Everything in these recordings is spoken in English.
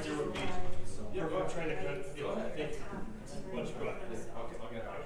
there would be. I'm trying to cut. Go ahead. Thank you. Let's go ahead. Okay, I'll get out.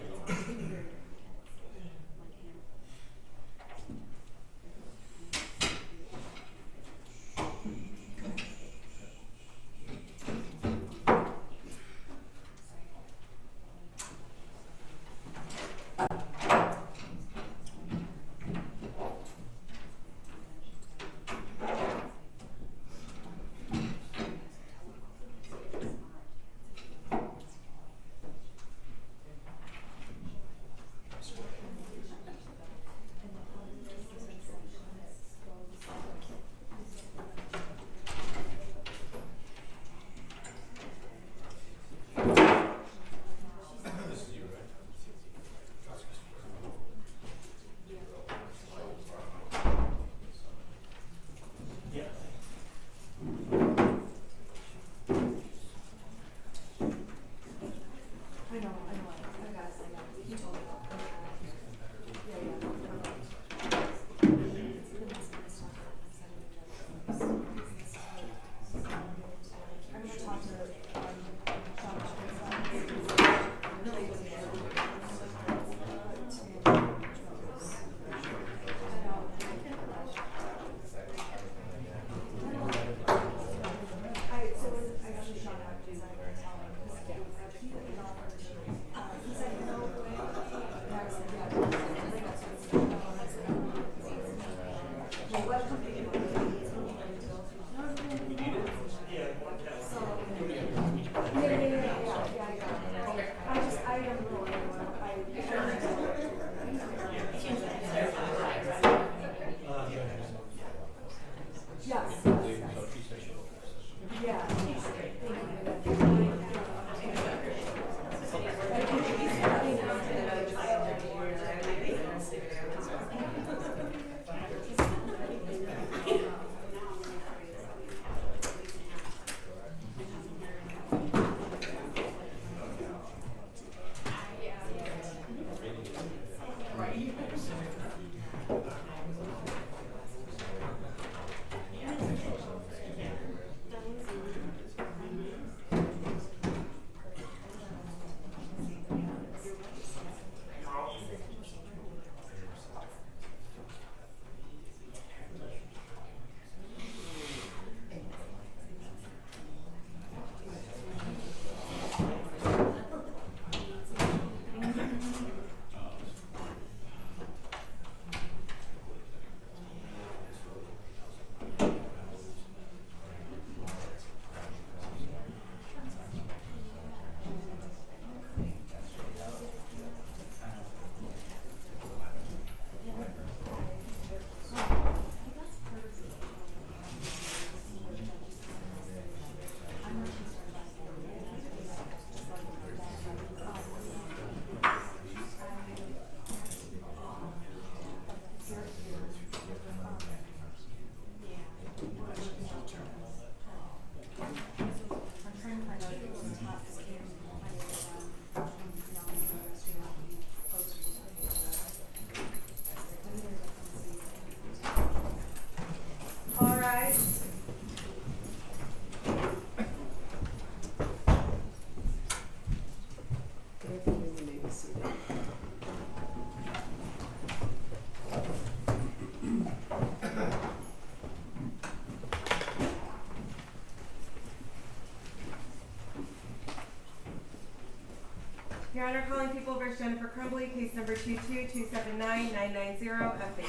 Your Honor, calling People v. Jennifer Crumbley, case number 222799990, FH.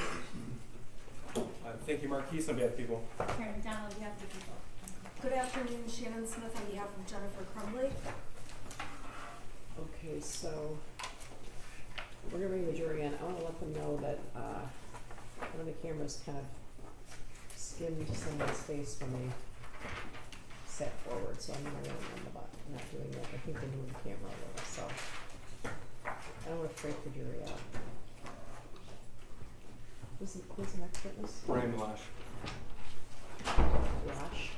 Thank you, Marquise, on behalf of people. Karen McDonald, on behalf of the people. Good afternoon, Shannon Smith on behalf of Jennifer Crumbley. Okay, so we're gonna bring the jury in. I wanna let them know that one of the cameras kind of skimmed someone's face when they sat forward, so I'm gonna warn them about not doing that. I think they moved the camera a little, so I don't wanna freak the jury out. Who's the next witness? Brian Lash. Lash.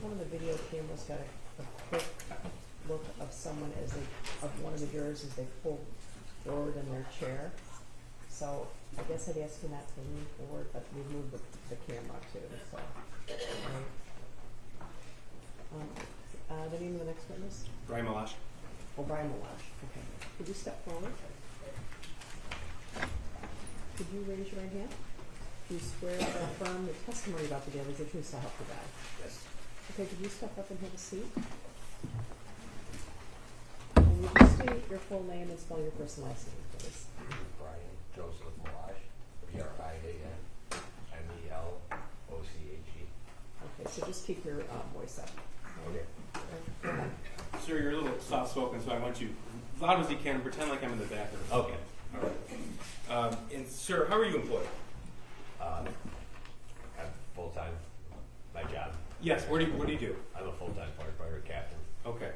one of the video cameras got a quick look of someone of one of the jurors as they pull forward in their chair. So I guess I'd ask you not to lean forward, but we moved the camera too, so. The name of the next witness? Brian Malash. Oh, Brian Malash, okay. Could you step forward? Could you raise your right hand? Do you swear to affirm the testimony about the day was the truth so help you God? Yes. Okay, could you step up and have a seat? And would you state your full name and spell your first and last name, please? Brian Joseph Malash, Brianmeloche. Okay, so just keep your voice up. Okay. Go ahead. Sir, you're a little soft-spoken, so I want you as loud as you can. Pretend like I'm in the back of the room. Okay. All right. And sir, how are you employed? I'm full-time, my job. Yes. What do you do? I'm a full-time firefighter captain. Okay.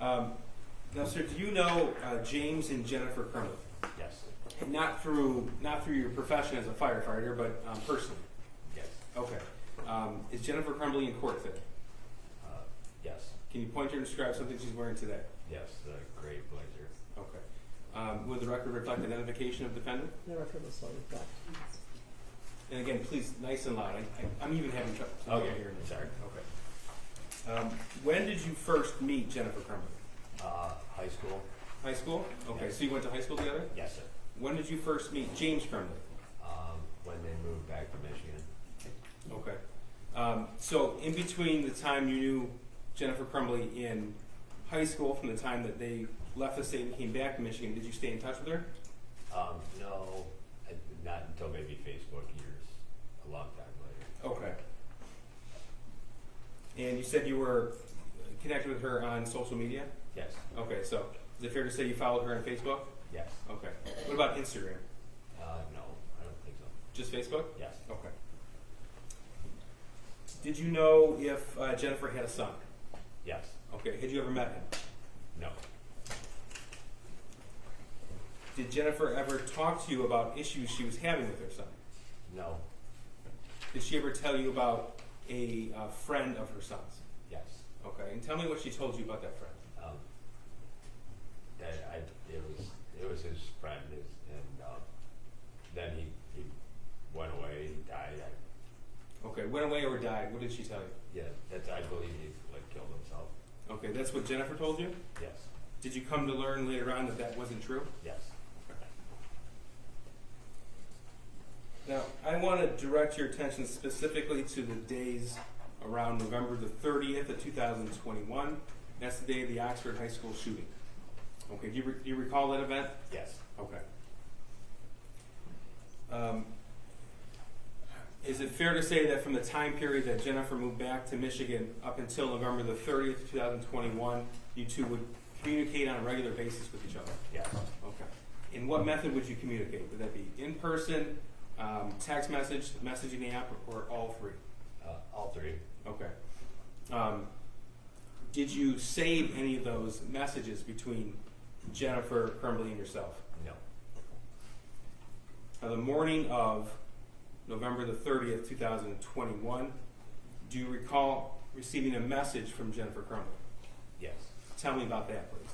Now, sir, do you know James and Jennifer Crumbley? Yes. Not through your profession as a firefighter, but personally. Yes. Okay. Is Jennifer Crumbley in court today? Yes. Can you point her and describe something she's wearing today? Yes, the gray blazer. Okay. Would the record reflect identification of defendant? The record will slow reflect. And again, please, nice and loud. I'm even having trouble hearing you. Sorry. Okay. When did you first meet Jennifer Crumbley? High school. High school? Okay, Yes. so you went to high school together? Yes, sir. When did you first meet James Crumbley? When they moved back to Michigan. Okay. So in between the time you knew Jennifer Crumbley in high school, from the time that they left the state and came back to Michigan, did you stay in touch with her? No, not until maybe Facebook years, a long time later. Okay. And you said you were connected with her on social media? Yes. Okay, so is it fair to say you followed her on Facebook? Yes. Okay. What about Instagram? No, I don't think so. Just Facebook? Yes. Okay. Did you know if Jennifer had a son? Yes. Okay. Had you ever met him? No. Did Jennifer ever talk to you about issues she was having with her son? No. Did she ever tell you about a friend of her son's? Yes. Okay. And tell me what she told you about that friend. That it was his friend, and then he went away. He died. Okay. Went away or died? What did she tell you? Yeah, I believe he killed himself. Okay. That's what Jennifer told you? Yes. Did you come to learn later on that that wasn't true? Yes. Now, I want to direct your attention specifically to the days around November the 30th of 2021. That's the day of the Oxford High School shooting. Okay, do you recall that event? Yes. Okay. Is it fair to say that from the time period that Jennifer moved back to Michigan up until November the 30th, 2021, you two would communicate on a regular basis with each other? Yes. Okay. In what method would you communicate? Would that be in person, text message, messaging app, or all three? All three. Okay. Did you save any of those messages between Jennifer Crumbley and yourself? No. Now, the morning of November the 30th, 2021, do you recall receiving a message from Jennifer Crumbley? Yes. Tell me about that, please.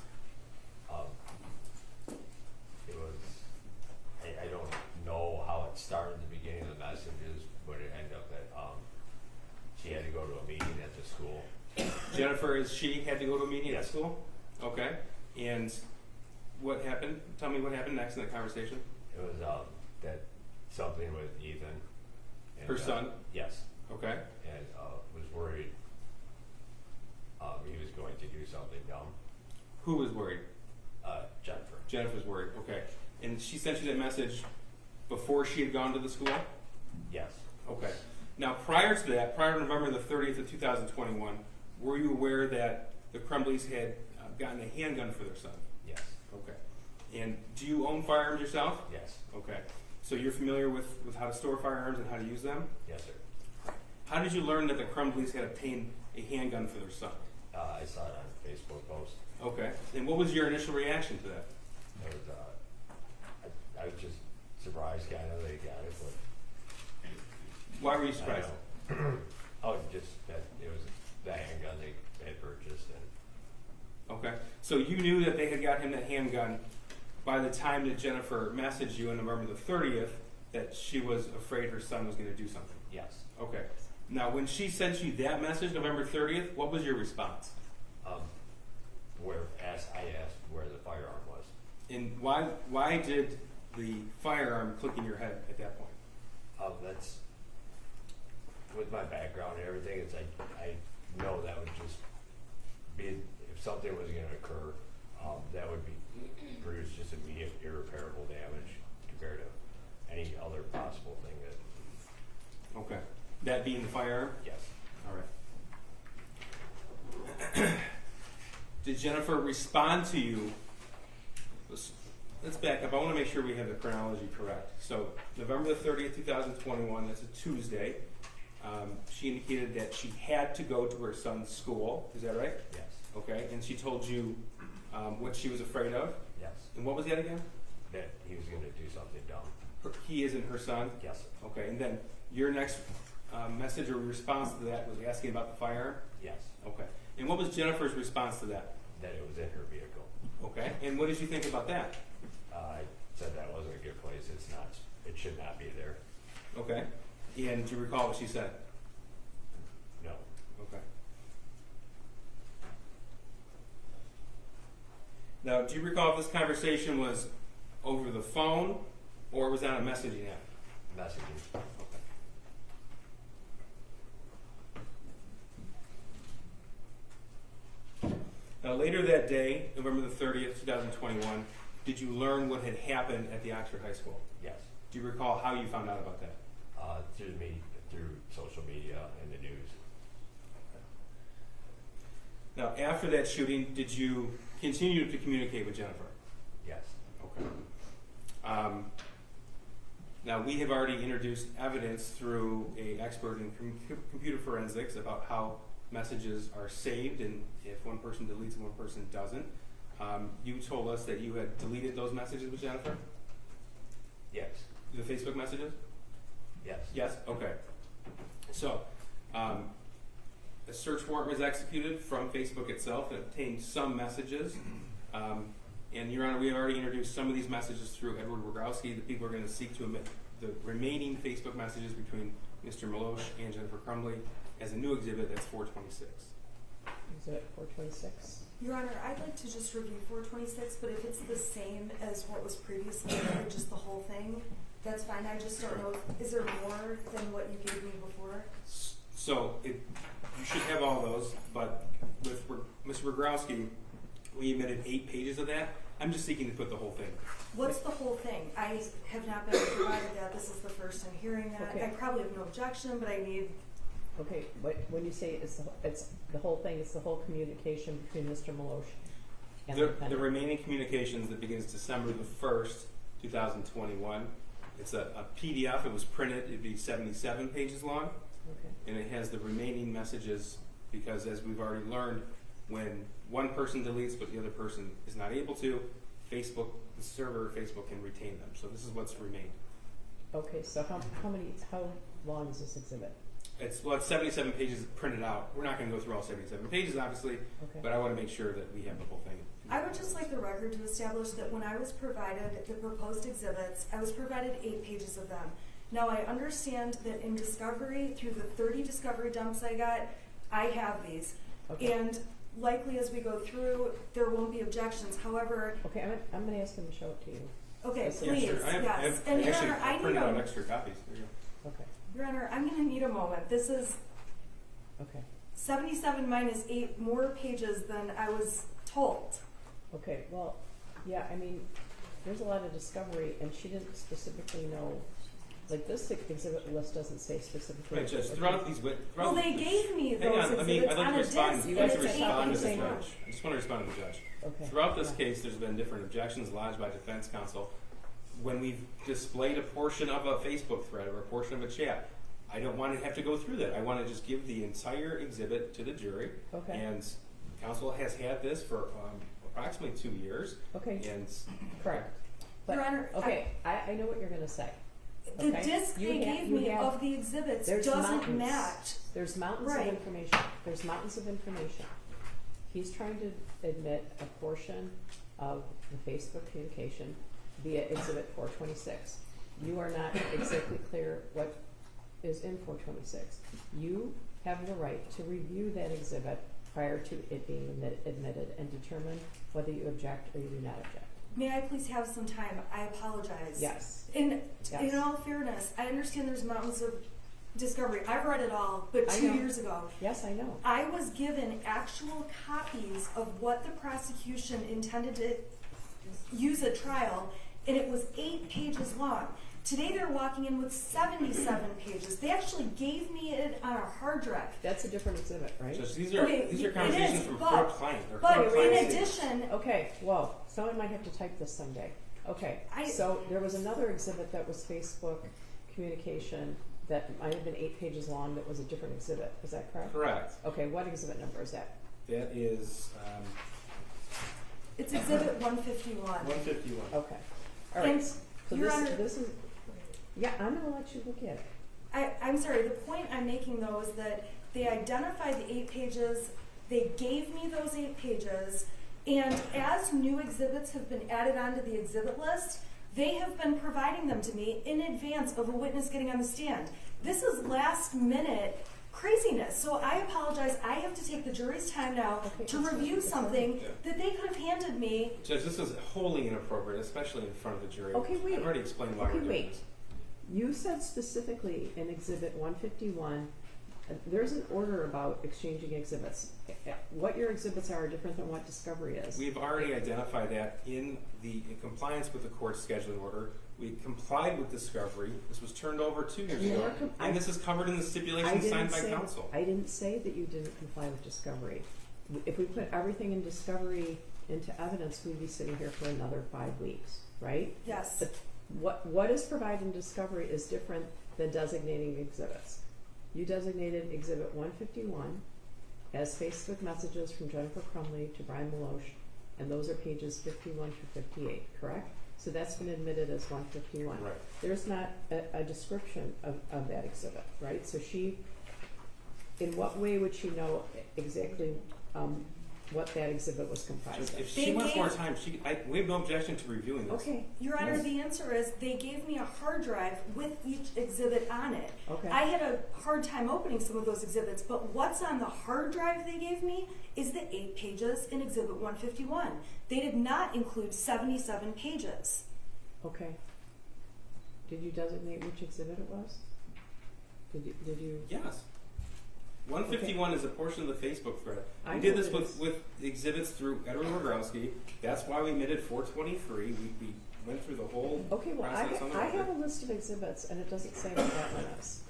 It was, I don't know how it started in the beginning of the messages, but it ended up that she had to go to a meeting at the school. Jennifer, she had to go to a meeting at Yes. school? Okay. And what happened? Tell me what happened next in the conversation. It was that something with Ethan. And, Her son? Yes. Okay. And was worried he was going to do something dumb. Who was worried? Jennifer. Jennifer's worried. Okay. And she sent you that message before she had gone to the school? Yes. Okay. Now, prior to that, prior to November the 30th of 2021, were you aware that the Crumbleys had gotten a handgun for their son? Yes. Okay. And do you own firearms yourself? Yes. Okay. So you're familiar with how to store firearms and how to use them? Yes, sir. How did you learn that the Crumbleys had obtained a handgun for their son? I saw it on a Facebook post. Okay. And what was your initial reaction to that? It was, I was just surprised kind of they got it, but Why were you surprised? Oh, just that it was the handgun. Okay, so you knew that they had got him that handgun by the time that Jennifer messaged you on November the 30th that she was afraid her son was going to do something. Yes. Okay. Now, when she sent you that message, November 30th, what was your response? I asked where the firearm was. And why did the firearm click in your head at that point? That's with my background and everything. It's I know that would just be if something was going to occur, that would be produce just immediate irreparable damage compared to any other possible thing that. Okay. That being the firearm? Yes. All right. Did Jennifer respond to you? Let's back up. I want to make sure we have the chronology correct. So, November the 30th, 2021, that's a Tuesday. She indicated that she had to go to her son's school. Is that right? Yes. Okay. And she told you what she was afraid of? Yes. And what was that again? That he was going to do something dumb. He isn't her son? Yes. Okay. And then your next message or response to that was asking about the firearm? Yes. Okay. And what was Jennifer's response to that? That it was in her vehicle. Okay. And what did you think about that? I said that wasn't a good place. It's not. It should not be there. Okay. And do you recall what she said? No. Okay. Now, do you recall if this conversation was over the phone or was on a messaging app? Messaging. Okay. Now, later that day, November the 30th, 2021, did you learn what had happened at the Oxford High School? Yes. Do you recall how you found out about that? Through social media and the news. Now, after that shooting, did you continue to communicate with Jennifer? Yes. Okay. Now, we have already introduced evidence through an expert in computer forensics about how messages are saved and if one person deletes and one person doesn't. You told us that you had deleted those messages with Jennifer? Yes. The Facebook messages? Yes. Yes? Okay. So, a search warrant was executed from Facebook itself and obtained some messages. And Your Honor, we have already introduced some of these messages through Edward Rogowski. The people are going to seek to omit the remaining Facebook messages between Mr. Maloche and Jennifer Crumbley as a new exhibit. That's 426. Exhibit 426. Your Honor, I'd like to just review 426, but if it's the same as what was previously, or just the whole thing, that's fine. I just don't know, is there more than what you gave me before? So, you should have all those, but with Mr. Rogowski, we omitted 8 pages of that. I'm just seeking to put the whole thing. What's the whole thing? I have not been provided that. This is the first time hearing that. Okay. I probably have no objection, but I need. Okay, when you say it's the whole thing, it's the whole communication between Mr. Maloche and the The defendant. remaining communications that begins December the 1st, 2021. It's a PDF. It was printed. It'd be 77 pages long. Okay. And it has the remaining messages because, as we've already learned, when one person deletes but the other person is not able to, Facebook, the server of Facebook can retain them. So this is what's remained. Okay, so how long is this exhibit? It's 77 pages printed out. We're not going to go through all 77 pages, obviously, Okay. but I want to make sure that we have the whole thing. I would just like the record to establish that when I was provided the proposed exhibits, I was provided 8 pages of them. Now, I understand that in discovery, through the 30 discovery dumps I got, I have these. Okay. And likely as we go through, there won't be objections. However, Okay, I'm going to ask him to show it to you. okay, Yes, sir. please, sure. I yes. And Your actually Honor, I need printed out a, extra copies. There you go. Okay, Your Honor, I'm going to need a moment. This is okay, 77 minus 8 more pages than I was told. okay. Well, yeah, I mean, there's a lot of discovery, and she didn't specifically know. Like this exhibit list doesn't say specifically. Right, Judge. Throughout these, Well, they gave me hang those on. I'd exhibits like on to a respond. disc, You I'd and like to it's 8 respond to pages the saying judge. long. I just want to respond to the judge. Okay. Throughout this Yeah. case, there's been different objections lodged by defense counsel. When we've displayed a portion of a Facebook thread or a portion of a chat, I don't want to have to go through that. I want to just give the entire exhibit to the jury. Okay. And counsel has had this for approximately 2 years. Okay. And Correct. But, Your Honor, okay, I know what you're going to say. The Okay. disc You they have- gave you me have- of the exhibits there's doesn't mountains. match. There's mountains Right. of information. There's mountains of information. he's trying to admit a portion of the Facebook communication via Exhibit 426. You are not exactly clear what is in 426. You have the right to review that exhibit prior to it being admitted and determine whether you object or you do not object. May I please have some time? I apologize. Yes. In Yes. all fairness, I understand there's mountains of discovery. I've read it all, but I 2 know. years ago. Yes, I know. I was given actual copies of what the prosecution intended to use at trial, and it was 8 pages long. Today they're walking in with 77 pages. They actually gave me it on a hard drive. That's a different exhibit, right? Judge, these are Okay, these are it conversations is, from but- her client. Or But her in client's addition, Okay, whoa, someone might have to type this someday. Okay, so there was another exhibit that was Facebook communication that might have been 8 pages long that was a different exhibit. Is that correct? Correct. Okay, what exhibit number is that? That is it's Exhibit 151. 151. Okay, all right. And, So Your Honor, this is, yeah, I'm gonna let you look at it. I'm sorry, the point I'm making though is that they identified the 8 pages, they gave me those 8 pages, and as new exhibits have been added onto the exhibit list, they have been providing them to me in advance of a witness getting on the stand. This is last minute craziness, so I apologize. I have to take the jury's time now Okay, to that's review fine. something Yeah. that they could have handed me. Judge, this is wholly inappropriate, especially in front of the jury. Okay, wait. I've already explained why Okay, we're doing wait. this. You said specifically in Exhibit 151, there's an order about exchanging exhibits. What your exhibits are different than what discovery is. We've already identified that in compliance with the court's scheduling order. We complied with discovery. This was turned over 2 years You ago, are and this is covered in the stipulation signed by counsel. I didn't say that you didn't comply with discovery. If we put everything in discovery into evidence, we'd be sitting here for another 5 weeks, right? Yes. But what is provided in discovery is different than designating exhibits. You designated Exhibit 151 as Facebook messages from Jennifer Crumbley to Brian Maloche, and those are pages 51 through 58, correct? So that's been admitted as 151. Right. There's not a description of that exhibit, right? So in what way would she know exactly what that exhibit was comprised If of? she wants more time, we have no objection to reviewing this. Okay. Your Honor, Yes. the answer is they gave me a hard drive with each exhibit on it. Okay. I had a hard time opening some of those exhibits, but what's on the hard drive they gave me is the 8 pages in Exhibit 151. They did not include 77 pages. Okay. Did you designate which exhibit it was? Did you? Yes. 151 is a portion of the Facebook thread. I We did know this it is. with exhibits through Edward Rogowski. That's why we admitted 423. We went through the whole Okay, well, I process on the have record. a list of exhibits, and it doesn't say what that one is.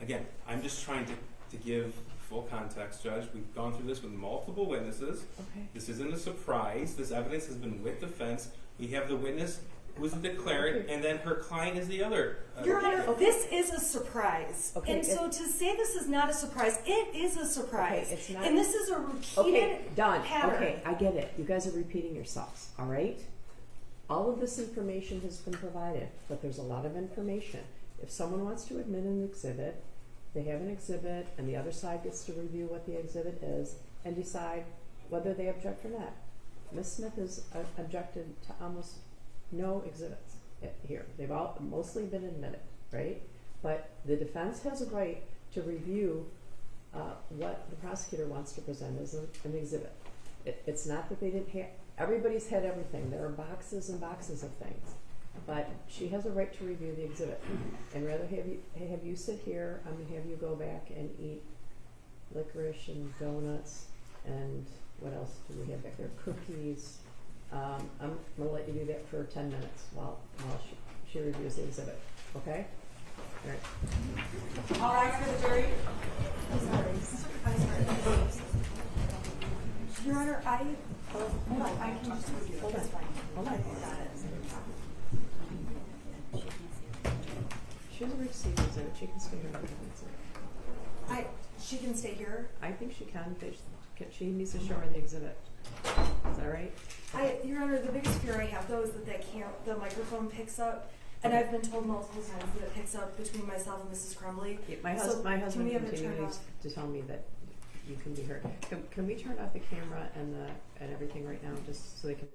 Again, I'm just trying to give full context, Judge. We've gone through this with multiple witnesses. Okay. This isn't a surprise. This evidence has been with defense. We have the witness who is the declarant, Okay. and then her client is the other. Your Honor, okay. this is a surprise. Okay, And so to say this is not a surprise, it is a surprise. Okay, it's not- And this is a repeated Okay, done. pattern. Okay, I get it. You guys are repeating yourselves, all right? All of this information has been provided, but there's a lot of information. If someone wants to admit an exhibit, they have an exhibit, and the other side gets to review what the exhibit is and decide whether they object or not. Ms. Smith has objected to almost no exhibits here. They've all mostly been admitted, right? But the defense has a right to review what the prosecutor wants to present as an exhibit. It's not that they didn't have, everybody's had everything. There are boxes and boxes of things. But she has a right to review the exhibit. And rather have you sit here, I'm gonna have you go back and eat licorice and donuts and what else do we have back there? Cookies. I'm gonna let you do that for 10 minutes while she reviews the exhibit, okay? All right. All right, for the jury. I'm sorry. Your Honor, hold on, I can just review it. Hold on. It's fine. Hold on. Got it. She has a right to see the exhibit. She can stay here. and review the exhibit. She can stay here. I think she can. She needs to show her the exhibit. Is that right? Your Honor, the biggest fear I have though is that the microphone picks up, and I've been told multiple times that it picks up between myself and Mrs. Crumbly. Yeah, my So husband can we have it turned continues off? to tell me that you can be heard. Can we turn off the camera and everything right now, just so they can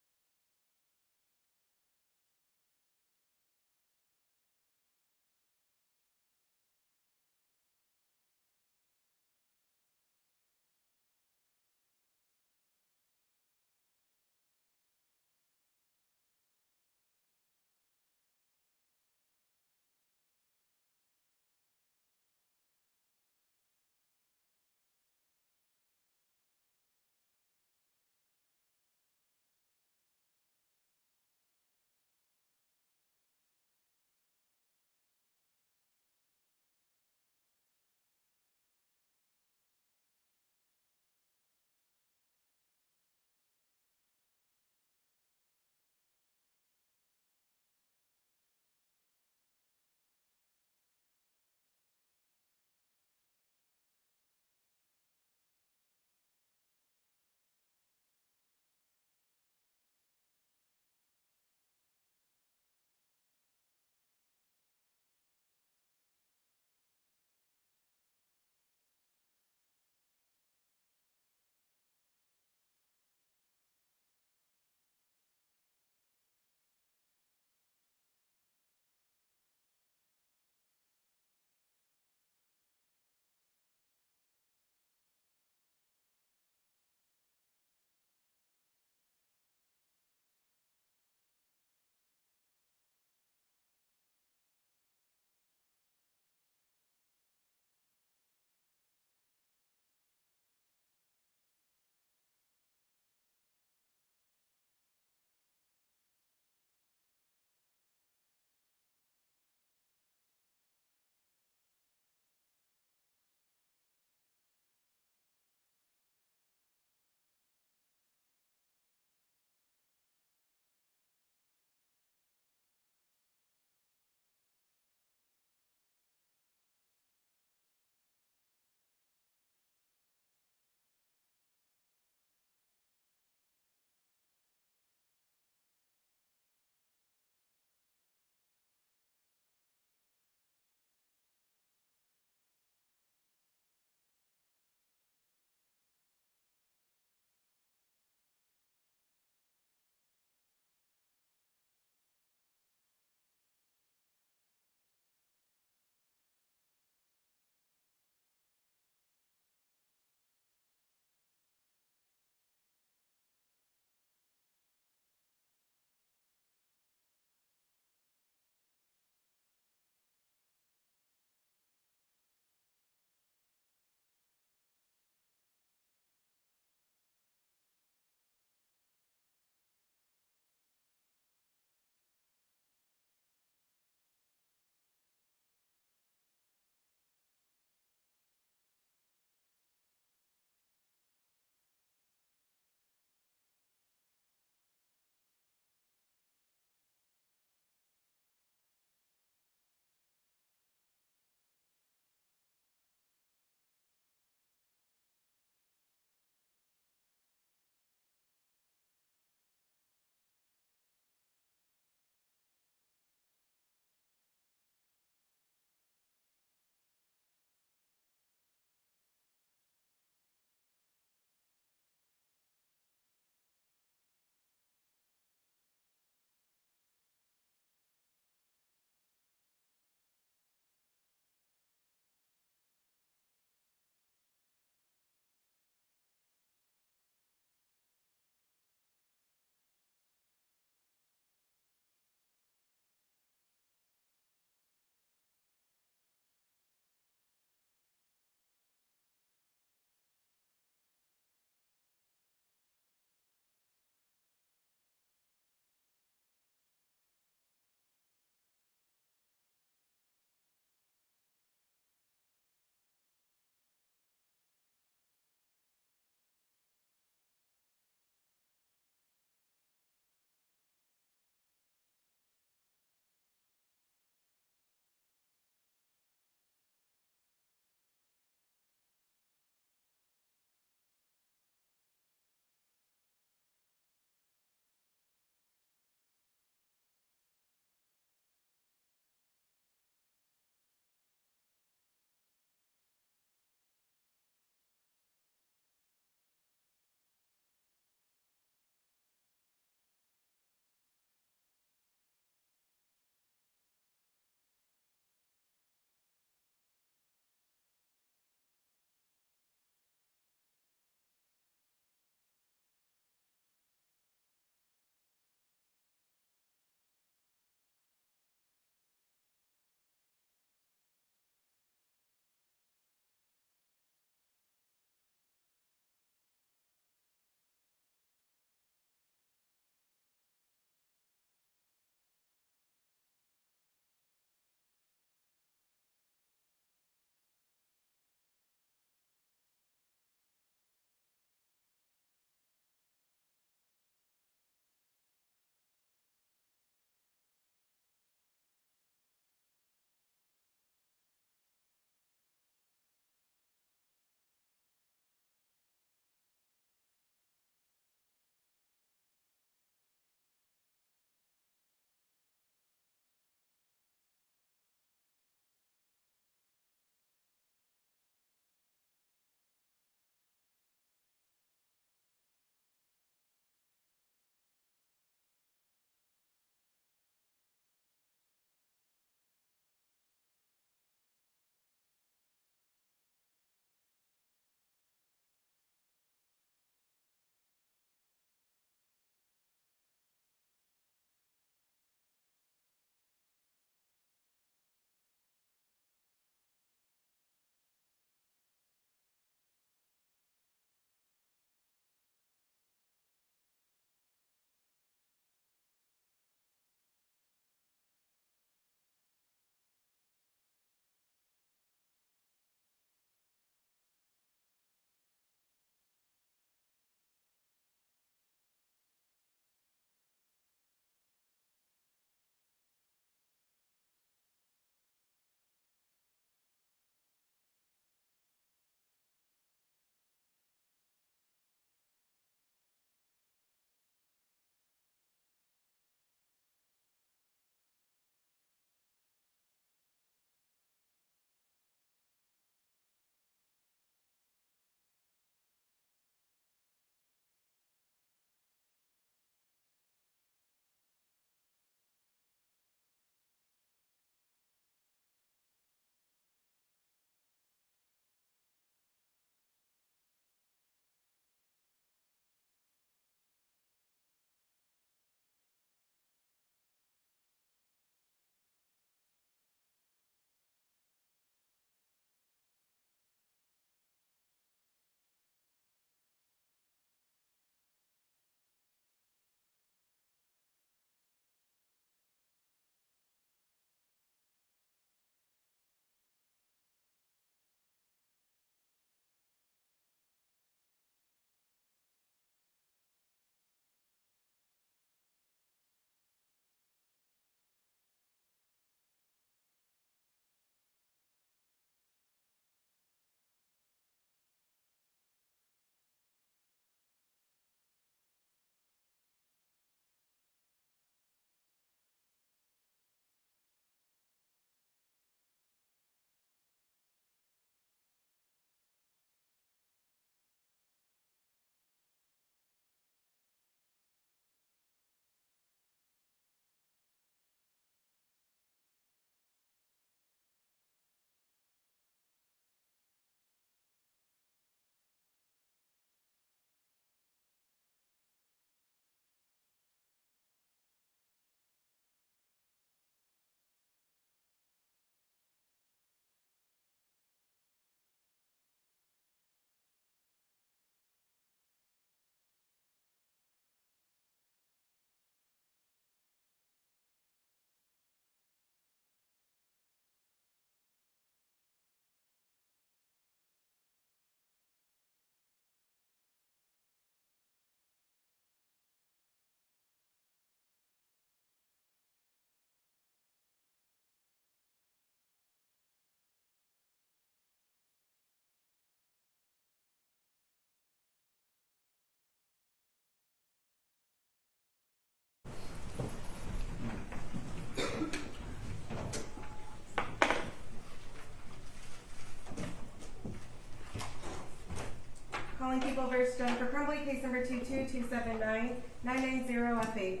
versus Jennifer Crumbley, case number 22279-990FH.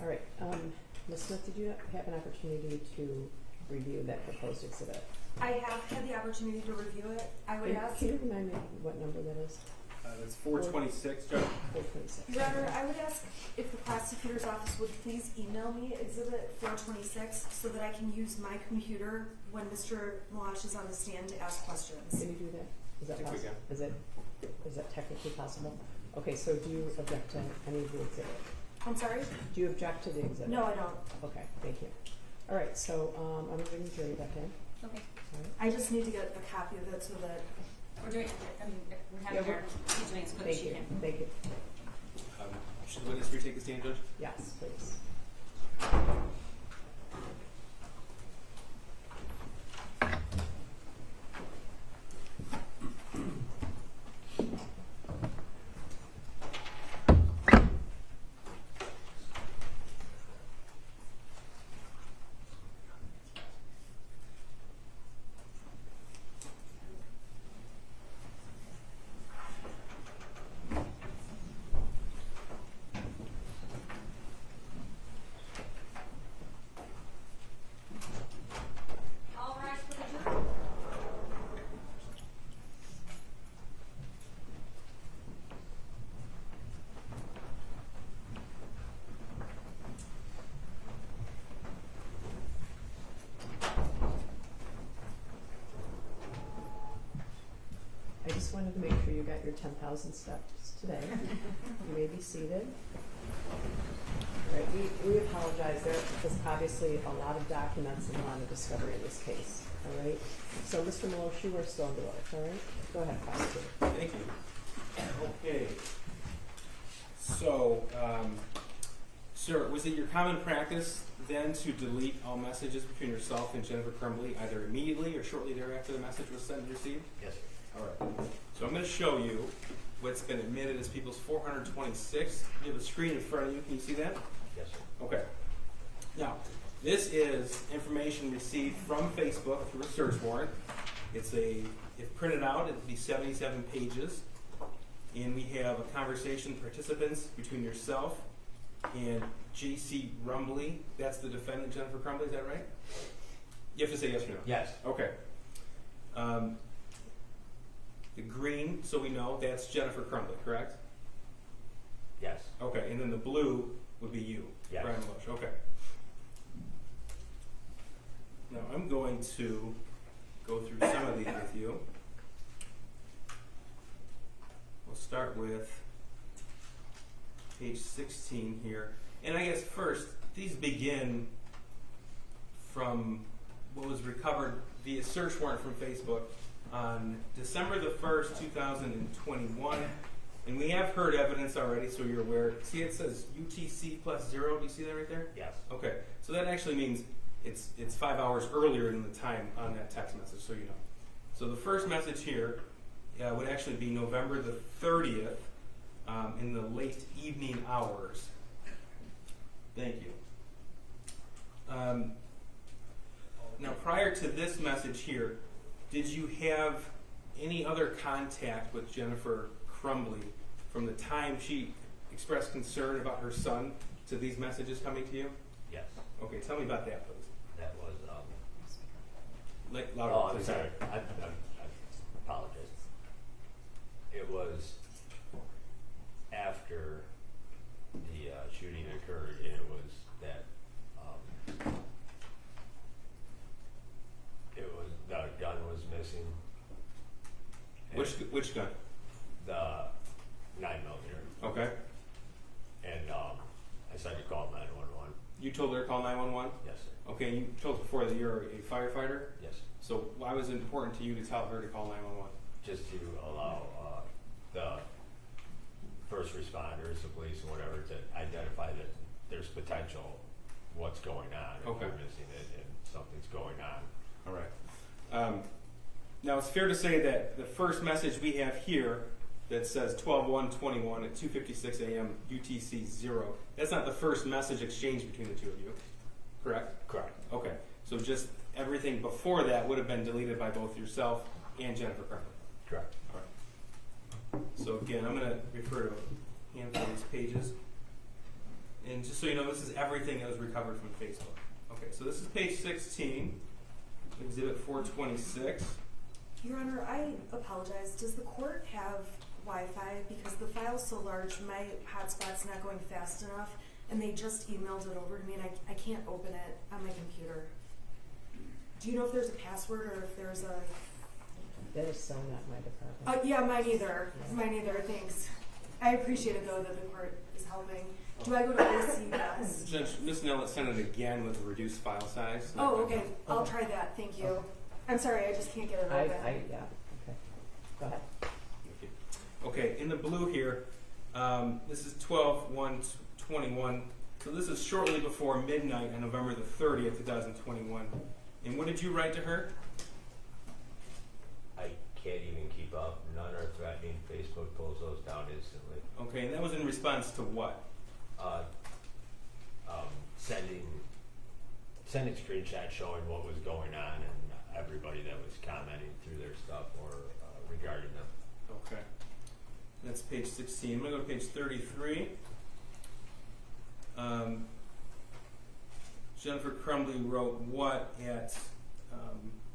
All right, Ms. Smith, did you have an opportunity to review that proposed exhibit? I have had the opportunity to review it. I would ask, Can you remind me what number that is? That's 426, Joe. 426. Your Honor, I would ask if the prosecutor's office would please email me exhibit 426 so that I can use my computer when Mr. Malash is on the stand to ask questions. Can you do that? Is that I think we possible? Is that technically possible? Okay, so do you object to any of the exhibit? I'm sorry? Do you object to the exhibit? No, I don't. Okay, thank you. All right, so I'm going to bring the jury back in. Okay. All right. I just need to get a copy of it so that We're doing, I mean, we're having Yeah, our, she's doing as quick as Thank she you. can. Thank you. Should the witness retake the stand, Judge? Yes, please. All rise for the jury. I just wanted to make sure you got your 10,000 steps today. You may be seated. All right, we apologize. There is obviously a lot of documents and a lot of discovery in this case. All right. So, Mr. Malosh, you are still under oath. All right. Go ahead, prosecutor. Thank you. Okay. So, sir, was it your common practice then to delete all messages between yourself and Jennifer Crumbley either immediately or shortly thereafter the message was sent and received? Yes, sir. All right. So I'm going to show you what's been admitted as People's 426. You have a screen in front of you. Can you see that? Yes, sir. Okay. Now, this is information received from Facebook through a search warrant. If printed out, it'd be 77 pages. And we have a conversation participants between yourself and J.C. Rumbley. That's the defendant, Jennifer Crumbley, is that right? You have to say yes or no. Yes. Okay. The green, so we know, that's Jennifer Crumbley, correct? Yes. Okay, and then the blue would be you, Yes. Brian Bush. Okay. Now I'm going to go through some of these with you. We'll start with page 16 here. And I guess first, these begin from what was recovered via search warrant from Facebook on December the 1st, 2021. And we have heard evidence already, so you're aware. See, it says UTC plus 0. Do you see that right there? Yes. Okay, so that actually means it's 5 hours earlier than the time on that text message, so you know. So the first message here would actually be November the 30th in the late evening hours. Thank you. Now, prior to this message here, did you have any other contact with Jennifer Crumbley from the time she expressed concern about her son to these messages coming to you? Yes. Okay, tell me about that, please. That was, Louder, oh, I'm please. sorry. I apologize. It was after the shooting occurred, and it was that the gun was missing. Which gun? The 9mm. Okay. And I said to call 911. You told her to call 911? Yes, sir. Okay, and you told her before that you're a firefighter? Yes. So why was it important to you to tell her to call 911? Just to allow the first responders, the police, or whatever, to identify that there's potential what's going on. If Okay. we're missing it and something's going on. All right. Now, it's fair to say that the first message we have here that says 12/1/21 at 2:56 a.m. UTC 0, that's not the first message exchange between the two of you, correct? Correct. Okay. So just everything before that would have been deleted by both yourself and Jennifer Crumbley. Correct. All right. So again, I'm going to refer to a handful of these pages. And just so you know, this is everything that was recovered from Facebook. Okay, so this is page 16, Exhibit 426. Your Honor, I apologize. Does the court have Wi-Fi? Because the file's so large, my hotspot's not going fast enough, and they just emailed it over to me, and I can't open it on my computer. Do you know if there's a password or if there's a... That is so not my department. Yeah, mine either. Mine either, thanks. I appreciate it, though, that the court is helping. Do I go to OC Gus? Judge, Ms. Nellett sent it again with a reduced file size. Oh, okay. I'll try that. Thank you. Okay. I'm sorry, I just can't get it open. Yeah, okay. Go ahead. Okay, in the blue here, this is 12/1/21. So this is shortly before midnight on November the 30th, 2021. And what did you write to her? I can't even keep up. None are threatening. Facebook pulls those down instantly. Okay, and that was in response to what? Sending screenshots showing what was going on and everybody that was commenting through their stuff or regarding them. Okay. That's page 16. I'm going to go to page 33. Jennifer Crumbley wrote what at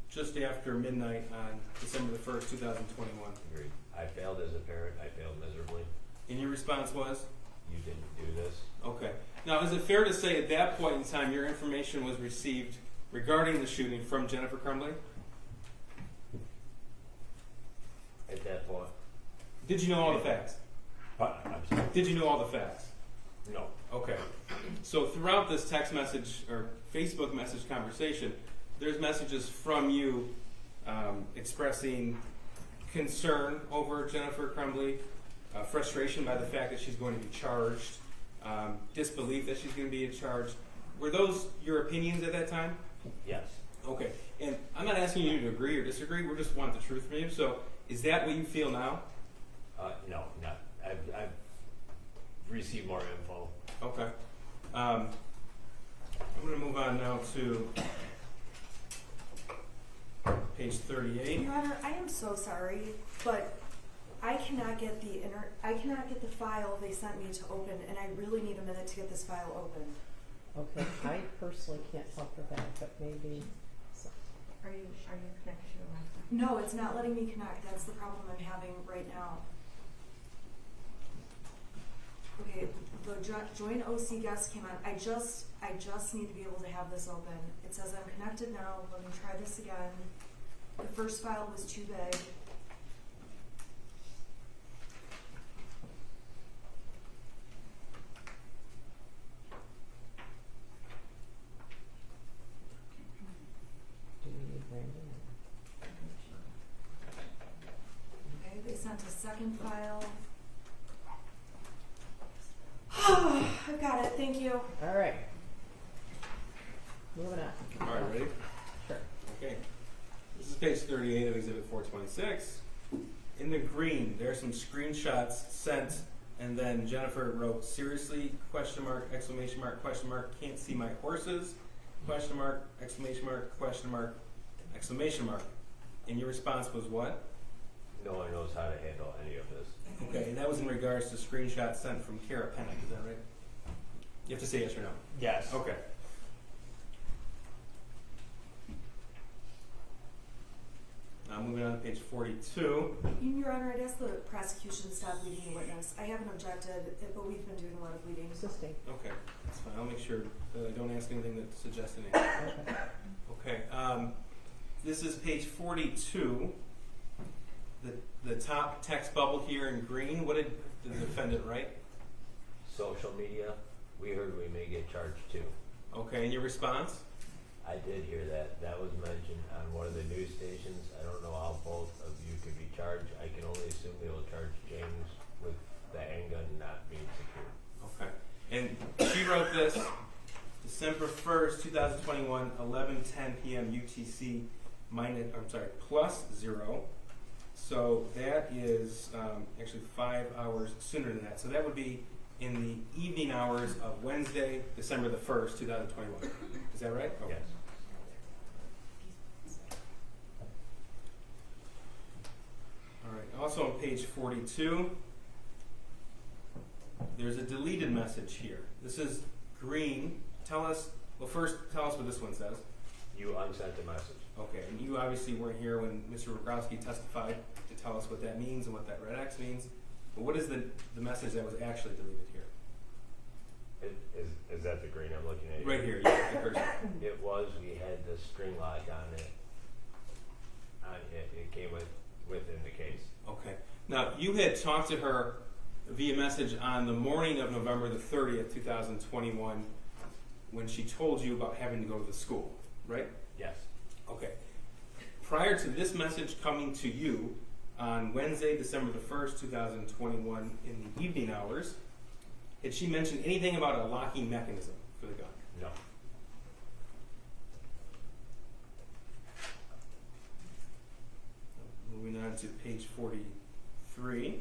just after midnight on December the 1st, 2021. Agreed. I failed as a parent. I failed miserably. And your response was? You didn't do this. Okay. Now, is it fair to say at that point in time your information was received regarding the shooting from Jennifer Crumbley? At that point. Did you know all the facts? I'm sorry. Did you know all the facts? No. Okay. So throughout this text message or Facebook message conversation, there's messages from you expressing concern over Jennifer Crumbley, frustration by the fact that she's going to be charged, disbelief that she's going to be charged. Were those your opinions at that time? Yes. Okay. And I'm not asking you to agree or disagree. We just want the truth from you. So is that what you feel now? No, not. I've received more info. Okay. I'm going to move on now to page 38. Your Honor, I am so sorry, but I cannot get the file they sent me to open, and I really need a minute to get this file opened. Okay, I personally can't help her back, but maybe... Are you connected to the Wi-Fi? No, it's not letting me connect. That's the problem I'm having right now. Okay, the join OC guest came on. I just need to be able to have this open. It says I'm connected now. Let me try this again. The first file was too big. Do we need Brandon? Okay, they sent a second file. I've got it. Thank you. All right. Moving on. All right, ready? Sure. Okay. This is page 38 of Exhibit 426. In the green, there are some screenshots sent, and then Jennifer wrote, seriously, question mark, exclamation mark, question mark, can't see my horses, question mark, exclamation mark, question mark, exclamation mark. And your response was what? No one knows how to handle any of this. Okay, and that was in regards to screenshots sent from Kara Pennick, is that right? You have to say yes or no. Yes. Okay. Now moving on to page 42. Your Honor, I'd ask the prosecution to stop leading the witness. I haven't objected, but we've been doing a lot of leading. Assisting. Okay, that's fine. I'll make sure that I don't ask anything that suggests anything. Okay. Okay. This is page 42. The top text bubble here in green. What did the defendant write? Social media, we heard we may get charged too. Okay, and your response? I did hear that. That was mentioned on one of the news stations. I don't know how both of you could be charged. I can only assume they will charge James with the handgun not being secured. Okay. And she wrote this December 1st, 2021, 11:10 p.m. UTC +0. So that is actually 5 hours sooner than that. So that would be in the evening hours of Wednesday, December the 1st, 2021. Is that right? Okay. Yes. All also on page 42, there's a deleted message here. This is green. First tell us what this one says. You unsent a message. Okay, and you obviously weren't here when Mr. Rogowski testified to tell us what that means and what that red X means. But what is the message that was actually deleted here? Is that the green I'm looking at? Right here, yeah, the cursor. It was, we had the string lock on it. It came within the case. Okay. Now, you had talked to her via message on the morning of November the 30th, 2021, when she told you about having to go to the school, right? Yes. Okay. Prior to this message coming to you on Wednesday, December the 1st, 2021, in the evening hours, had she mentioned anything about a locking mechanism for the gun? No. Moving on to page 43.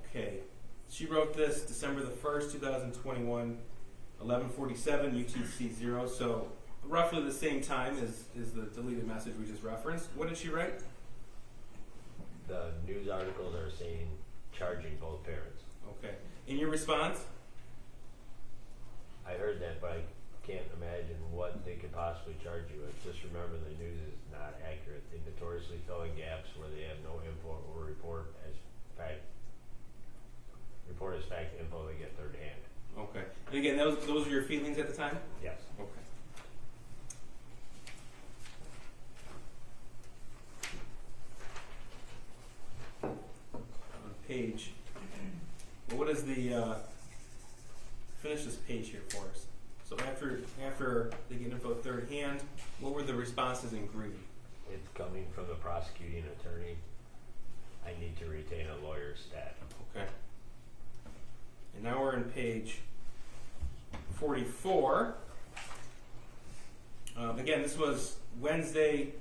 Okay. She wrote this December the 1st, 2021, 11:47 UTC 0. So roughly the same time as the deleted message we just referenced. What did she write? The news articles are saying charging both parents. Okay. In your response? I heard that, but I can't imagine what they could possibly charge you with. Just remember, the news is not accurate. They notoriously fill in gaps where they have no info or report as fact info they get third hand. Okay. And again, those were your feelings at the time? Yes. Okay. On page, well, what is the, finish this page here for us. So after they get info third hand, what were the responses in green? It's coming from the prosecuting attorney. I need to retain a lawyer's stat. Okay. And now we're in page 44. Again, this was Wednesday,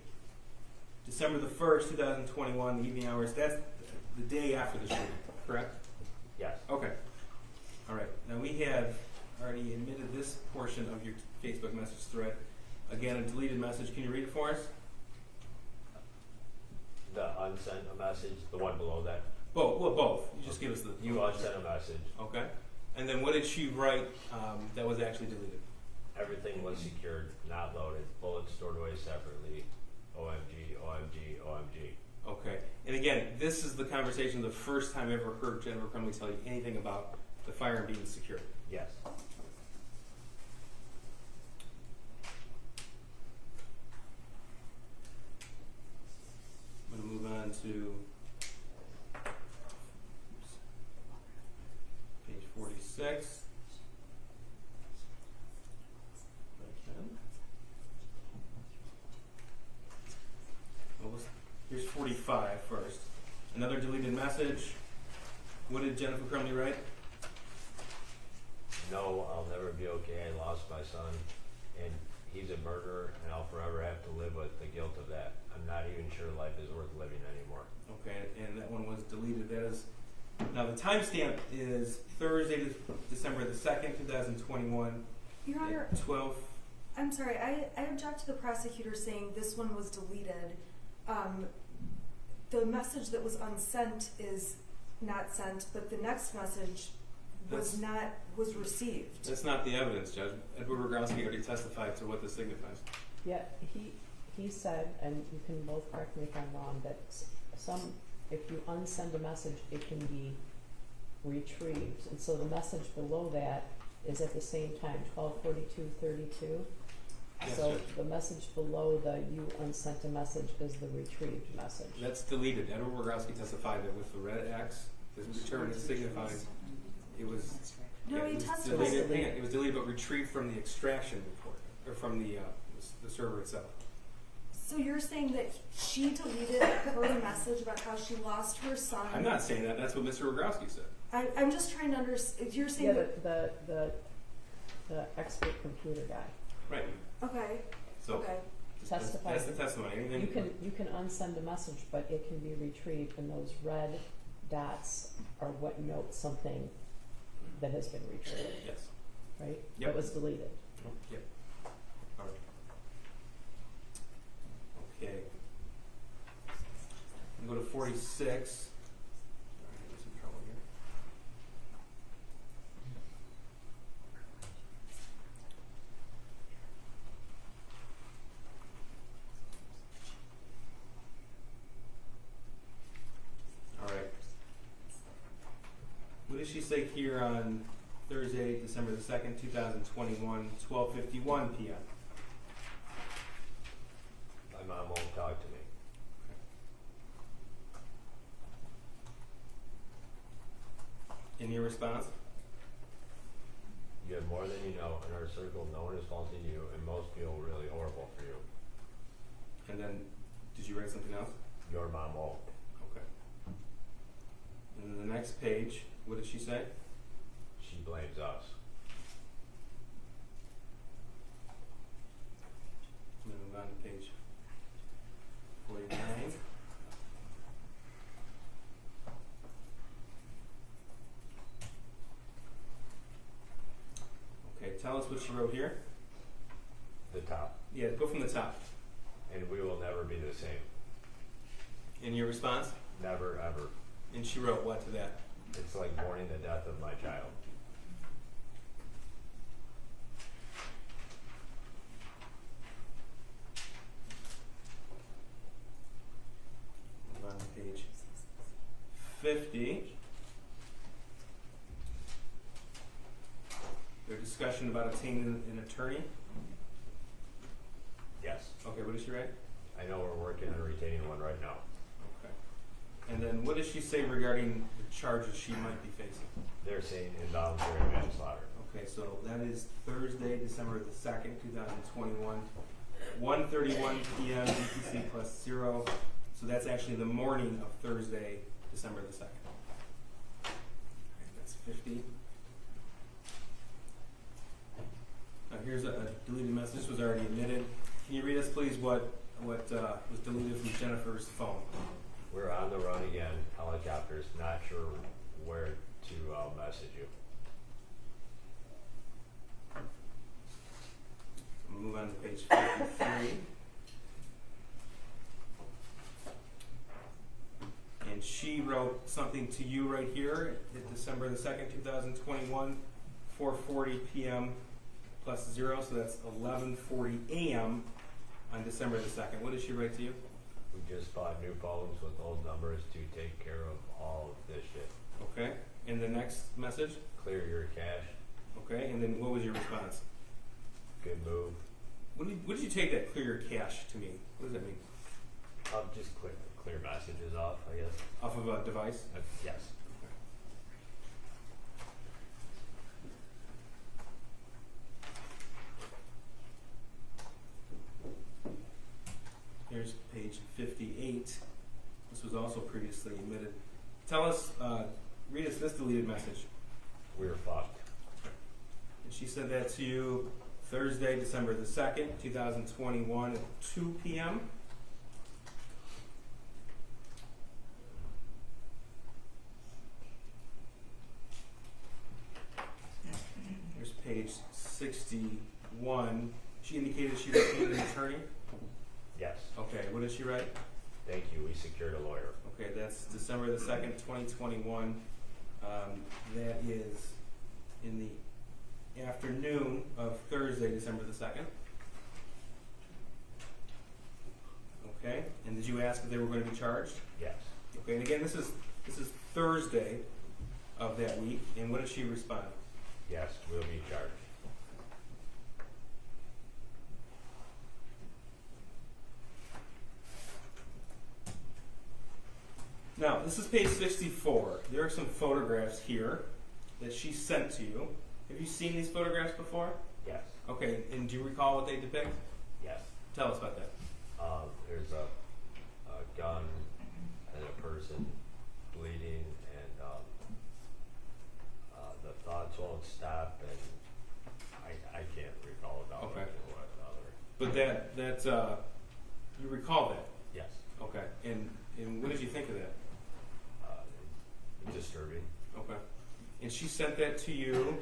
December the 1st, 2021, the evening hours. That's the day after the shooting, correct? Yes. Okay. All right. Now we have already admitted this portion of your Facebook message thread. Again, a deleted message. Can you read it for us? The unsent a message, the one below that. Both. Well, both. You just give us the. You unsent a message. Okay. And then what did she write that was actually deleted? Everything was secured, not loaded. Bullets stored away separately. OMG, OMG, OMG. Okay. And again, this is the conversation, the first time I ever heard Jennifer Crumbley tell you anything about the firearm being secured. Yes. I'm going to move on to page 46. Here's 45 first. Another deleted message. What did Jennifer Crumbley write? No, I'll never be okay. I lost my son, and he's a murderer, and I'll forever have to live with the guilt of that. I'm not even sure life is worth living anymore. Okay, and that one was deleted. That is, now the timestamp is Thursday, December the 2nd, 2021. Your Honor, at 12. I'm sorry, I object to the prosecutor saying this one was deleted. The message that was unsent is not sent, but the next message was received. That's not the evidence, Judge. Edward Rogowski already testified to what this signifies. Yeah, he said, and you can both correct me if I'm wrong, that if you unsend a message, it can be retrieved. And so the message below that is at the same time, 12:42:32. Yes, So Judge. the message below the you unsent a message is the retrieved message. That's deleted. Edward Rogowski testified that with the red X, the return is signified. It was. No, yeah, he it was testified. deleted. Hang on, it was deleted, but retrieved from the extraction report, or from the server itself. So you're saying that she deleted her message about how she lost her son? I'm not saying that. That's what Mr. Rogowski said. I'm just trying to understand. You're saying Yeah, the expert computer guy. Right. okay. So Okay. Testified. That's the testimony. Anything? You can unsend a message, but it can be retrieved, and those red dots are what note something that has been retrieved, Yes. right? Yep. That was deleted. Yep. All right. Okay. And go to 46. Alright, there's some trouble here. Alright. What does she say here on Thursday, December the 2nd, 2021, 12:51 p.m.? My mom won't talk to me. In your response? You have more than you know. In our circle, no one is faulting you, and most feel really horrible for you. And then, did you write something else? Your mom won't. Okay. And then the next page, what did she say? She blames us. I'm gonna move on to page 49. Okay, tell us what she wrote here. The top. Yeah, go from the top. And we will never be the same. In your response? Never, ever. And she wrote what to that? It's like mourning the death of my child. Move on to page 50. Their discussion about obtaining an attorney. Yes. Okay, what did she write? I know we're working on retaining one right now. Okay. And then what does she say regarding the charges she might be facing? They're saying involuntary manslaughter. Okay, so that is Thursday, December the 2nd, 2021, 1:31 p.m. DPC plus 0. So that's actually the morning of Thursday, December the 2nd. Alright, that's 50. Now here's a deleted message. This was already admitted. Can you read us, please, what was deleted from Jennifer's phone? We're on the run again. Helicopters. Not sure where to message you. We'll move on to page 53. And she wrote something to you right here at December the 2nd, 2021, 4:40 p.m. plus 0, so that's 11:40 a.m. on December the 2nd. What did she write to you? We just bought new phones with old numbers to take care of all of this shit. Okay. And the next message? Clear your cash. Okay. And then what was your response? Good move. What did you take that clear your cache to mean? What does that mean? Just clear messages off, I guess. Off of a device? Yes. Here's page 58. This was also previously admitted. Tell us, read us this deleted message. We're fucked. And she said that to you Thursday, December the 2nd, 2021 at 2 p.m. Here's page 61. She indicated she retained an attorney. Yes. Okay, what did she write? Thank you. We secured a lawyer. Okay, that's December the 2nd, 2021. That is in the afternoon of Thursday, December the 2nd. Okay, and did you ask if they were going to be charged? Yes. Okay, and again, this is Thursday of that week, and what did she respond? Yes, we'll be charged. Now, this is page 64. There are some photographs here that she sent to you. Have you seen these photographs before? Yes. Okay, and do you recall what they depict? Yes. Tell us about that. There's a gun and a person bleeding, and the thoughts won't stop, and I can't recall about Okay. what other. But that you recall that? Yes. Okay, and what did you think of that? Disturbing. Okay, and she sent that to you,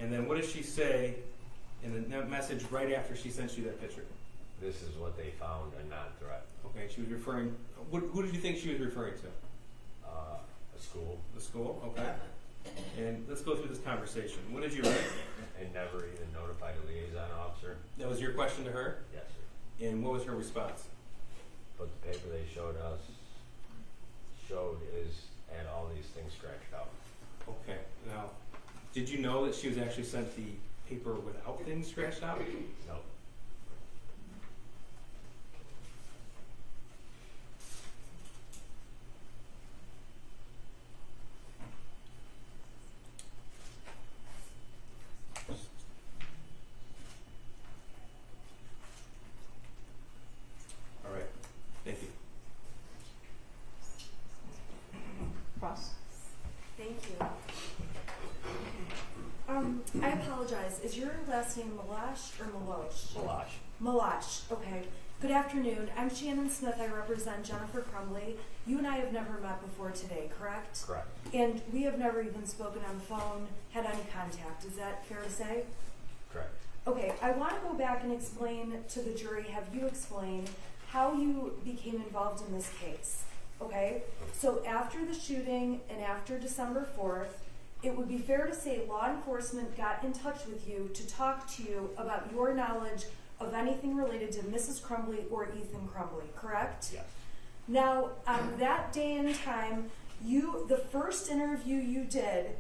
and then what did she say in the message right after she sent you that picture? this is what they found, a non-threat. Okay, she was referring, who did you think she was referring to? A school. The school? Okay. And let's go through this conversation. What did you write? And never even notified a liaison officer. That was your question to her? Yes, sir. And what was her response? But the paper they showed us had all these things scratched out. Okay. Now, did you know that she was actually sent the paper without things scratched out? No. All right. Thank you. Cross. Thank you. I apologize. Is your last name Malash or Malosh? Malash. Malash. Okay. Good afternoon. I'm Shannon Smith. I represent Jennifer Crumbley. You and I have never met before today, correct? Correct. And we have never even spoken on the phone, had any contact. Is that fair to say? Correct. Okay. I want to go back and explain to the jury, have you explain how you became involved in this case. Okay? So after the shooting and after December 4th, it would be fair to say law enforcement got in touch with you to talk to you about your knowledge of anything related to Mrs. Crumbley or Ethan Crumbley, correct? Yes. Now, on that day and time, the first interview you did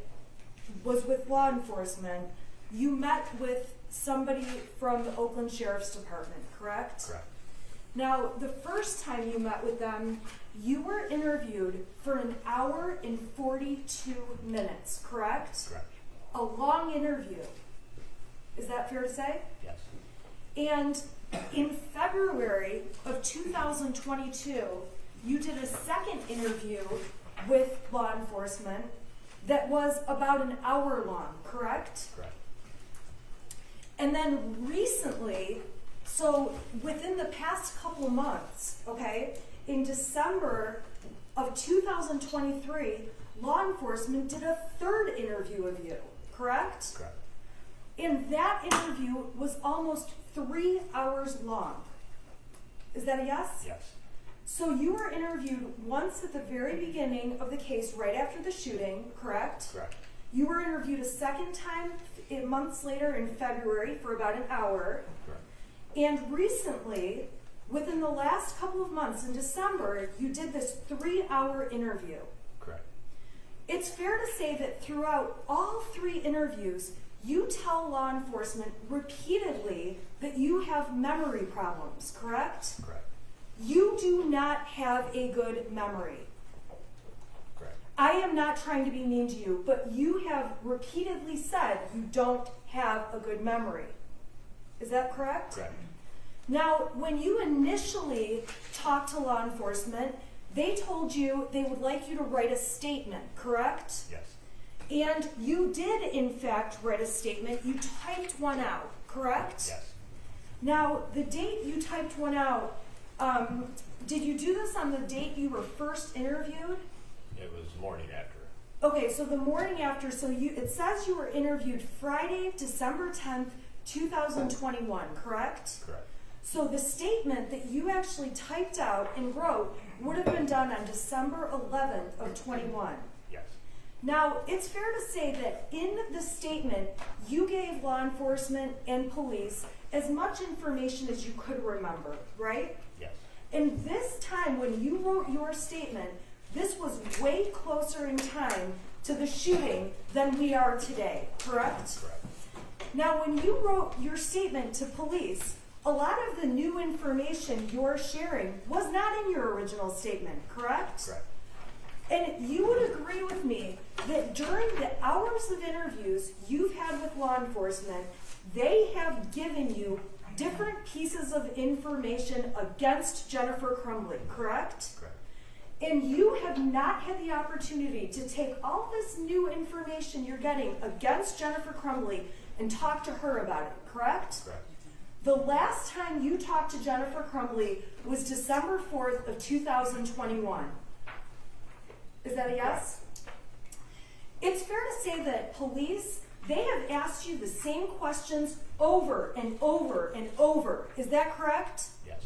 was with law enforcement. You met with somebody from the Oakland Sheriff's Department, correct? Correct. Now, the first time you met with them, you were interviewed for 1 hour and 42 minutes, correct? Correct. A long interview. Is that fair to say? Yes. And in February of 2022, you did a second interview with law enforcement that was about 1 hour long, correct? Correct. And then recently, so within the past couple months, okay, in December of 2023, law enforcement did a third interview of you, correct? Correct. And that interview was almost 3 hours long. Is that a yes? Yes. So you were interviewed once at the very beginning of the case, right after the shooting, correct? Correct. You were interviewed a second time months later in February for about 1 hour. Correct. And recently, within the last couple of months in December, you did this 3-hour interview. Correct. It's fair to say that throughout all 3 interviews, you tell law enforcement repeatedly that you have memory problems, correct? Correct. You do not have a good memory. Correct. I am not trying to be mean to you, but you have repeatedly said you don't have a good memory. Is that correct? Correct. Now, when you initially talked to law enforcement, they told you they would like you to write a statement, correct? Yes. And you did, in fact, write a statement. You typed one out, correct? Yes. Now, the date you typed one out, did you do this on the date you were first interviewed? It was morning after. Okay, so the morning after, so it says you were interviewed Friday, December 10th, 2021, correct? Correct. So the statement that you actually typed out and wrote would have been done on December 11th of 21. Yes. Now, it's fair to say that in the statement, you gave law enforcement and police as much information as you could remember, right? Yes. And this time when you wrote your statement, this was way closer in time to the shooting than we are today, correct? Correct. Now, when you wrote your statement to police, a lot of the new information you're sharing was not in your original statement, correct? Correct. And you would agree with me that during the hours of interviews you've had with law enforcement, they have given you different pieces of information against Jennifer Crumbley, correct? Correct. And you have not had the opportunity to take all this new information you're getting against Jennifer Crumbley and talk to her about it, correct? Correct. The last time you talked to Jennifer Crumbley was December 4th of 2021. Is that a yes? It's fair to say that police they have asked you the same questions over and over and over. Is that correct? Yes.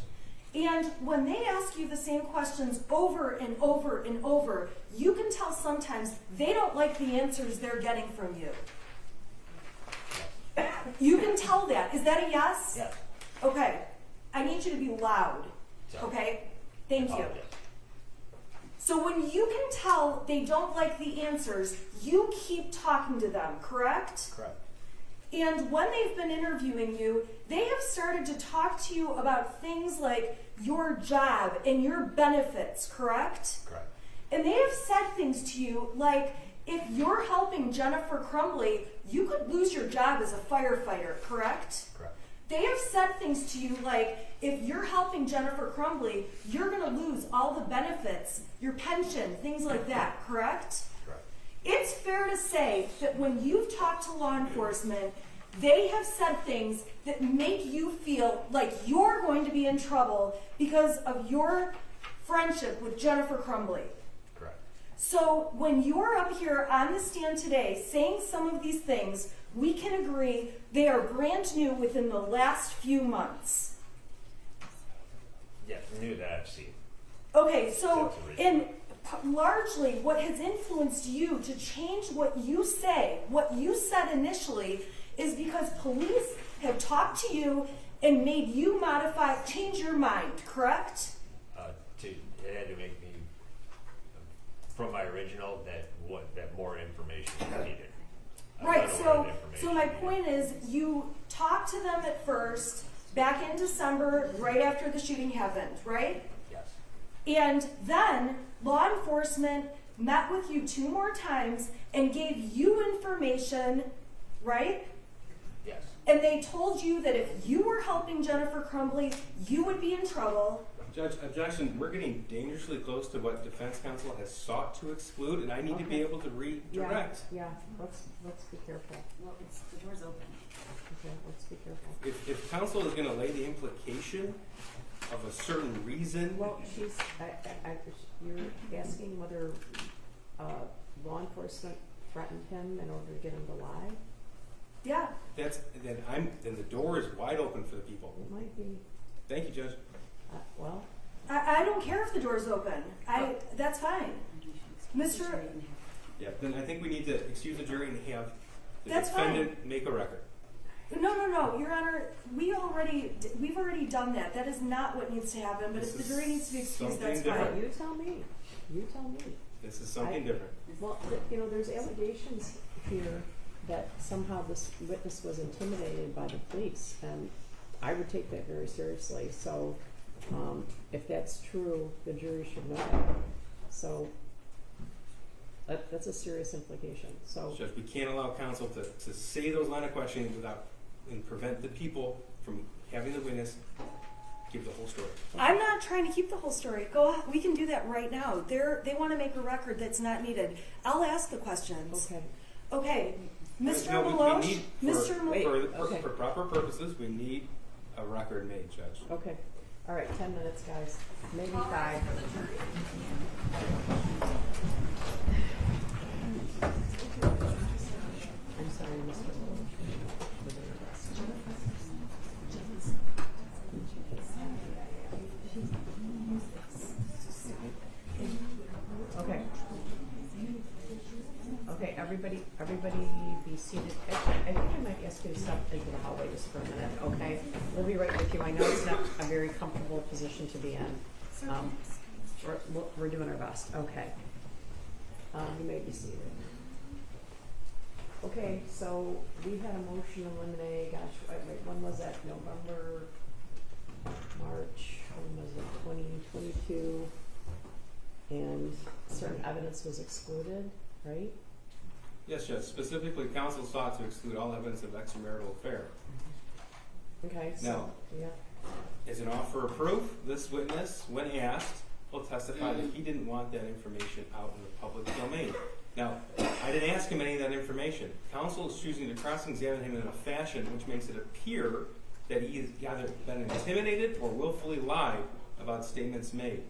And when they ask you the same questions over and over and over, you can tell sometimes they don't like the answers they're getting from you. You can tell that. Is that a yes? Yes. Okay. I need you to be loud. Sorry. Okay? Thank you. Apologize. So when you can tell they don't like the answers, you keep talking to them, correct? Correct. And when they've been interviewing you, they have started to talk to you about things like your job and your benefits, correct? Correct. And they have said things to you like, if you're helping Jennifer Crumbley, you could lose your job as a firefighter, correct? Correct. They have said things to you like, if you're helping Jennifer Crumbley, you're going to lose all the benefits, your pension, things like that, correct? Correct. It's fair to say that when you've talked to law enforcement, they have said things that make you feel like you're going to be in trouble because of your friendship with Jennifer Crumbley. Correct. So when you're up here on the stand today saying some of these things, we can agree they are brand new within the last few months. Yes, new that I've seen. Okay, so That's a reason. largely what has influenced you to change what you say, what you said initially, is because police have talked to you and made you change your mind, correct? It had to make me, from my original, that more information was needed. Right, so my point is, you talked to them at first, back in December, right after the shooting happened, right? Yes. And then law enforcement met with you 2 more times and gave you information, right? Yes. And they told you that if you were helping Jennifer Crumbley, you would be in trouble. Judge, objection. We're getting dangerously close to what defense counsel has sought to exclude, and I need to be able to redirect. Yeah, let's be careful. Well, the door's open. Okay, let's be careful. If counsel is going to lay the implication of a certain reason, Well, you're asking whether law enforcement threatened him in order to get him to lie? Yeah. then the door is wide open for the people. It might be. Thank you, Judge. Well, I don't care if the door's open. That's fine. Mr. Yeah, then I think we need to excuse the jury and have the That's defendant make a record. No, Your Honor, we've already done that. That is not what needs to happen, but This if the is jury needs to be excused, that's something fine. different. you tell me. You tell me. This is something different. Well, there's allegations here that somehow this witness was intimidated by the police, and I would take that very seriously. So, if that's true, the jury should know that. So, that's a serious implication. So, Judge, we can't allow counsel to say those line of questioning and prevent the people from having the witness give the whole story. I'm not trying to keep the whole story. We can do that right now. They want to make a record that's not needed. I'll ask the questions. Okay. Mr. No, we Meloche, need for proper purposes, we need a record made, Judge. okay. All right, 10 minutes, guys. Maybe All 5. rise for the jury. I'm sorry, Mr. Okay. Okay, everybody be seated. Actually, I think I might ask you to step into the hallway just for a minute, okay? We'll be right with you. I know it's not a very comfortable position to be in. We're doing our best. Okay. You may be seated. Okay, so we had a motion to eliminate, wait, when was that? November, March, when was it? 2022. And certain evidence was excluded, right? Yes, Judge. Specifically, counsel sought to exclude all evidence of extramarital affair. Okay, so, Now, yeah. as an offer of proof, this witness, when asked, will testify that he didn't want that information out in the public domain. Now, I didn't ask him any of that information. Counsel is choosing to cross-examine him in a fashion which makes it appear that he has either been intimidated or willfully lied about statements made.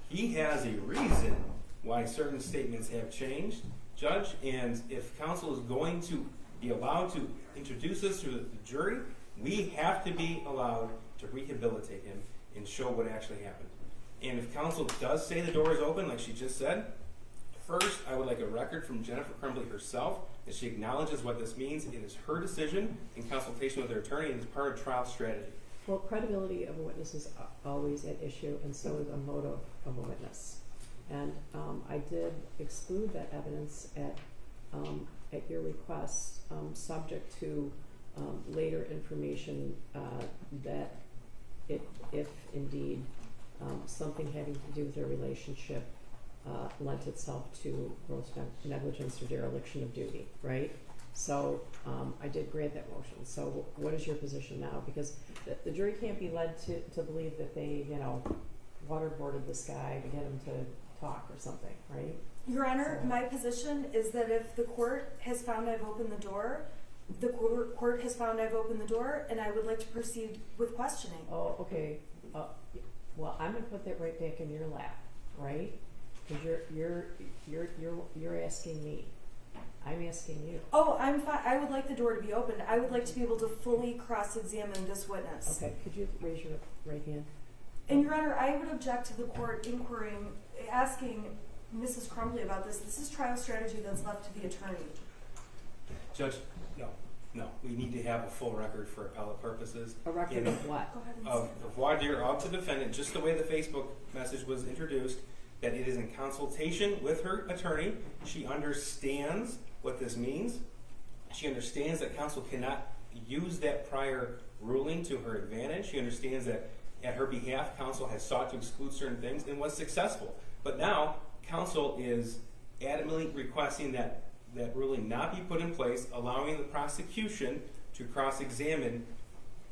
He has a reason why certain statements have changed, Judge, and if counsel is going to be allowed to introduce us to the jury, we have to be allowed to rehabilitate him and show what actually happened. And if counsel does say the door is open, like she just said, first, I would like a record from Jennifer Crumbley herself that she acknowledges what this means. It is her decision in consultation with her attorney and is part of trial strategy. Well, credibility of a witness is always at issue, and so is a motive of a witness. And I did exclude that evidence at your request, subject to later information that if indeed something having to do with their relationship lent itself to gross negligence or dereliction of duty, right? So I did grant that motion. So what is your position now? Because the jury can't be led to believe that they, waterboarded this guy to get him to talk or something, right? Your Honor, my position is that if the court has found I've opened the door, the court has found I've opened the door, and I would like to proceed with questioning. Oh, okay. Well, I'm gonna put that right back in your lap, right? Because you're asking me. I'm asking you. Oh, I'm fine. I would like the door to be opened. I would like to be able to fully cross-examine this witness. Okay. Could you raise your right hand? And Your Honor, I would object to the court asking Mrs. Crumbley about this. This is trial strategy that's left to the attorney. Judge, no. We need to have a full record for appellate purposes. A record of what? Go ahead and Of say voir dire of the defendant, just the way the Facebook message was introduced, that it is in consultation with her attorney. She understands what this means. She understands that counsel cannot use that prior ruling to her advantage. She understands that at her behalf, counsel has sought to exclude certain things and was successful. But now, counsel is adamantly requesting that ruling not be put in place, allowing the prosecution to cross-examine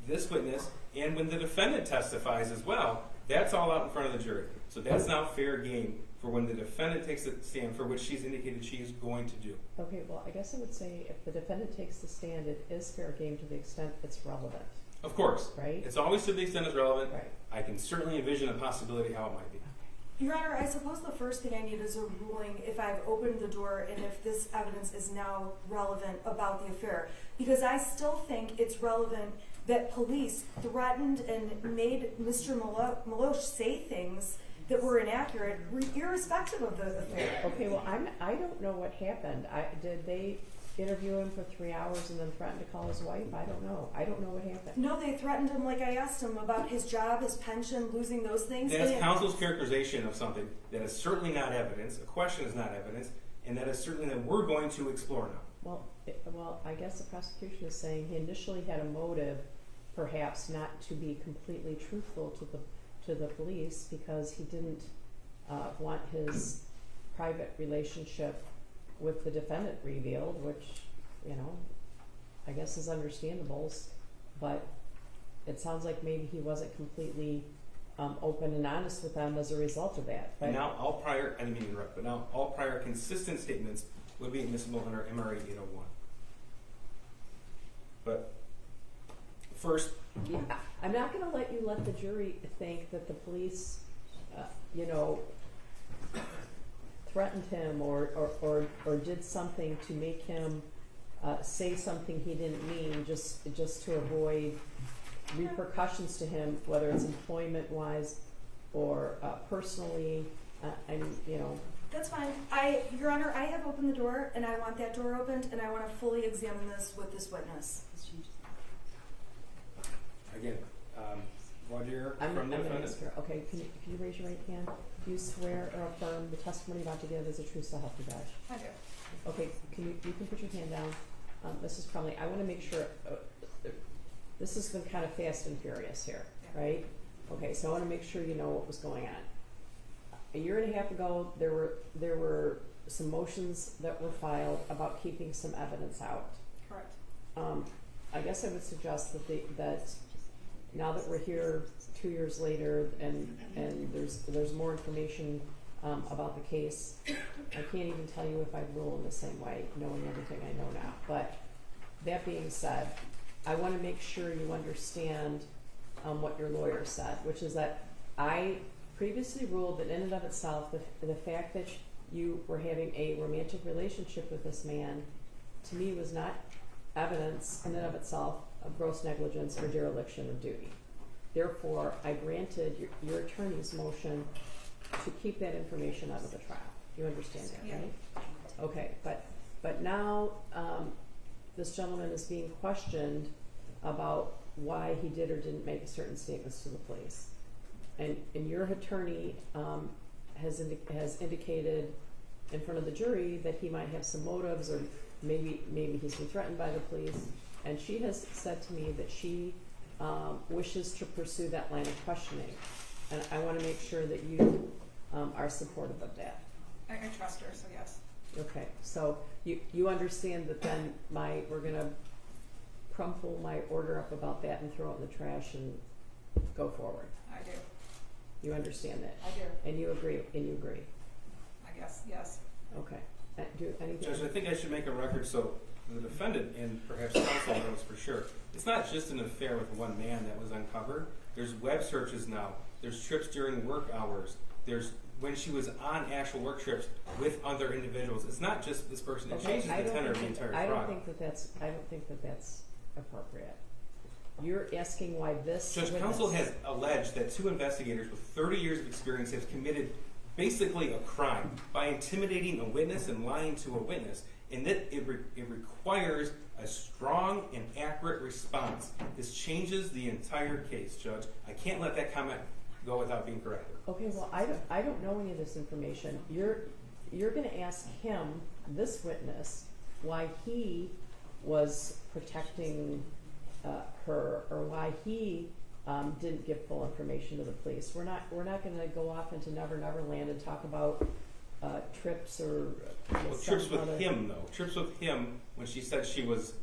this witness, and when the defendant testifies as well, that's all out in front of the jury. So that's now fair game for when the defendant takes the stand, for which she's indicated she is going to do. Okay, well, I guess I would say if the defendant takes the stand, it is fair game to the extent it's relevant. Of course. Right? It's always to the extent it's relevant. Right. I can certainly envision a possibility how it might be. Your Honor, I suppose the first thing I need is a ruling if I've opened the door and if this evidence is now relevant about the affair. Because I still think it's relevant that police threatened and made Mr. Maloche say things that were inaccurate, irrespective of the affair. Okay, well, I don't know what happened. Did they interview him for 3 hours and then threaten to call his wife? I don't know. I don't know what happened. No, they threatened him like I asked him about his job, his pension, losing those things. That's counsel's characterization of something that is certainly not evidence. A question is not evidence, and that is certainly that we're going to explore now. Well, I guess the prosecution is saying he initially had a motive, perhaps not to be completely truthful to the police because he didn't want his private relationship with the defendant revealed, which, I guess is understandable, but it sounds like maybe he wasn't completely open and honest with them as a result of that. But And now all prior, I didn't mean to interrupt, but now all prior consistent statements would be admissible under MRA 801. But first, yeah, I'm not going to let you let the jury think that the police, threatened him or did something to make him say something he didn't mean just to avoid repercussions to him, whether it's employment-wise or personally. That's fine. Your Honor, I have opened the door, and I want that door opened, and I want to fully examine this with this witness. again, voir dire I'm from the gonna defendant. ask her. Okay, can you raise your right hand? Do you swear or affirm the testimony about to give is a true so help you God? I do. Okay, you can put your hand down. Mrs. Crumbley, I want to make sure, this has been kind of fast and furious here, right? Okay, so I want to make sure you know what was going on. A year and a half ago, there were some motions that were filed about keeping some evidence out. Correct. I guess I would suggest that now that we're here 2 years later and there's more information about the case, I can't even tell you if I'd rule in the same way, knowing everything I know now. But that being said, I want to make sure you understand what your lawyer said, which is that I previously ruled that in and of itself, the fact that you were having a romantic relationship with this man, to me was not evidence in and of itself of gross negligence or dereliction of duty. Therefore, I granted your attorney's motion to keep that information out of the trial. You understand that, Yeah. right? Okay, but now this gentleman is being questioned about why he did or didn't make certain statements to the police, and your attorney has indicated in front of the jury that he might have some motives, or maybe he's been threatened by the police, and she has said to me that she wishes to pursue that line of questioning, and I want to make sure that you are supportive of that. I trust her, so yes. Okay, so you understand that then we're gonna crumple my order up about that and throw it in the trash and go forward. I do. You understand that? I do. And you agree, I guess, yes. Okay. Do anything? Judge, I think I should make a record so the defendant and perhaps counsel knows for sure. It's not just an affair with one man that was uncovered. There's web searches now. There's trips during work hours. There's when she was on actual work trips with other individuals. It's not just this person. It Okay, changes the tenor of the entire trial. I don't think that that's appropriate. You're asking why this Judge, witness- counsel has alleged that 2 investigators with 30 years of experience have committed basically a crime by intimidating a witness and lying to a witness, and that it requires a strong and accurate response. This changes the entire case, Judge. I can't let that comment go without being corrected. Okay, well, I don't know any of this information. You're going to ask him, this witness, why he was protecting her, or why he didn't give full information to the police. We're not going to go off into Never Never Land and talk about trips or Well, trips with him, though. Trips with him when she said she was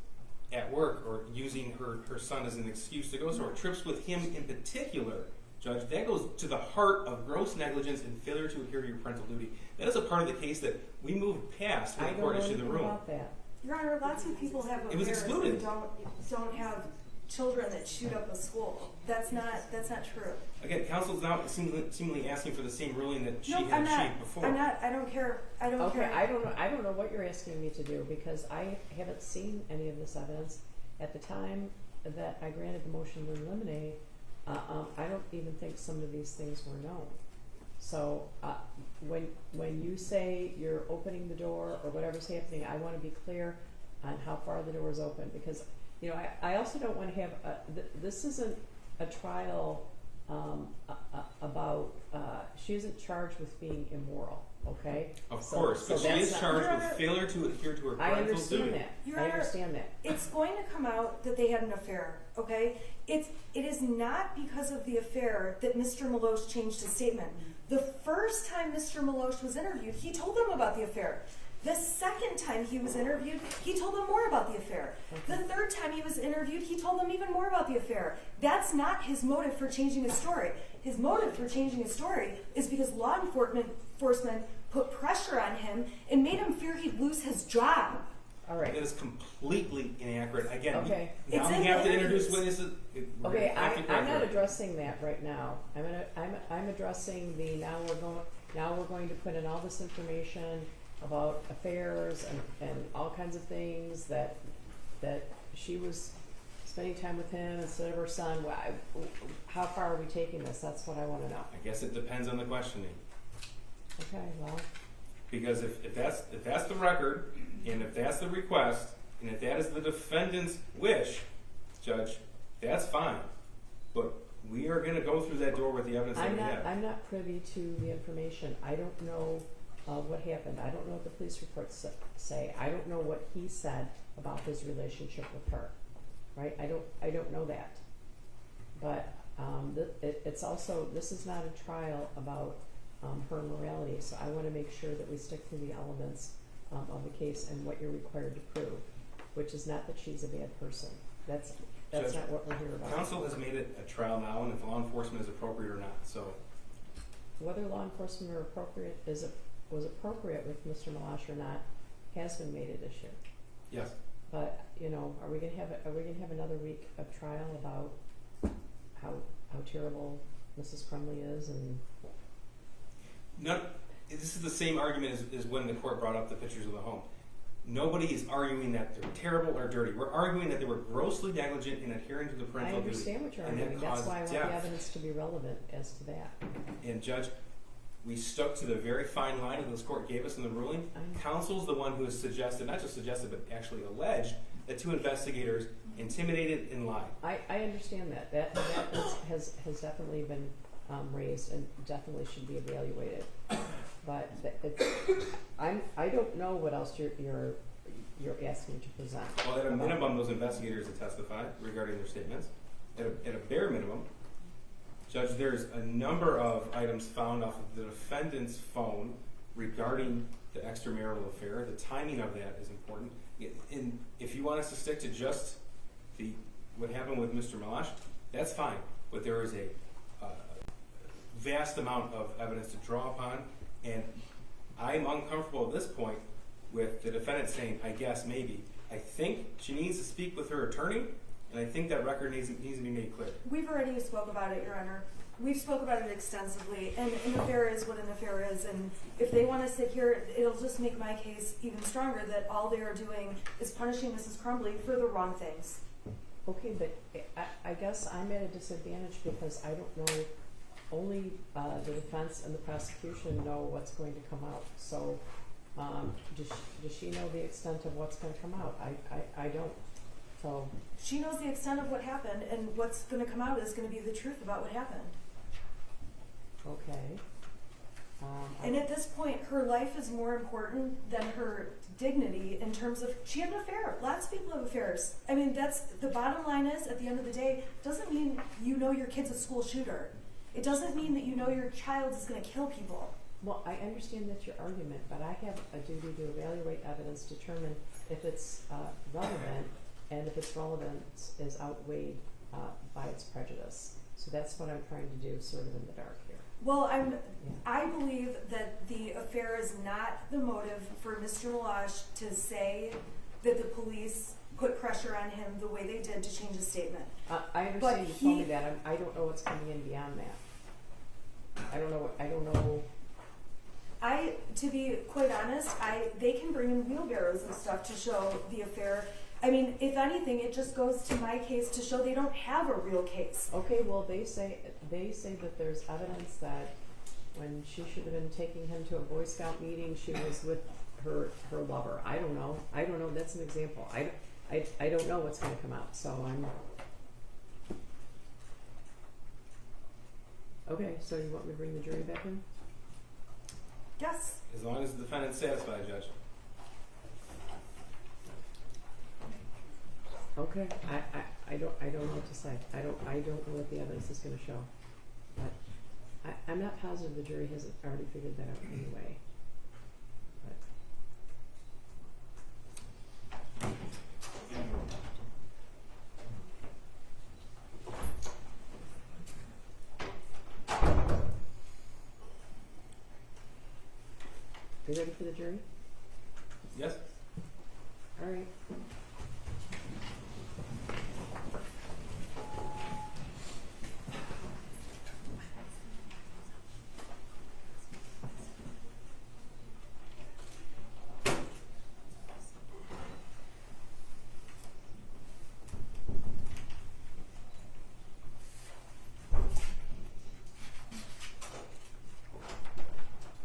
at work or using her son as an excuse to go somewhere. Trips with him in particular, Judge, that goes to the heart of gross negligence and failure to adhere to your parental duty. That is a part of the case that we moved past when the court issued the I don't know ruling. anything about that. Your Honor, lots of people have It was affairs excluded. and don't have children that shoot up a school. That's not true. Again, counsel's now seemingly asking for the same ruling that she No, had I'm not. achieved before. I'm not. I don't care. I don't Okay, care. I don't know what you're asking me to do, because I haven't seen any of this evidence. At the time that I granted the motion to eliminate, I don't even think some of these things were known. So when you say you're opening the door or whatever's happening, I want to be clear on how far the door is open, because I also don't want to have this isn't a trial about she isn't charged with being immoral. Okay. Of course, but she that's is not- charged Your with Honor, failure to adhere to her I parental understand duty. that. Your I Honor, understand that. It's going to come out that they had an affair, okay? It is not because of the affair that Mr. Maloche changed his statement. The first time Mr. Maloche was interviewed, he told them about the affair. The second time he was interviewed, he told them more about the affair. The third time he was interviewed, he told them even more about the affair. That's not his motive for changing his story. His motive for changing his story is because law enforcement put pressure on him and made him fear he'd lose his job. All right. That is completely inaccurate. Again, Okay. now It's we in have the to introduce interviews. witnesses. We're Okay, gonna have to I'm correct not her. addressing that right now. I'm addressing the now we're going to put in all this information about affairs and all kinds of things that she was spending time with him instead of her son. How far are we taking this? That's what I want to know. I guess it depends on the questioning. Okay, well, Because if that's the record, and if that's the request, and if that is the defendant's wish, Judge, that's fine. But we are going to go through that door with the evidence that we have. I'm not privy to the information. I don't know what happened. I don't know what the police reports say. I don't know what he said about his relationship with her. Right? I don't know that. But it's also, this is not a trial about her morality, so I want to make sure that we stick to the elements of the case and what you're required to prove, which is not that she's a bad person. That's Judge, not what we're here about. Counsel has made it a trial now, and if law enforcement is appropriate or not. So Whether law enforcement was appropriate with Mr. Maloche or not has been made at issue. yes, But are we going to have another week of trial about how terrible Mrs. Crumbley is? And this is the same argument as when the court brought up the pictures of the home. Nobody is arguing that they're terrible or dirty. We're arguing that they were grossly negligent in adhering to the I parental duty. understand what you're and that arguing, that's caused why I want the death. evidence to be relevant as to that. And Judge, we stuck to the very fine line that this court gave us in the ruling. I know. Counsel's the one who has suggested, not just suggested, but actually alleged that 2 investigators intimidated and lied. I understand that. That has definitely been raised and definitely should be evaluated. But I don't know what else you're asking to present. Well, at a minimum, those investigators have testified regarding their statements. At a bare minimum, Judge, there's a number of items found off of the defendant's phone regarding the extramarital affair. The timing of that is important. And if you want us to stick to just what happened with Mr. Malash, that's fine. But there is a vast amount of evidence to draw upon, and I'm uncomfortable at this point with the defendant saying, I guess, maybe. I think she needs to speak with her attorney, and I think that record needs to be made clear. We've already spoke about it, Your Honor. We've spoke about it extensively, and an affair is what an affair is, and if they want to sit here, it'll just make my case even stronger that all they are doing is punishing Mrs. Crumbley for the wrong things. Okay, but I guess I'm at a disadvantage because I don't know, only the defense and the prosecution know what's going to come out. So does she know the extent of what's going to come out? I don't. So She knows the extent of what happened, and what's going to come out is going to be the truth about what happened. okay. And at this point, her life is more important than her dignity in terms of, she had an affair. Lots of people have affairs. I mean, that's, the bottom line is, at the end of the day, doesn't mean you know your kid's a school shooter. It doesn't mean that you know your child is going to kill people. Well, I understand that's your argument, but I have a duty to evaluate evidence, determine if it's relevant, and if its relevance is outweighed by its prejudice. So that's what I'm trying to do, sort of in the dark here. Well, I believe that the affair is not the motive for Mr. Malash to say that the police put pressure on him the way they did to change his statement. I understand you told me that. I don't know what's coming in beyond that. I don't know. To be quite honest, they can bring in wheelbarrows and stuff to show the affair. I mean, if anything, it just goes to my case to show they don't have a real case. Okay, well, they say that there's evidence that when she should have been taking him to a Boy Scout meeting, she was with her lover. I don't know. That's an example. I don't know what's going to come out. So I'm. Okay, so you want me to bring the jury back in? Yes. As long as the defendant's satisfied, Judge. Okay, I don't know what to say. I don't know what the evidence is going to show, but I'm not positive the jury hasn't already figured that out anyway. Are you ready for the jury? Yes? All right.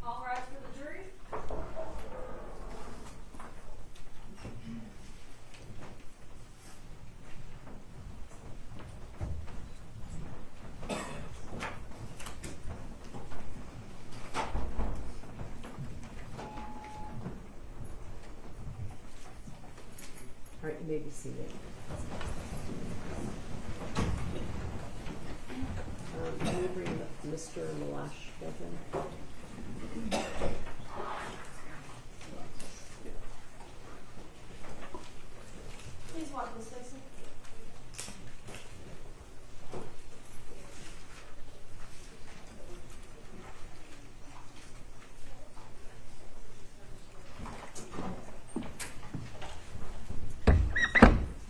All rise for the jury. All right, you may be seated. Can you bring Mr. Malash back in? Please walk this way, sir.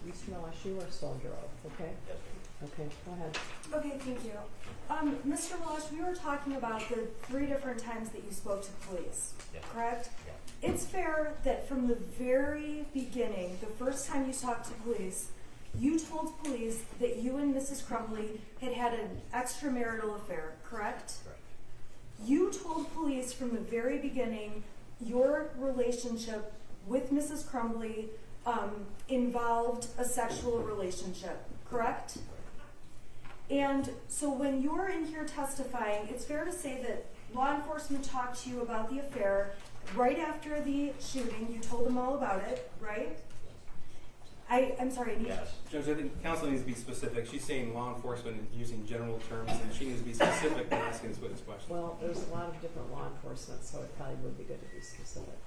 Mr. Malash, you are soldier oath, okay? Yes. Okay, go ahead. Okay, thank you. Mr. Walsh, we were talking about the 3 different times that you spoke to police, Yes. correct? Yeah. it's fair that from the very beginning, the first time you talked to police, you told police that you and Mrs. Crumbley had had an extramarital affair, correct? Correct. You told police from the very beginning your relationship with Mrs. Crumbley involved a sexual relationship, correct? And so when you're in here testifying, it's fair to say that law enforcement talked to you about the affair right after the shooting. You told them all about it, right? I'm sorry. Yes. Judge, I think counsel needs to be specific. She's saying law enforcement and using general terms, and she needs to be specific when asking this witness question. Well, there's a lot of different law enforcement, so it probably would be good to be specific.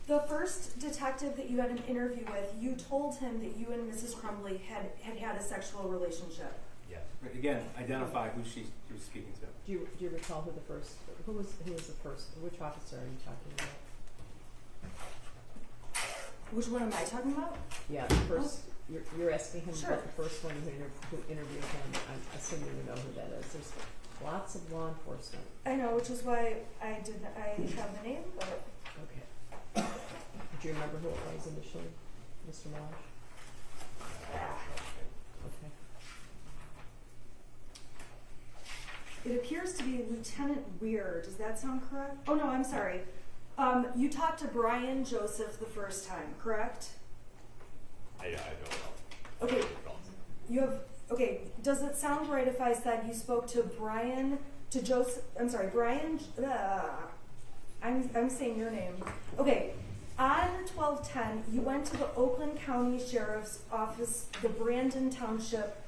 The first detective that you had an interview with, you told him that you and Mrs. Crumbley had a sexual relationship. Yes. Right, again, identify who she was speaking to. Do you recall who was the first, which officer are you talking about? Which one am I talking about? Yeah, the first, you're asking him Sure. about the first one who interviewed him. I'm assuming you know who that is. There's lots of law enforcement. I know, which is why I have the name, but Okay. Do you remember who it was initially, Mr. Malash? Okay. it appears to be Lieutenant Weir. Does that sound correct? Oh no, I'm sorry. You talked to Brian Joseph the first time, correct? I don't know. Okay. Okay, does it sound right if I said you spoke to Brian, I'm saying your name. Okay, on 12/10, you went to the Oakland County Sheriff's Office, the Brandon Township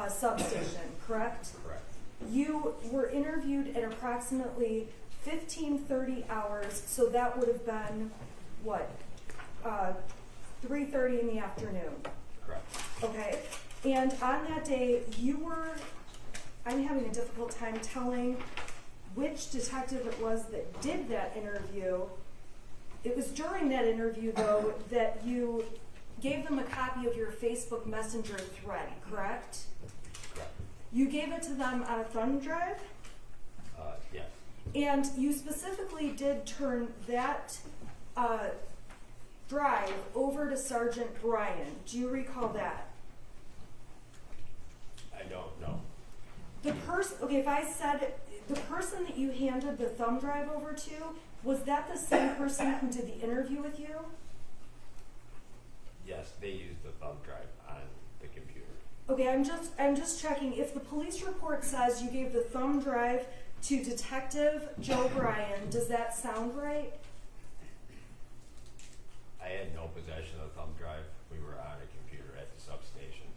substation, correct? Correct. You were interviewed at approximately 15:30 hours, so that would have been, what, 3:30 in the afternoon. Correct. Okay, and on that day, I'm having a difficult time telling which detective it was that did that interview. It was during that interview, though, that you gave them a copy of your Facebook Messenger thread, correct? Correct. You gave it to them on a thumb drive, Yes. and you specifically did turn that drive over to Sergeant Brian. Do you recall that? I don't know. If I said the person that you handed the thumb drive over to, was that the same person who did the interview with you? Yes, they used the thumb drive on the computer. Okay, I'm just checking. If the police report says you gave the thumb drive to Detective Joe Bryan, does that sound right? I had no possession of the thumb drive. We were on a computer at the substation.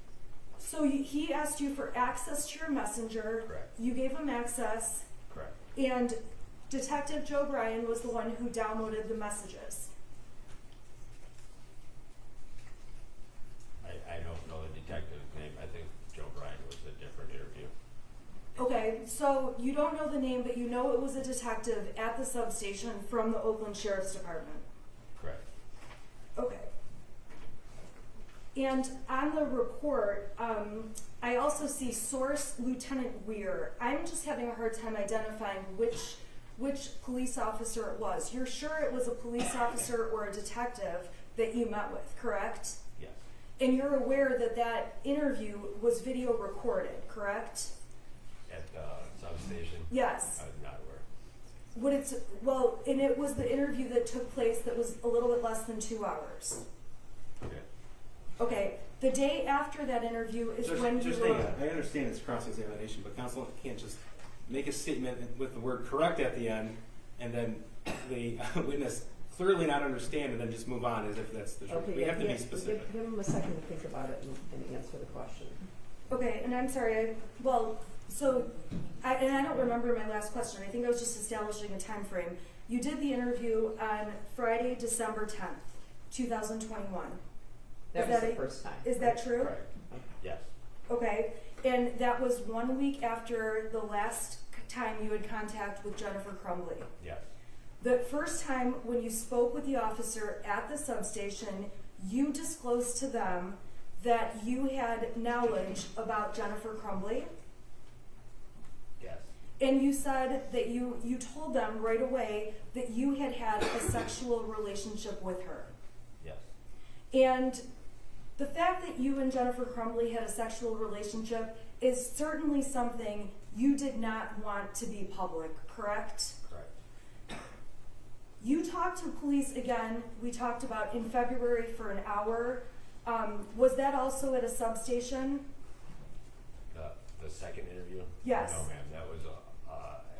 So he asked you for access to your messenger. Correct. You gave him access, Correct. and Detective Joe Bryan was the one who downloaded the messages. I don't know the detective's name. I think Joe Bryan was a different interview. Okay, so you don't know the name, but you know it was a detective at the substation from the Oakland Sheriff's Department. Correct. Okay. And on the report, I also see source Lieutenant Weir. I'm just having a hard time identifying which police officer it was. You're sure it was a police officer or a detective that you met with, correct? Yes. And you're aware that that interview was video recorded, correct? At the substation? Yes. I was not aware. And it was the interview that took place that was a little bit less than 2 hours. Okay. Okay, the day after that interview is when you were... I understand it's cross-examination, but counsel can't just make a statement with the word correct at the end, and then the witness clearly not understand, and then just move on as if that's the truth. Okay, We have to be specific. Give him a second to think about it and answer the question. Okay, and I'm sorry, I don't remember my last question. I think I was just establishing a time frame. You did the interview on Friday, December 10th, 2021. That was the first time. Is that true? Correct. Yes. Okay, and that was 1 week after the last time you had contact with Jennifer Crumbley. Yes. The first time when you spoke with the officer at the substation, you disclosed to them that you had knowledge about Jennifer Crumbley. Yes. And you said that you told them right away that you had had a sexual relationship with her. Yes. And the fact that you and Jennifer Crumbley had a sexual relationship is certainly something you did not want to be public, correct? Correct. You talked to police again, we talked about in February for an hour. Was that also at a substation? The second interview? Yes. No, ma'am, that was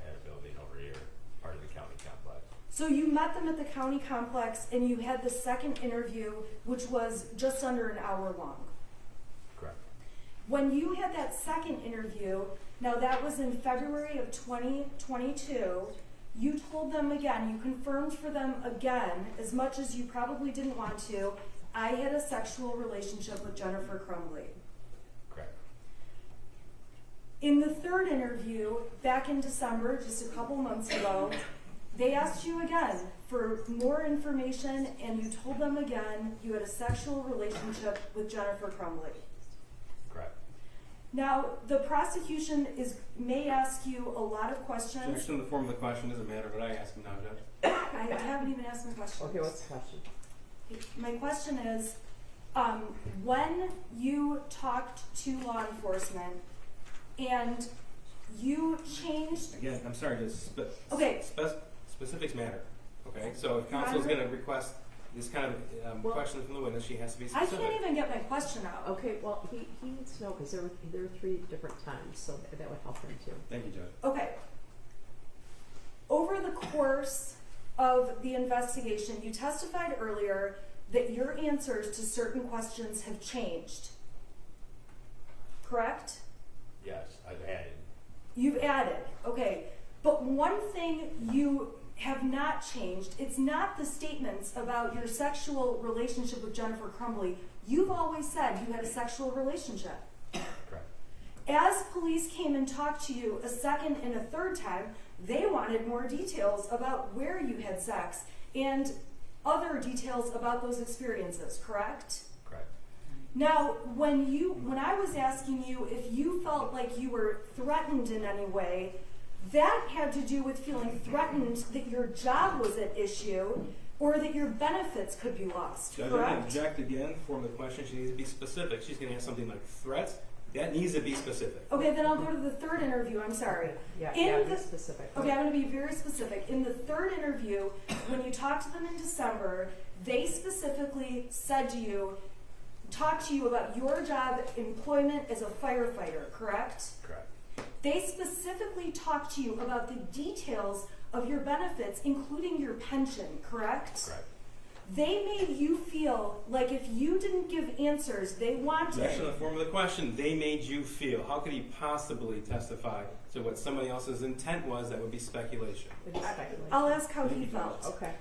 at a building over here, part of the county complex. So you met them at the county complex and you had the second interview, which was just under an hour long. Correct. When you had that second interview, now that was in February of 2022, you told them again, you confirmed for them again, as much as you probably didn't want to, I had a sexual relationship with Jennifer Crumbley. Correct. In the third interview, back in December, just a couple months ago, they asked you again for more information and you told them again you had a sexual relationship with Jennifer Crumbley. Correct. Now, the prosecution may ask you a lot of questions. Just in the form of the question, doesn't matter what I ask him now, Judge. I haven't even asked my question. Okay, what's the question? My question is, when you talked to law enforcement and you changed, Again, I'm sorry, just Okay. specifics matter. Okay, so if counsel is going to request this kind of Well, question from the witness, she has to be I specific. can't even get my question out. Okay, well, he needs to know because there were 3 different times, so that would help him too. Thank you, Judge. Okay. Over the course of the investigation, you testified earlier that your answers to certain questions have changed. Correct? Yes, I've added. You've added, okay. But one thing you have not changed, it's not the statements about your sexual relationship with Jennifer Crumbley. You've always said you had a sexual relationship. Correct. As police came and talked to you a second and a third time, they wanted more details about where you had sex and other details about those experiences, correct? Correct. Now, when I was asking you if you felt like you were threatened in any way, that had to do with feeling threatened that your job was at issue or that your benefits could be lost, Judge, I'm going to correct? object again. Form of the question, she needs to be specific. She's going to ask something like threats. That needs to be specific. Okay, then I'll go to the third interview, I'm sorry. Yeah, In be the- specific. Okay, I'm going to be very specific. In the third interview, when you talked to them in December, they specifically said to you, talked to you about your job employment as a firefighter, correct? Correct. They specifically talked to you about the details of your benefits, including your pension, correct? Correct. They made you feel like if you didn't give answers they wanted, Objection in the form of the question, they made you feel. How could he possibly testify to what somebody else's intent was? That would be speculation. It'd be speculation. I'll ask how he felt. Okay.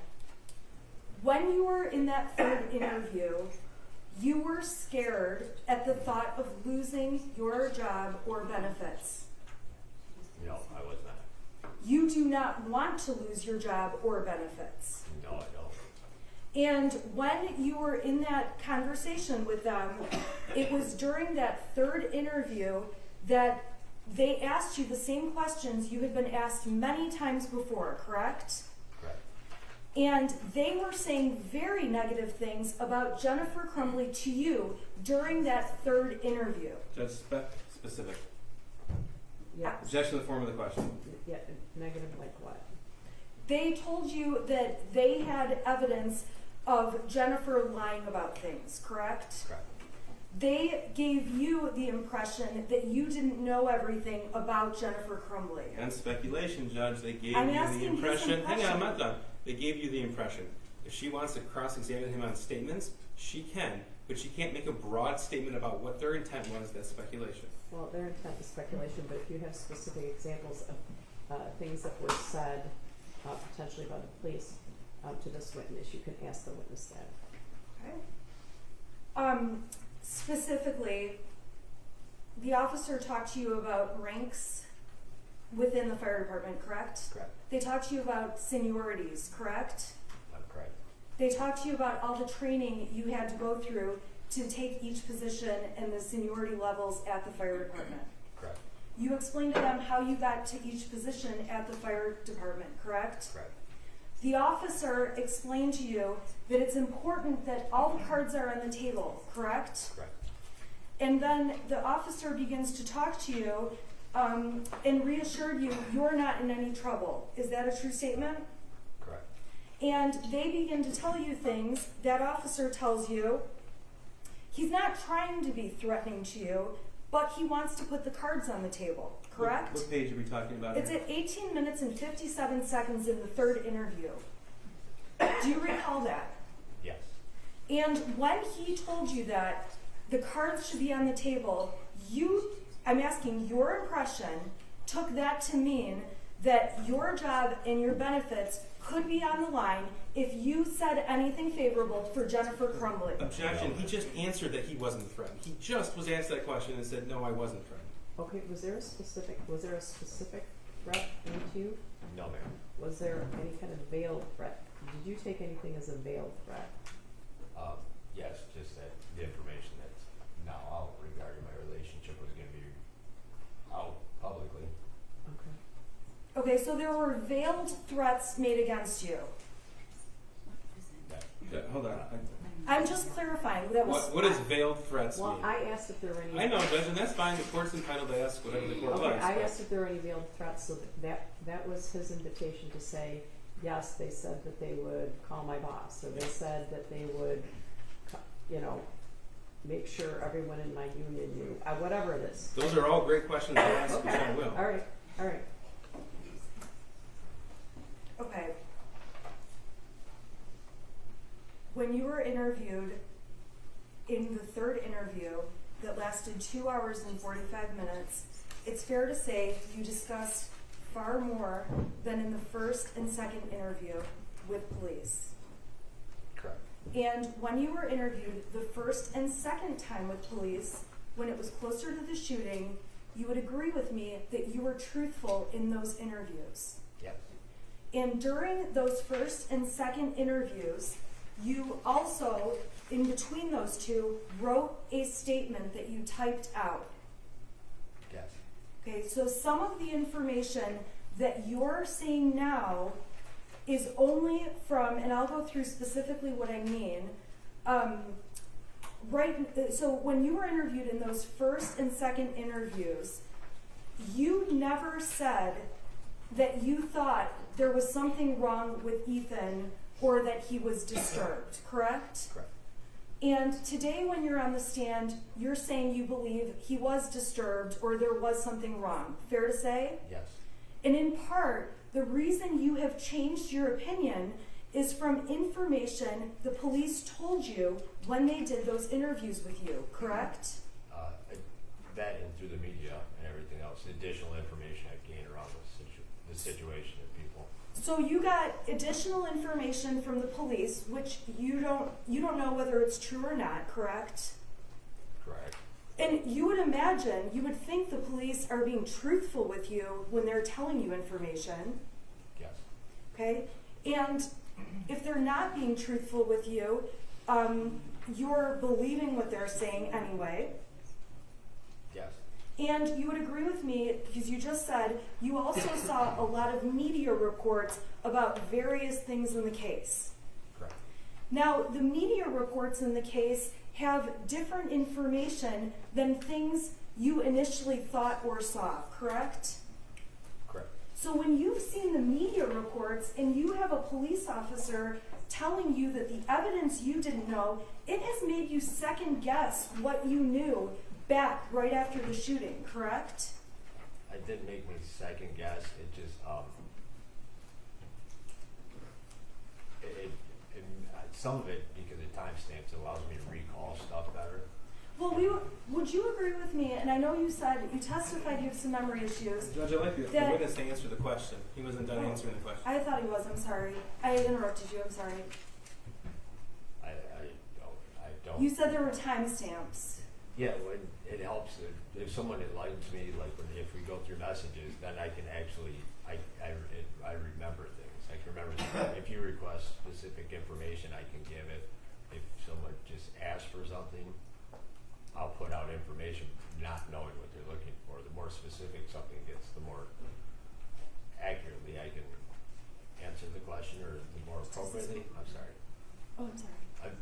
When you were in that third interview, you were scared at the thought of losing your job or benefits. No, I was not. You do not want to lose your job or benefits. No, I don't. And when you were in that conversation with them, it was during that third interview that they asked you the same questions you had been asked many times before, correct? Correct. And they were saying very negative things about Jennifer Crumbley to you during that third interview. Judge, specific. Yeah. Objection in the form of the question. Yeah. Negative like what? They told you that they had evidence of Jennifer lying about things, correct? Correct. They gave you the impression that you didn't know everything about Jennifer Crumbley. And speculation, Judge, they gave I'm you asking the his impression. Hang on, I'm impression. not done. They gave you the impression. If she wants to cross-examine him on statements, she can, but she can't make a broad statement about what their intent was. That's speculation. Well, their intent is speculation, but if you have specific examples of things that were said potentially by the police to this witness, you can ask the witness that. Okay. Specifically, the officer talked to you about ranks within the fire department, correct? Correct. They talked to you about seniorities, correct? I'm correct. They talked to you about all the training you had to go through to take each position and the seniority levels at the fire department. Correct. You explained to them how you got to each position at the fire department, correct? Correct. The officer explained to you that it's important that all the cards are on the table, correct? Correct. And then the officer begins to talk to you and reassured you you're not in any trouble. Is that a true statement? Correct. And they begin to tell you things. That officer tells you he's not trying to be threatening to you, but he wants to put the cards on the table, correct? What page are we talking about It's here? at 18 minutes and 57 seconds in the third interview. Do you recall that? Yes. And when he told you that the cards should be on the table, I'm asking your impression, took that to mean that your job and your benefits could be on the line if you said anything favorable for Jennifer Crumbley. Objection. He just answered that he wasn't threatened. He just was asked that question and said, no, I wasn't threatened. Okay, was there a specific threat into you? No, ma'am. Was there any kind of veiled threat? Did you take anything as a veiled threat? Yes, just that the information that's now out regarding my relationship was going to be out publicly. Okay. Okay, so there were veiled threats made against you. That, Yeah, hold on. I'm just clarifying. That was What does veiled threats Well, mean? I asked if there were any. I know, Judge, and that's fine. The court's entitled to ask whatever the court Okay, likes. I but- asked if there were any veiled threats, so that was his invitation to say, yes, they said that they would call my boss, or they said that they would, make sure everyone in my union knew, whatever it is. Those are all great questions to ask, which Okay, I will. all right. okay. When you were interviewed in the third interview that lasted 2 hours and 45 minutes, it's fair to say you discussed far more than in the first and second interview with police. correct. And when you were interviewed the first and second time with police, when it was closer to the shooting, you would agree with me that you were truthful in those interviews. Yes. And during those first and second interviews, you also, in between those two, wrote a statement that you typed out. Yes. Okay, so some of the information that you're saying now is only from, and I'll go through specifically what I mean. So when you were interviewed in those first and second interviews, you never said that you thought there was something wrong with Ethan or that he was disturbed, correct? Correct. And today when you're on the stand, you're saying you believe he was disturbed or there was something wrong. Fair to say? Yes. And in part, the reason you have changed your opinion is from information the police told you when they did those interviews with you, correct? That and through the media and everything else, additional information I've gained around the situation of people. So you got additional information from the police, which you don't know whether it's true or not, correct? Correct. And you would imagine, you would think the police are being truthful with you when they're telling you information, Yes. okay? And if they're not being truthful with you, you're believing what they're saying anyway. Yes. And you would agree with me, because you just said you also saw a lot of media reports about various things in the case. Correct. Now, the media reports in the case have different information than things you initially thought or saw, correct? Correct. So when you've seen the media reports and you have a police officer telling you that the evidence you didn't know, it has made you second guess what you knew back right after the shooting, correct? It didn't make me second guess. It just some of it, because of timestamps, allows me to recall stuff better. Well, would you agree with me, and I know you said, you testified you have some memory issues. Judge, I'd like the That- witness to answer the question. He wasn't done answering the question. I thought he was, I'm sorry. I interrupted you, I'm sorry. I don't. You said there were timestamps. Yeah, when it helps if someone enlightens me, like if we go through messages, then I can actually I remember things. I can remember if you request specific information, I can give it. If someone just asks for something, I'll put out information, not knowing what they're looking for. The more specific something gets, the more accurately I can answer the question, or the more appropriately. I'm sorry. Oh, I'm sorry.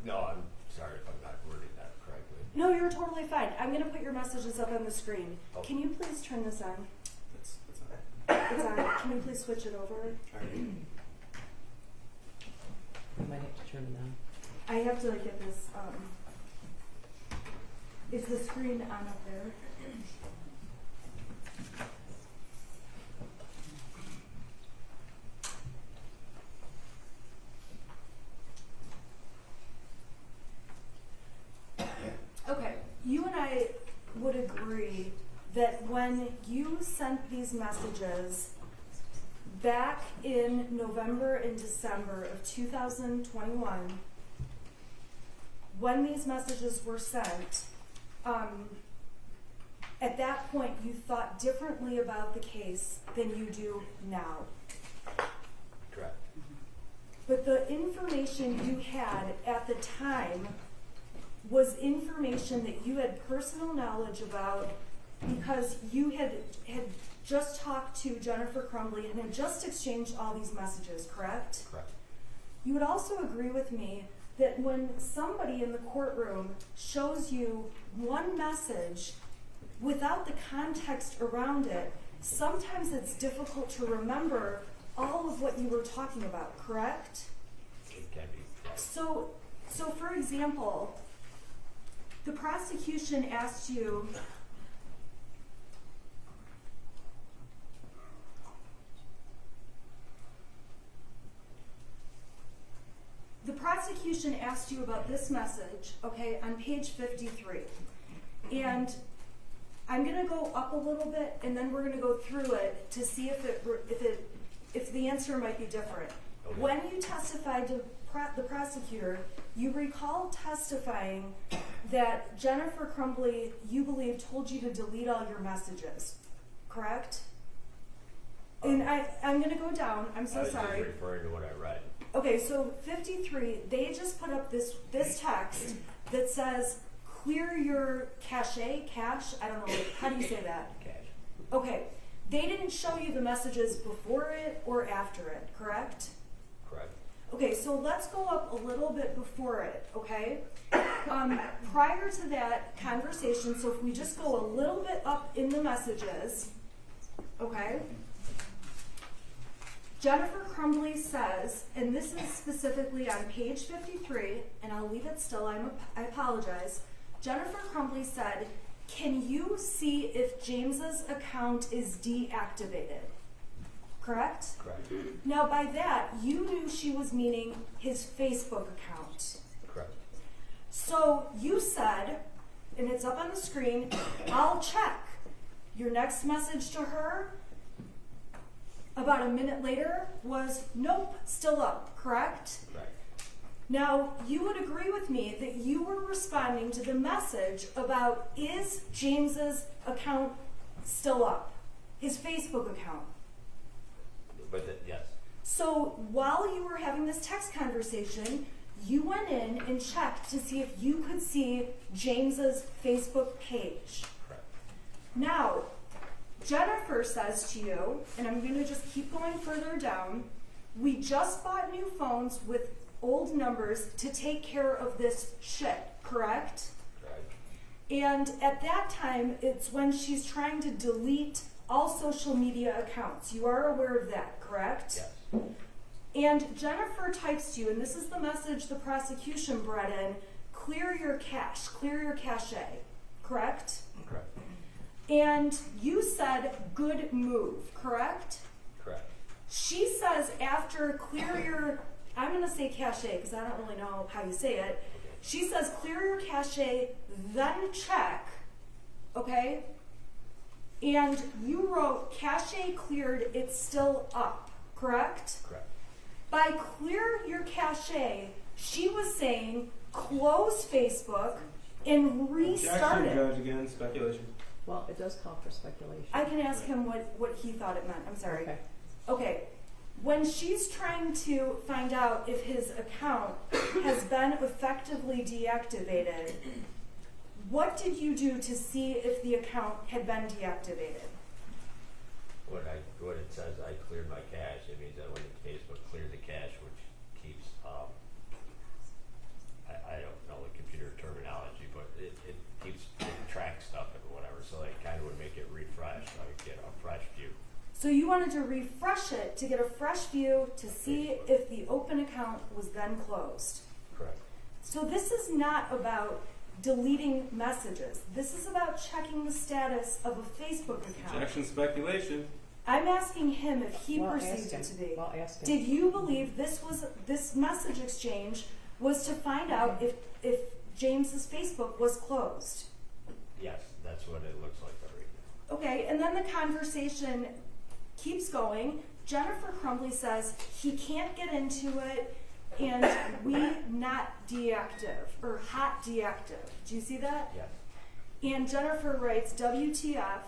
No, I'm sorry if I'm not wording that correctly. No, you're totally fine. I'm going to put your messages up on the screen. Oh. Can you please turn this on? That's all right. It's on. Can you please switch it over? All right. You might have to turn it on. I have to get this, is the screen on up there? Okay, you and I would agree that when you sent these messages back in November and December of 2021, when these messages were sent, at that point you thought differently about the case than you do now. Correct. But the information you had at the time was information that you had personal knowledge about because you had just talked to Jennifer Crumbley and had just exchanged all these messages, correct? Correct. You would also agree with me that when somebody in the courtroom shows you one message without the context around it, sometimes it's difficult to remember all of what you were talking about, correct? It can be. Right. So for example, the prosecution asked you, about this message, okay, on page 53. And I'm going to go up a little bit, and then we're going to go through it to see if the answer might be different. Okay. When you testified to the prosecutor, you recall testifying that Jennifer Crumbley, you believe, told you to delete all your messages, correct? And I'm going to go down. I'm so sorry. I was just referring to what I read. Okay, so 53, they just put up this text that says, clear your cache, I don't know, how do you say that? Cash. Okay, they didn't show you the messages before it or after it, correct? Correct. Okay, so let's go up a little bit before it, okay? Prior to that conversation, so if we just go a little bit up in the messages, okay? Jennifer Crumbley says, and this is specifically on page 53, and I'll leave it still, I apologize. Jennifer Crumbley said, can you see if James's account is deactivated? Correct? Correct. Now by that, you knew she was meaning his Facebook account. Correct. So you said, and it's up on the screen, I'll check. Your next message to her, about a minute later, was nope, still up, correct? Correct. Now, you would agree with me that you were responding to the message about is James's account still up? His Facebook account. But yes. So while you were having this text conversation, you went in and checked to see if you could see James's Facebook page. Correct. Now, Jennifer says to you, and I'm going to just keep going further down, we just bought new phones with old numbers to take care of this shit, correct? Correct. And at that time, it's when she's trying to delete all social media accounts. You are aware of that, correct? Yes. And Jennifer types to you, and this is the message the prosecution brought in, clear your cache, correct? Correct. And you said, good move, correct? Correct. She says after clear your, I'm going to say cache because I don't really know how you say it. She says clear your cache, then check, okay? And you wrote cache cleared, it's still up, correct? Correct. By clear your cache, she was saying close Facebook and restart Objection, it. Judge, again, speculation. Well, it does call for speculation. I can ask him what he thought it meant. I'm sorry. Okay. Okay. When she's trying to find out if his account has been effectively deactivated, what did you do to see if the account had been deactivated? What it says, I cleared my cache, it means I went to Facebook, cleared the cache, which keeps, I don't know the computer terminology, but it tracks stuff and whatever, so it kind of would make it refresh, so I would get a fresh view. So you wanted to refresh it to get a fresh view to see if the open account was then closed. Correct. So this is not about deleting messages. This is about checking the status of a Facebook account. Objection, speculation. I'm asking him if he Well, perceived ask it to him. be. Well, ask him. Did you believe this message exchange was to find out if James's Facebook was closed? Yes, that's what it looks like right now. Okay, and then the conversation keeps going. Jennifer Crumbley says he can't get into it and we not deactive or hot deactive. Do you see that? Yes. And Jennifer writes WTF.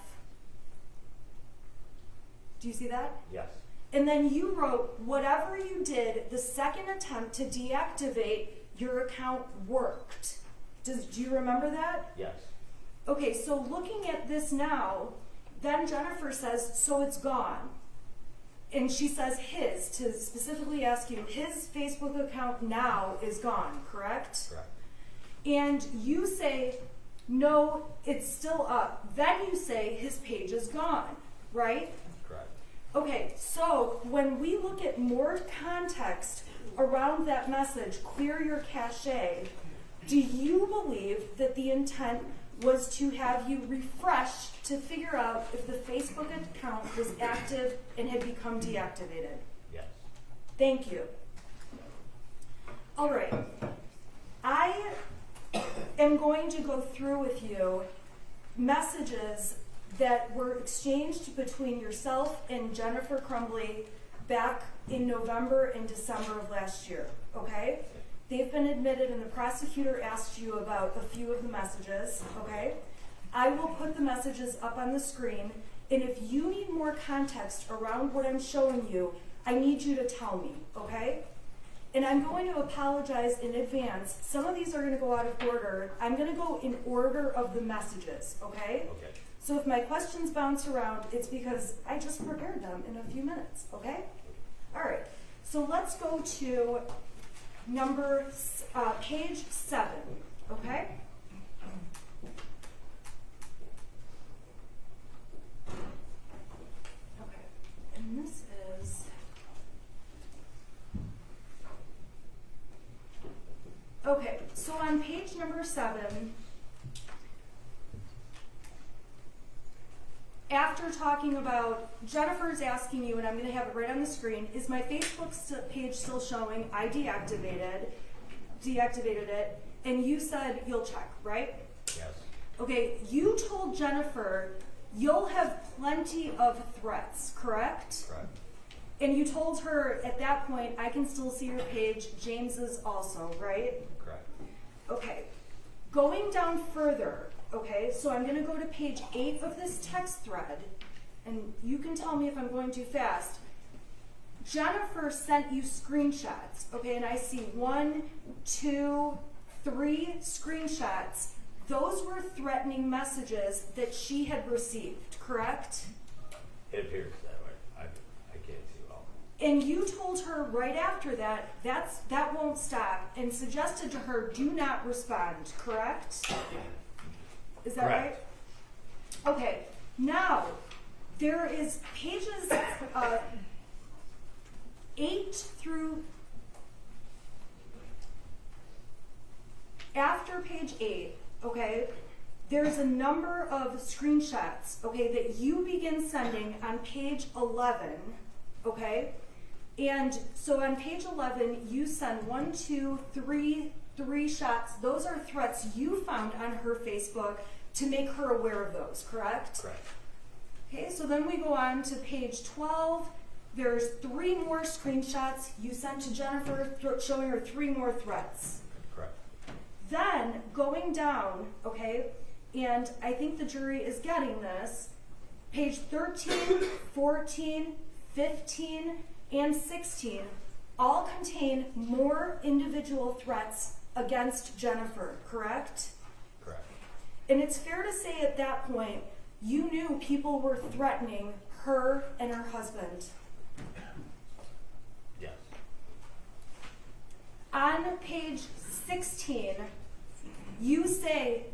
Do you see that? Yes. And then you wrote, whatever you did, the second attempt to deactivate your account worked. Do you remember that? Yes. Okay, so looking at this now, then Jennifer says, so it's gone. And she says his, to specifically ask you, his Facebook account now is gone, correct? Correct. And you say, no, it's still up. Then you say his page is gone, right? Correct. Okay, so when we look at more context around that message, clear your cache, do you believe that the intent was to have you refresh to figure out if the Facebook account was active and had become deactivated? Yes. Thank you. All right. I am going to go through with you messages that were exchanged between yourself and Jennifer Crumbley back in November and December of last year, okay? They've been admitted and the prosecutor asked you about a few of the messages, okay? I will put the messages up on the screen, and if you need more context around what I'm showing you, I need you to tell me, okay? And I'm going to apologize in advance. Some of these are going to go out of order. I'm going to go in order of the messages, okay? Okay. So if my questions bounce around, it's because I just prepared them in a few minutes, okay? All right, so let's go to page 7, okay? Okay, and this is, okay, so on page number 7, after talking about, Jennifer's asking you, and I'm going to have it right on the screen, is my Facebook page still showing? I deactivated it, and you said you'll check, right? Yes. Okay, you told Jennifer you'll have plenty of threats, correct? Correct. And you told her at that point, I can still see your page, James's also, right? Correct. Okay, going down further, okay, so I'm going to go to page 8 of this text thread, and you can tell me if I'm going too fast. Jennifer sent you screenshots, okay, and I see 1, 2, 3 screenshots. Those were threatening messages that she had received, correct? It appears that way. I can't see well. And you told her right after that, that won't stop, and suggested to her, do not respond, correct? Is that Correct. right? Okay, now, there is pages 8 through, after page 8, okay, there's a number of screenshots, okay, that you begin sending on page 11, okay? And so on page 11, you send 1, 2, 3 shots. Those are threats you found on her Facebook to make her aware of those, correct? Correct. Okay, so then we go on to page 12. There's 3 more screenshots you sent to Jennifer showing her 3 more threats. Correct. Then going down, okay, and I think the jury is getting this, page 13, 14, 15, and 16 all contain more individual threats against Jennifer, correct? Correct. And it's fair to say at that point, you knew people were threatening her and her husband. Yes. On page 16, you say,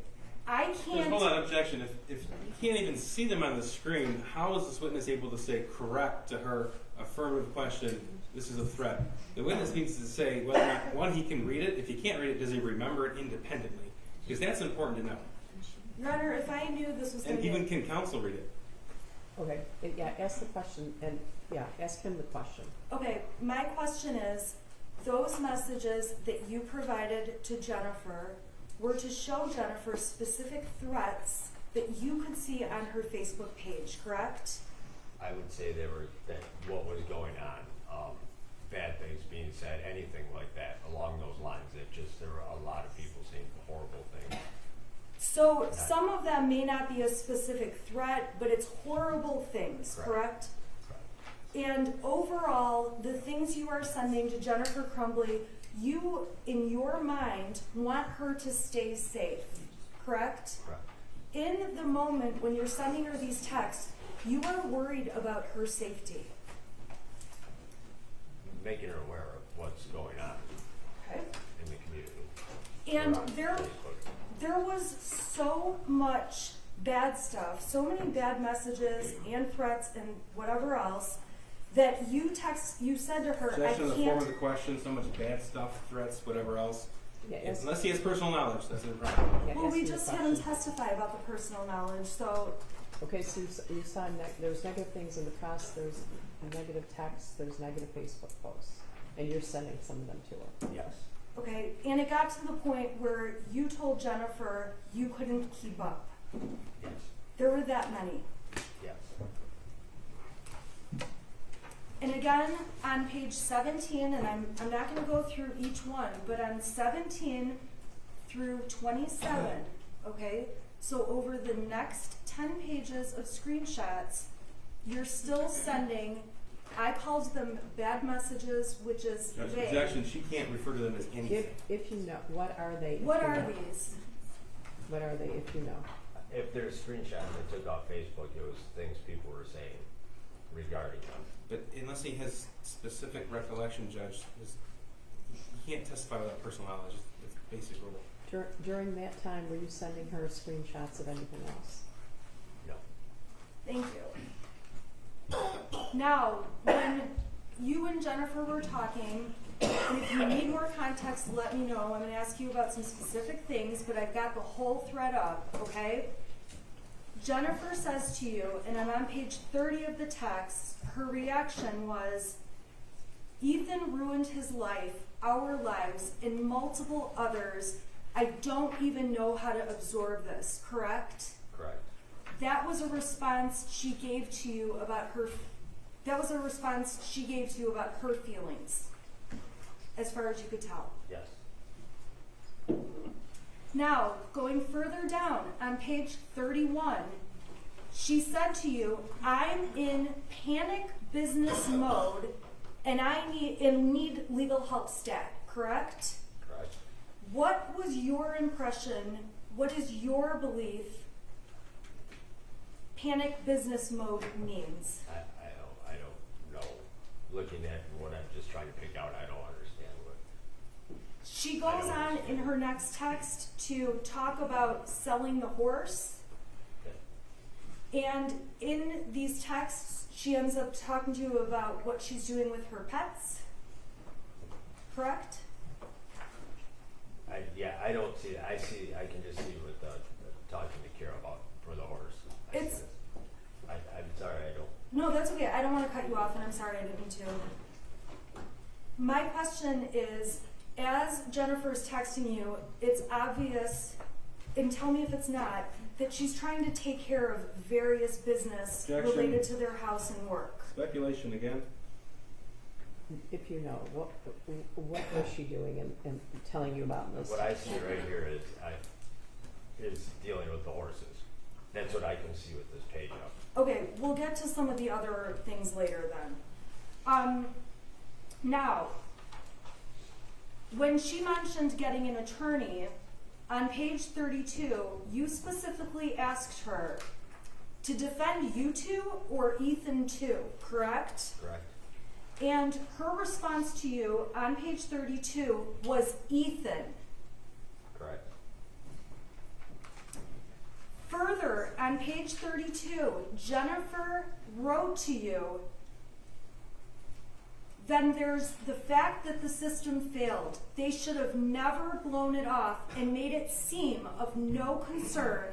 I can't. Hold on, objection. If you can't even see them on the screen, how is this witness able to say correct to her affirmative question, this is a threat? The witness needs to say whether or not, one, he can read it. If he can't read it, does he remember it independently? Because that's important to know. Your Honor, if I knew this was going And to even can counsel read it? Okay, yeah, ask the question, and, yeah, ask him the question. Okay, my question is, those messages that you provided to Jennifer were to show Jennifer specific threats that you could see on her Facebook page, correct? I would say they were that what was going on, bad things being said, anything like that along those lines. That just there were a lot of people saying horrible things. So some of them may not be a specific threat, but it's horrible things, correct? And overall, the things you are sending to Jennifer Crumbley, you, in your mind, want her to stay safe, correct? Correct. In the moment when you're sending her these texts, you are worried about her safety. Making her aware of what's going on Okay. in the community. And Or on Facebook. there was so much bad stuff, so many bad messages and threats and whatever else that you said to her, Objection in the form can't. of the question, so much bad stuff, threats, whatever else. Yeah, ask, Unless he has personal knowledge, that's no problem. yeah, Well, ask we him the just had question. him testify about the personal knowledge, so Okay, so you saw there's negative things in the press, there's negative texts, there's negative Facebook posts, and you're sending some of them to her. Yes. okay. And it got to the point where you told Jennifer you couldn't keep up. Yes. There were that many. Yes. And again, on page 17, and I'm not going to go through each one, but on 17 through 27, okay? So over the next 10 pages of screenshots, you're still sending, I called them bad messages, which is Judge, vague. objection, she can't refer to them as anything. If you know, what are they? if What you are know? these? What are they, if you know? If there's screenshots I took off Facebook, it was things people were saying regarding them. But unless he has specific recollection, Judge, he can't testify without personal knowledge. It's basic rule. During that time, were you sending her screenshots of anything else? No. Thank you. Now, when you and Jennifer were talking, and if you need more context, let me know. I'm going to ask you about some specific things, but I've got the whole thread up, okay? Jennifer says to you, and I'm on page 30 of the text, her reaction was, Ethan ruined his life, our lives, and multiple others. I don't even know how to absorb this, correct? Correct. That was a response she gave to you about her. That was a response she gave to you about her feelings, as far as you could tell. Yes. Now, going further down on page 31, she said to you, "I'm in panic business mode, and I need legal help stat." Correct? Correct. What was your impression? What is your belief? Panic business mode means. I don't know. Looking at what I'm just trying to pick out, I don't understand what. She goes don't on in understand. her next text to talk about selling the horse. Okay. And in these texts, she ends up talking to you about what she's doing with her pets. Correct? I don't see that. I can just see what talking to Kira about for the horse. I see It's- this. I'm sorry, I don't. No, that's okay. I don't want to cut you off, and I'm sorry I didn't mean to. My question is, as Jennifer's texting you, it's obvious, and tell me if it's not, that she's trying to take care of various business Objection. related to their house and work. Speculation again. If you know, what was she doing and telling you about this? What I see right here is dealing with the horses. That's what I can see with this page up. Okay, we'll get to some of the other things later then. Now, when she mentioned getting an attorney, on page 32, you specifically asked her to defend you two or Ethan too, correct? Correct. And her response to you on page 32 was Ethan. Correct. Further, on page 32, Jennifer wrote to you, then there's the fact that the system failed. They should have never blown it off and made it seem of no concern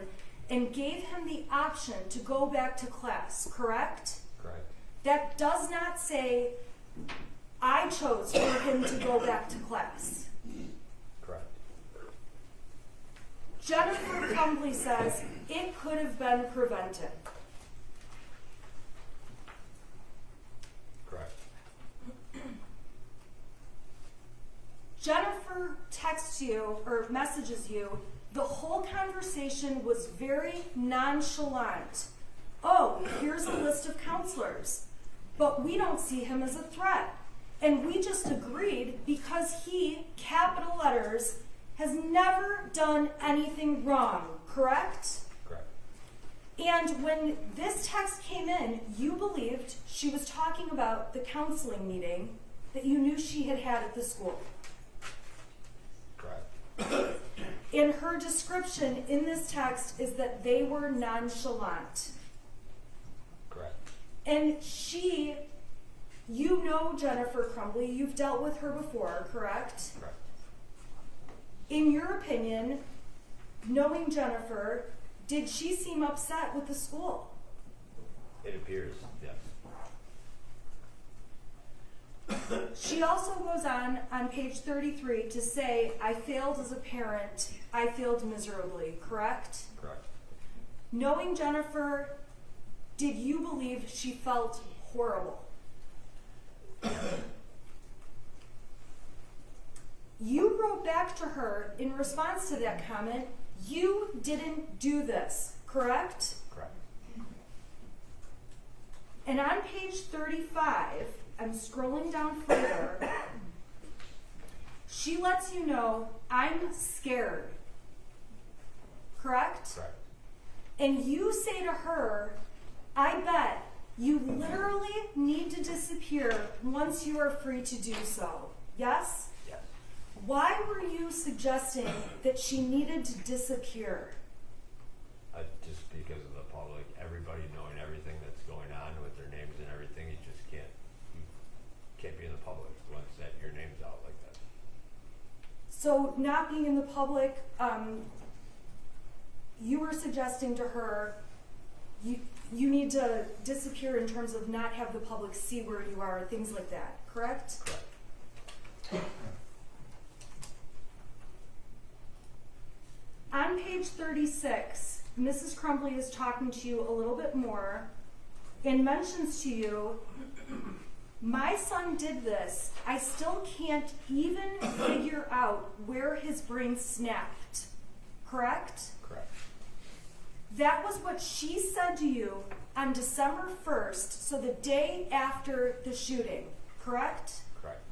and gave him the option to go back to class, correct? Correct. That does not say, I chose for him to go back to class. Correct. Jennifer Crumbley says it could have been prevented. Correct. Jennifer texts you or messages you, the whole conversation was very nonchalant. Oh, here's a list of counselors, but we don't see him as a threat. And we just agreed because he, capital letters, has never done anything wrong, correct? Correct. And when this text came in, you believed she was talking about the counseling meeting that you knew she had had at the school. Correct. And her description in this text is that they were nonchalant. Correct. And she, you know Jennifer Crumbley, you've dealt with her before, correct? Correct. In your opinion, knowing Jennifer, did she seem upset with the school? It appears, yes. She also goes on page 33 to say, I failed as a parent, I failed miserably, correct? Correct. Knowing Jennifer, did you believe she felt horrible? You wrote back to her in response to that comment, you didn't do this, correct? Correct. And on page 35, I'm scrolling down further, she lets you know, I'm scared, correct? Correct. And you say to her, I bet you literally need to disappear once you are free to do so. Yes? Yes. Why were you suggesting that she needed to disappear? Just because of the public, everybody knowing everything that's going on with their names and everything, you just can't be in the public once that your name's out like that. So not being in the public, you were suggesting to her, you need to disappear in terms of not have the public see where you are, things like that, correct? Correct. On page 36, Mrs. Crumbley is talking to you a little bit more and mentions to you, my son did this. I still can't even figure out where his brain snapped. Correct? Correct. That was what she said to you on December 1st, so the day after the shooting. Correct? Correct.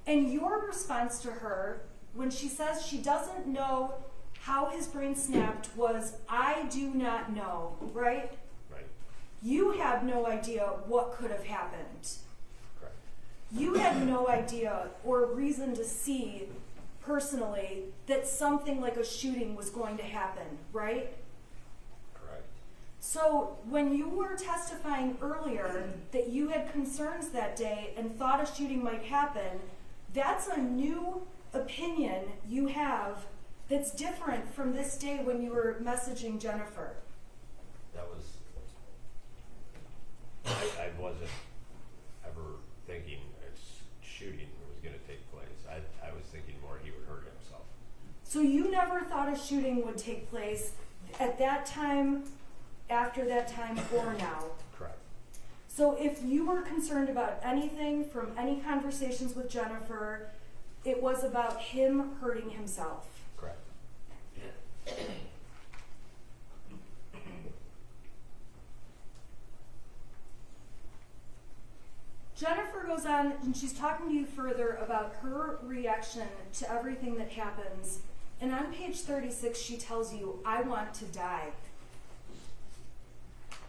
And your response to her, when she says she doesn't know how his brain snapped, was, I do not know, right? Right. You had no idea what could have happened. Correct. You had no idea or reason to see personally that something like a shooting was going to happen, right? Correct. So when you were testifying earlier that you had concerns that day and thought a shooting might happen, that's a new opinion you have that's different from this day when you were messaging Jennifer. That was, I wasn't ever thinking a shooting was going to take place. I was thinking more he would hurt himself. So you never thought a shooting would take place at that time, after that time, or now? Correct. So if you were concerned about anything from any conversations with Jennifer, it was about him hurting himself. Correct. Jennifer goes on and she's talking to you further about her reaction to everything that happens. And on page 36, she tells you, I want to die.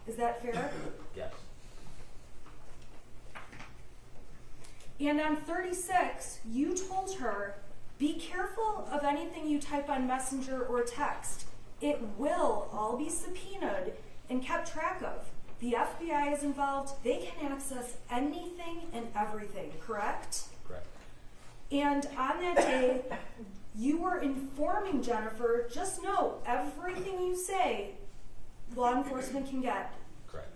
Is that fair? Yes. And on 36, you told her, be careful of anything you type on Messenger or text. It will all be subpoenaed and kept track of. The FBI is involved. They can access anything and everything, correct? Correct. And on that day, you were informing Jennifer, just know everything you say, law enforcement can get. Correct.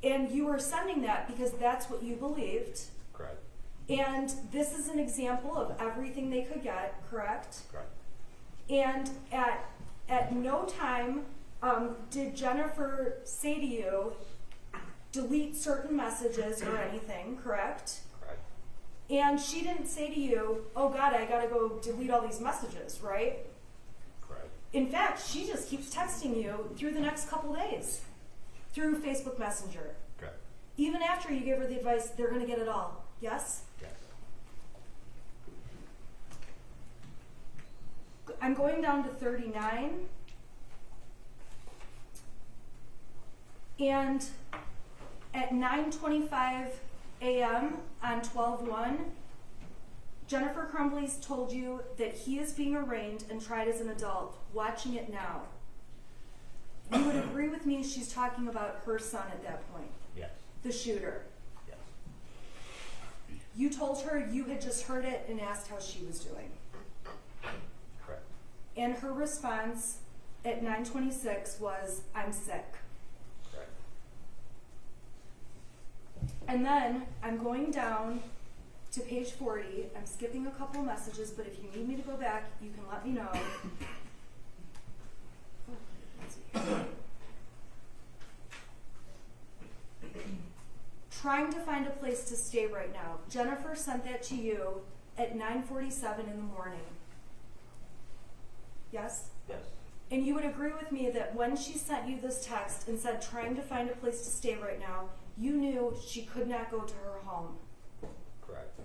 And you were sending that because that's what you believed. Correct. And this is an example of everything they could get, correct? Correct. And at no time did Jennifer say to you, delete certain messages or anything, correct? Correct. And she didn't say to you, oh God, I gotta go delete all these messages, right? Correct. In fact, she just keeps texting you through the next couple days, through Facebook Messenger. Correct. Even after you gave her the advice, they're gonna get it all, yes? Yes. I'm going down to 39. And at 9:25 a.m. on 12/1, Jennifer Crumbley's told you that he is being arraigned and tried as an adult. Watching it now. You would agree with me she's talking about her son at that point, Yes. the shooter. Yes. You told her you had just heard it and asked how she was doing. Correct. And her response at 9:26 was, I'm sick. Correct. And then I'm going down to page 40. I'm skipping a couple messages, but if you need me to go back, you can let me know. Trying to find a place to stay right now. Jennifer sent that to you at 9:47 in the morning. Yes? Yes. And you would agree with me that when she sent you this text and said trying to find a place to stay right now, you knew she could not go to her home. Correct.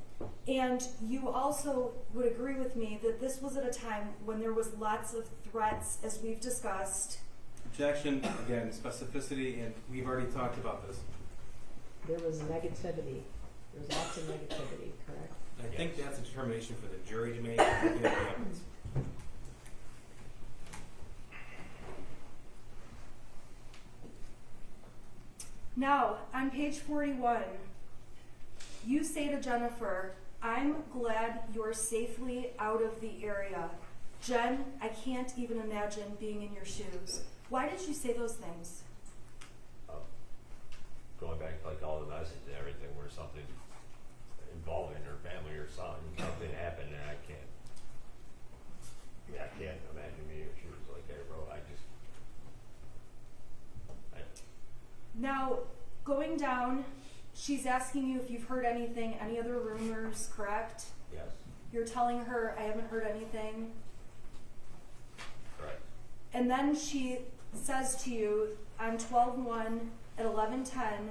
And you also would agree with me that this was at a time when there was lots of threats, as we've discussed. Objection, again, specificity, and we've already talked about this. There was negativity. There was lots of negativity, correct? I think that's a determination for the jury to make. Looking at the evidence. Now, on page 41, you say to Jennifer, I'm glad you're safely out of the area. Jen, I can't even imagine being in your shoes. Why did you say those things? Going back to like all the messages and everything where something involving her family or son, something happened and I can't imagine me if she was like, hey bro, Now, going down, she's asking you if you've heard anything, any other rumors, correct? yes. You're telling her, I haven't heard anything. Correct. And then she says to you on 12/1 at 11:10,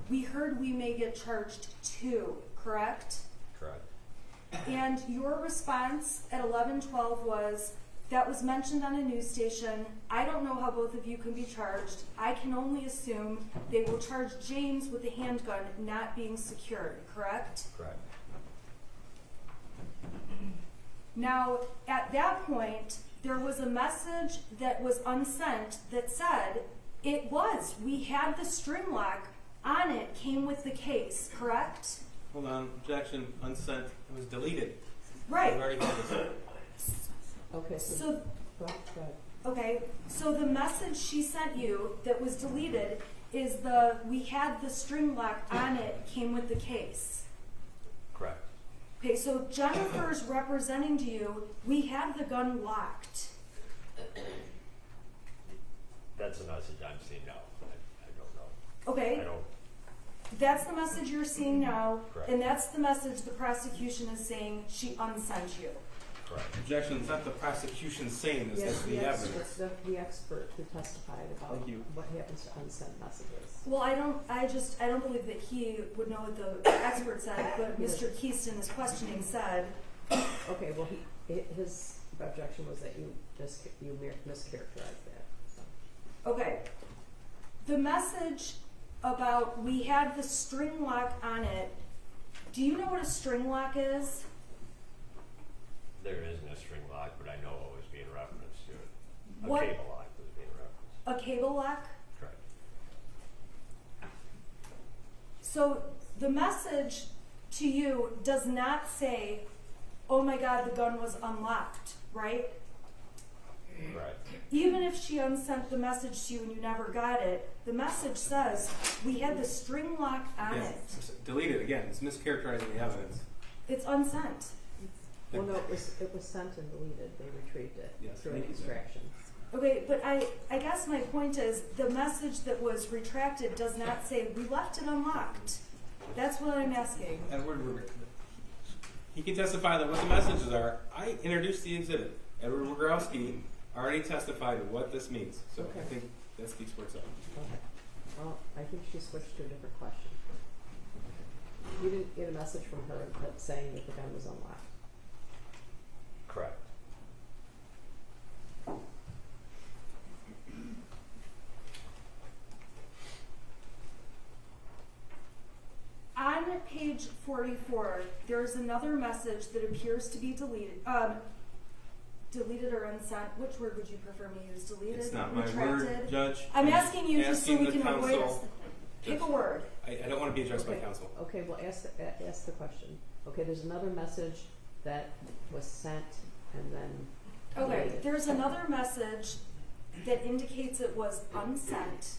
we heard we may get charged too, correct? Correct. And your response at 11:12 was, that was mentioned on a news station. I don't know how both of you can be charged. I can only assume they will charge James with the handgun not being secured, correct? Correct. Now, at that point, there was a message that was unsent that said, we had the string lock on it, came with the case, correct? Hold on, objection, unsent, it was deleted. Right. We've already had this. Okay, So, go ahead. okay, so the message she sent you that was deleted is we had the string lock on it, came with the case. Correct. Okay, so Jennifer's representing to you, we had the gun locked. That's the message I'm seeing now. I don't know. Okay, I don't. that's the message you're seeing now, Correct. and that's the message the prosecution is saying she unsent you. Correct. Objection, it's not the prosecution saying this, Yes, it's the evidence. it's the expert who testified about Thank you. what happens to unsent messages. Well, I don't believe that he would know what the expert said, but Mr. Keaston, his questioning said, Okay, well, his objection was that you mischaracterized that. So. okay, The message about we had the string lock on it, do you know what a string lock is? There isn't a string lock, but I know what was being referenced to it. A What- cable lock was being referenced. A cable lock? Correct. So the message to you does not say, oh my God, the gun was unlocked, right? Correct. Even if she unsent the message to you and you never got it, the message says, we had the string lock on Yes. it. Delete it again. It's mischaracterizing the evidence. It's unsent. Well, no, it was sent and deleted, they retrieved it Yes, through an thank you. extraction. Okay, but I guess my point is the message that was retracted does not say we left it unlocked. That's what I'm asking. Edward, he can testify that what the messages are. I introduced the exhibit. Edward Wogrowski already testified what this means. So I Okay. think that speaks for itself. Okay. Well, I think she switched to a different question. You didn't get a message from her that saying that the gun was unlocked. Correct. On page 44, there's another message that appears to be deleted. Deleted or unsent. Which word would you prefer me use? Deleted? It's not my retracted? word, Judge. I'm asking you just so asking we the can avoid counsel- us. Pick a word. I don't want to be addressed by Okay. counsel. Okay, well, ask the question. Okay, there's another message that was sent and then Okay, deleted. there's another message that indicates it was unsent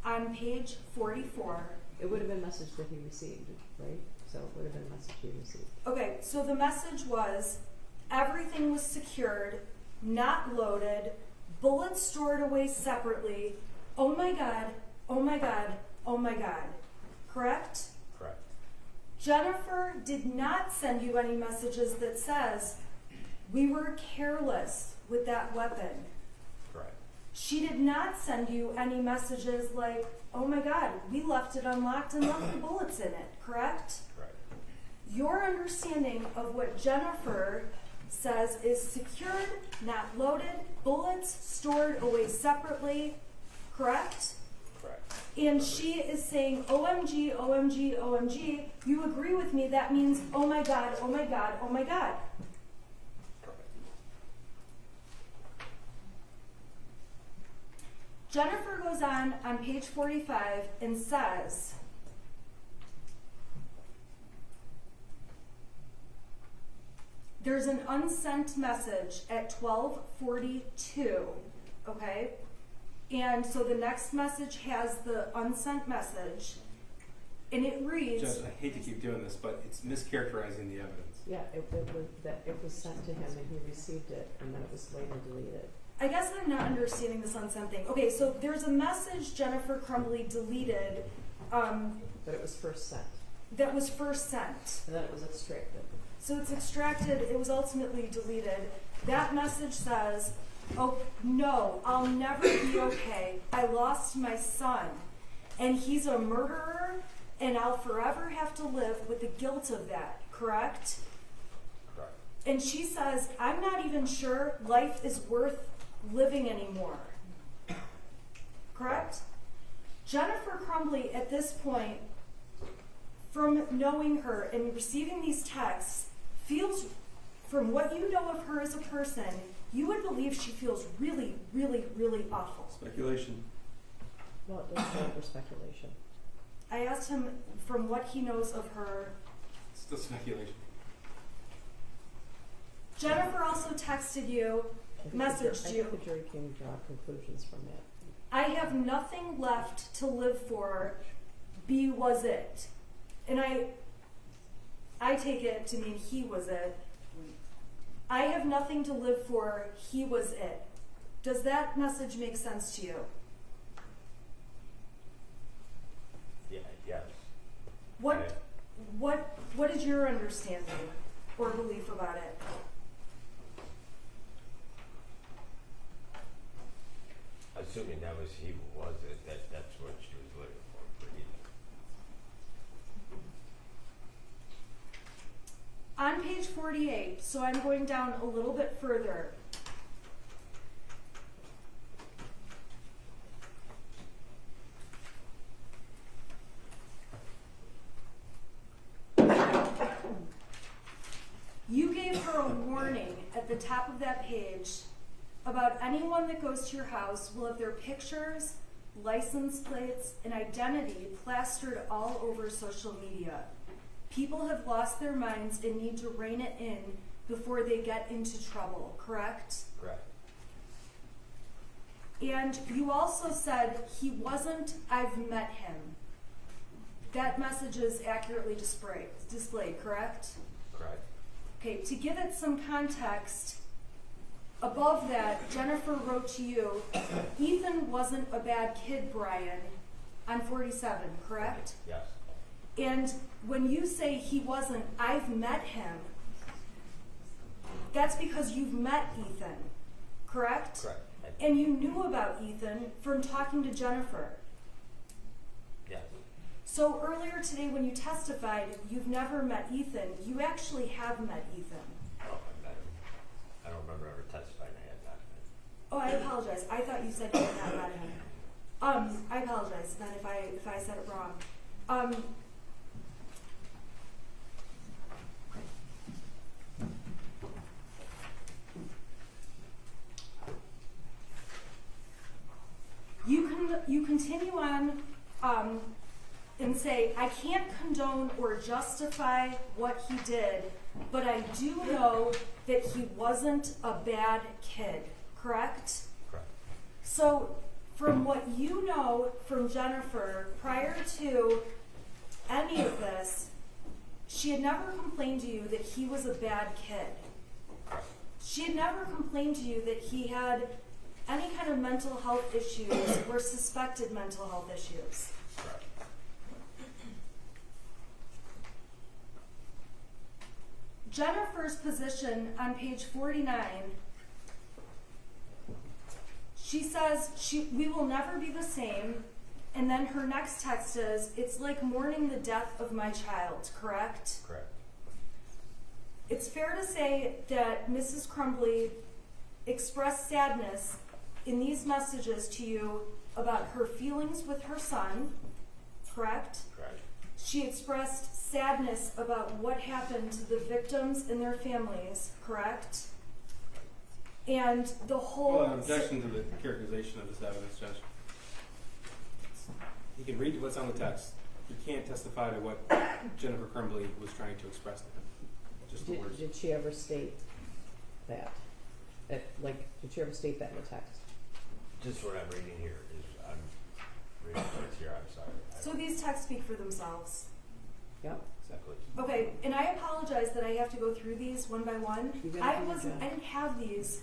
on page 44. It would have been a message that he received, right? So it would have been a message he received. Okay, so the message was everything was secured, not loaded, bullets stored away separately. Oh my God, oh my God, oh my God. Correct? Correct. Jennifer did not send you any messages that says we were careless with that weapon. Correct. She did not send you any messages like, oh my God, we left it unlocked and left the bullets in it, correct? Correct. Your understanding of what Jennifer says is secured, not loaded, bullets stored away separately, correct? Correct. And she is saying, OMG, OMG, OMG. You agree with me, that means, oh my God, oh my God, oh my God. Correct. Jennifer goes on page 45 and says, there's an unsent message at 12:42, okay? And so the next message has the unsent message, and it reads, Judge, I hate to keep doing this, but it's mischaracterizing the evidence. Yeah, it was sent to him and he received it and then it was later deleted. I guess I'm not understanding this unsent thing. Okay, so there's a message Jennifer Crumbley deleted But it was first sent that was first sent. and then it was extracted. So it's extracted, it was ultimately deleted. That message says, oh no, I'll never be okay. I lost my son and he's a murderer and I'll forever have to live with the guilt of that, correct? Correct. And she says, I'm not even sure life is worth living anymore. Correct? Jennifer Crumbley, at this point, from knowing her and receiving these texts, feels, from what you know of her as a person, you would believe she feels really, really, really awful. Speculation. Well, it doesn't stand for speculation. I asked him from what he knows of her. Still speculation. Jennifer also texted you, messaged you. I think the jury can draw conclusions from that. I have nothing left to live for. B was it. And I take it to mean he was it. I have nothing to live for. He was it. Does that message make sense to you? Yeah. Yes. What is your understanding or belief about it? Assuming that was he was it, that's what she was looking for either. On page 48, so I'm going down a little bit further. top of that page, about anyone that goes to your house will have their pictures, license plates, and identity plastered all over social media. People have lost their minds and need to rein it in before they get into trouble, correct? Correct. And you also said he wasn't, I've met him. That message is accurately displayed, correct? Correct. Okay, to give it some context, above that, Jennifer wrote to you, Ethan wasn't a bad kid, Brian, on 47, correct? Yes. And when you say he wasn't, I've met him, that's because you've met Ethan, correct? Correct. And you knew about Ethan from talking to Jennifer. Yes. So earlier today when you testified, you've never met Ethan. You actually have met Ethan. Oh, I met him. I don't remember ever testifying I had not met him. Oh, I apologize. I thought you said you had not met him. I apologize then if I said it wrong. You continue on and say, I can't condone or justify what he did, but I do know that he wasn't a bad kid, correct? Correct. So from what you know from Jennifer, prior to any of this, she had never complained to you that he was a bad kid. Correct. She had never complained to you that he had any kind of mental health issues or suspected mental health issues. Correct. Jennifer's position on page 49, she says we will never be the same, and then her next text is, it's like mourning the death of my child, correct? Correct. It's fair to say that Mrs. Crumbley expressed sadness in these messages to you about her feelings with her son, correct? Correct. She expressed sadness about what happened to the victims and their families, correct? And the whole... Well, an objection to the characterization of this evidence, Judge. You can read what's on the text. You can't testify to what Jennifer Crumbley was trying to express to him. Just the words. Did she ever state that? Did she ever state that in the text? Just what I'm reading here is, I'm reading what's here, I'm sorry. So these texts speak for themselves. Yep. Exactly. Okay, and I apologize that I have to go through these one by one. You gotta do your job. I didn't have these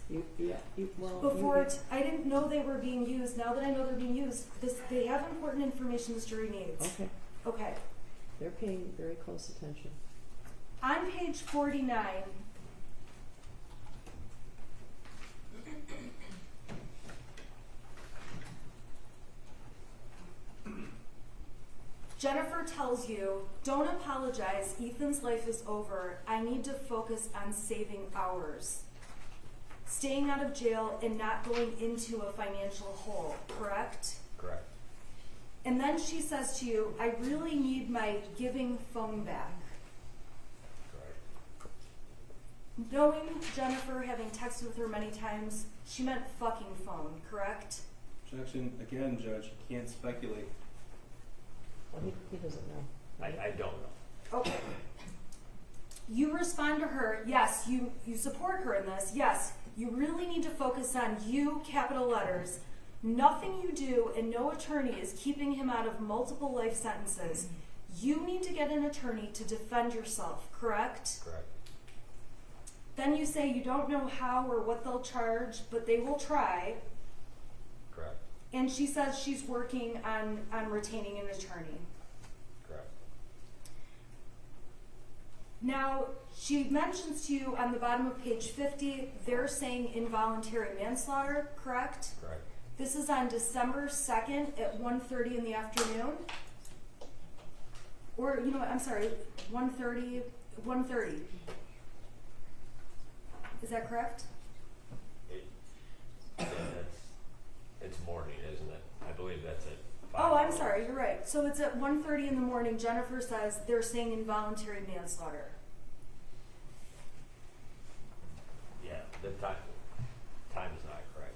Well, before. I didn't know they were being used. Now that I know they're being used, they have important information this jury needs. Okay. Okay. They're paying very close attention. On page 49, Jennifer tells you, don't apologize, Ethan's life is over. I need to focus on saving ours. Staying out of jail and not going into a financial hole, correct? Correct. And then she says to you, I really need my giving phone back. Correct. Knowing Jennifer, having texted with her many times, she meant fucking phone, correct? Objection, again, Judge, you can't speculate. Well, he doesn't know. I don't know. Okay. You respond to her, yes, you support her in this, yes, you really need to focus on you, capital letters. Nothing you do and no attorney is keeping him out of multiple life sentences. You need to get an attorney to defend yourself, correct? Correct. Then you say you don't know how or what they'll charge, but they will try. Correct. And she says she's working on retaining an attorney. Correct. Now, she mentions to you on the bottom of page 50, they're saying involuntary manslaughter, correct? Correct. This is on December 2nd at 1:30 in the afternoon. Or, you know what, I'm sorry, 1:30. Is that correct? It's morning, isn't it? I believe that's it. Oh, I'm sorry, you're right. So it's at 1:30 in the morning. Jennifer says they're saying involuntary manslaughter. Yeah, The time is not correct.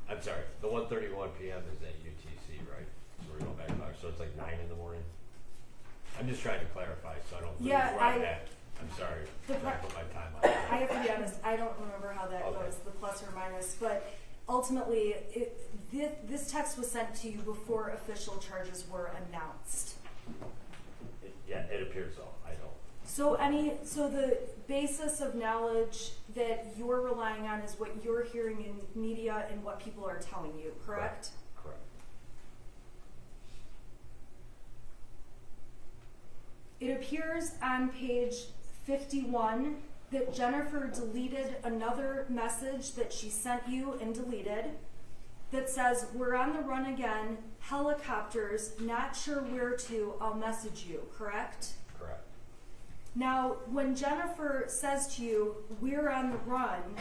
I'm sorry, the 1:31 p.m. is at UTC, right? So we're going back to so it's like 9 in the morning? I'm just trying to clarify so I don't lose Yeah, where I'm at. I'm sorry, The I'm trying to pro- put my time on it. I have to be honest, I don't remember how that Okay. goes, the plus or minus, but ultimately, this text was sent to you before official charges were announced. Yeah, it appears so, I don't. So the basis of knowledge that you're relying on is what you're hearing in media and what people are telling you, correct? Correct. It appears on page 51 that Jennifer deleted another message that she sent you and deleted that says, "We're on the run again, helicopters, not sure where to, I'll message you," correct? Correct. Now, when Jennifer says to you, "We're on the run,"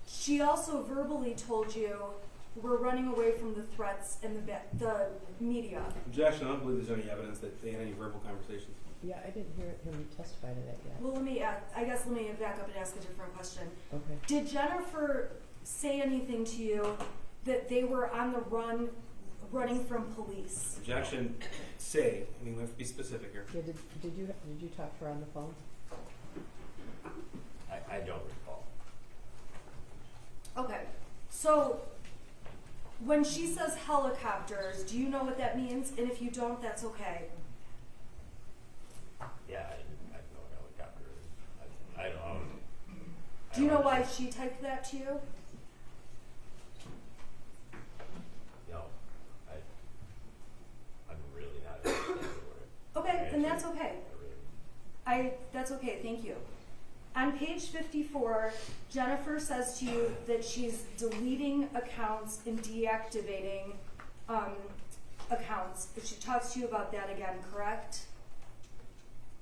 she also verbally told you, "We're running away from the threats and the media." Objection, I don't believe there's any evidence that they had any verbal conversations. Yeah, I didn't hear him testify to that yet. Well, let me back up and ask a different question. Okay. Did Jennifer say anything to you that they were on the run, running from police? Objection, say, I mean, we have to be specific here. Yeah, did you talk to her on the phone? I don't recall. Okay, so when she says helicopters, do you know what that means? And if you don't, that's okay. Yeah, I know what helicopter is. I don't. Do you know why she typed that to you? No, I'm really not understanding what it. Okay, then that's okay. I really- That's okay, thank you. On page 54, Jennifer says to you that she's deleting accounts and deactivating accounts. She talks to you about that again, correct?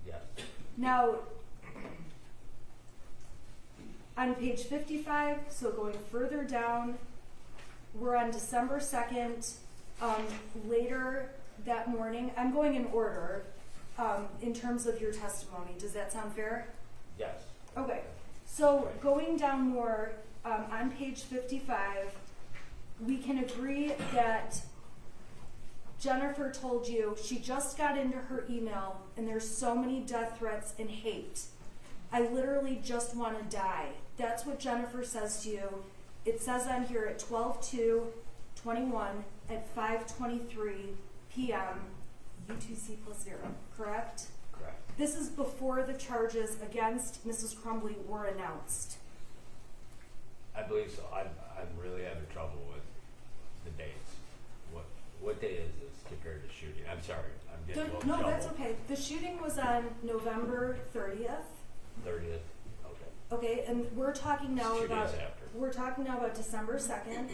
Yes. Now, on page 55, so going further down, we're on December 2nd. Later that morning, I'm going in order in terms of your testimony. Does that sound fair? Yes. Okay, so going down more, on page 55, we can agree that Jennifer told you she just got into her email and there's so many death threats and hate. I literally just want to die. That's what Jennifer says to you. It says on here at 12/2/21 at 5:23 p.m. U2C+0, correct? Correct. This is before the charges against Mrs. Crumbley were announced. I believe so. I'm really having trouble with the dates. What day is this compared to shooting? I'm sorry. I'm getting a little No, jumbled. that's okay. The shooting was on November 30th. 30th. Okay. Okay, and we're talking now It's 2 about days after. we're talking now about December 2nd.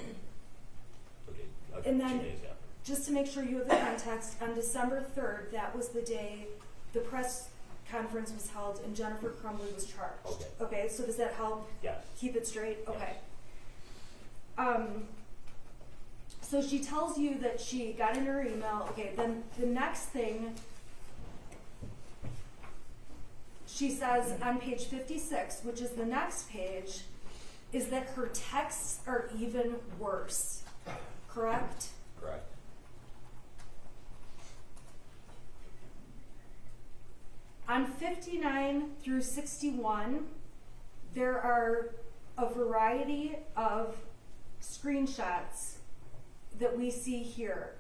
Okay. And then 2 days after. just to make sure you have the context, on December 3rd, that was the day the press conference was held and Jennifer Crumbley was charged. Okay. Okay, so does that help Yes. keep it straight? Yes. Okay. So she tells you that she got in her email. Okay, then the next thing she says on page 56, which is the next page, is that her texts are even worse. Correct? Correct. On 59 through 61, there are a variety of screenshots that we see here.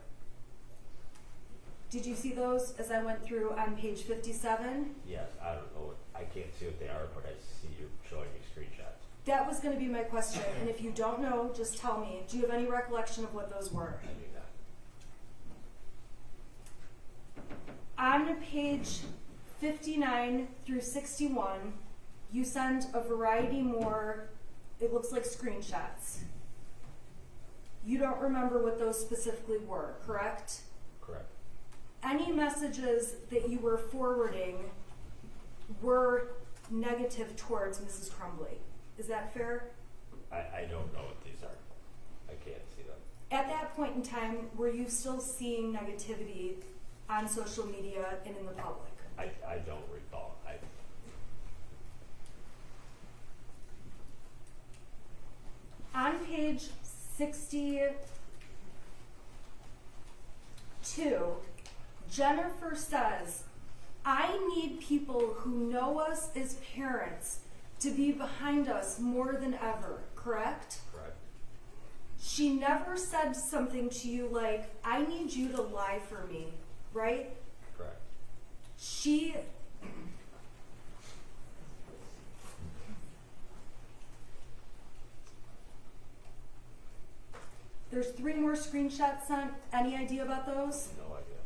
Did you see those as I went through on page 57? Yes. I don't know. I can't see what they are, but I see you showing me screenshots. That was going to be my question, and if you don't know, just tell me. Do you have any recollection of what those were? I do not. On page 59 through 61, you send a variety more, it looks like screenshots. You don't remember what those specifically were, correct? Correct. Any messages that you were forwarding were negative towards Mrs. Crumbley. Is that fair? I don't know what these are. I can't see them. At that point in time, were you still seeing negativity on social media and in the public? I don't recall. on page 62, Jennifer says, I need people who know us as parents to be behind us more than ever, correct? Correct. She never said something to you like, I need you to lie for me, right? Correct. She There's 3 more screenshots sent. Any idea about those? No idea.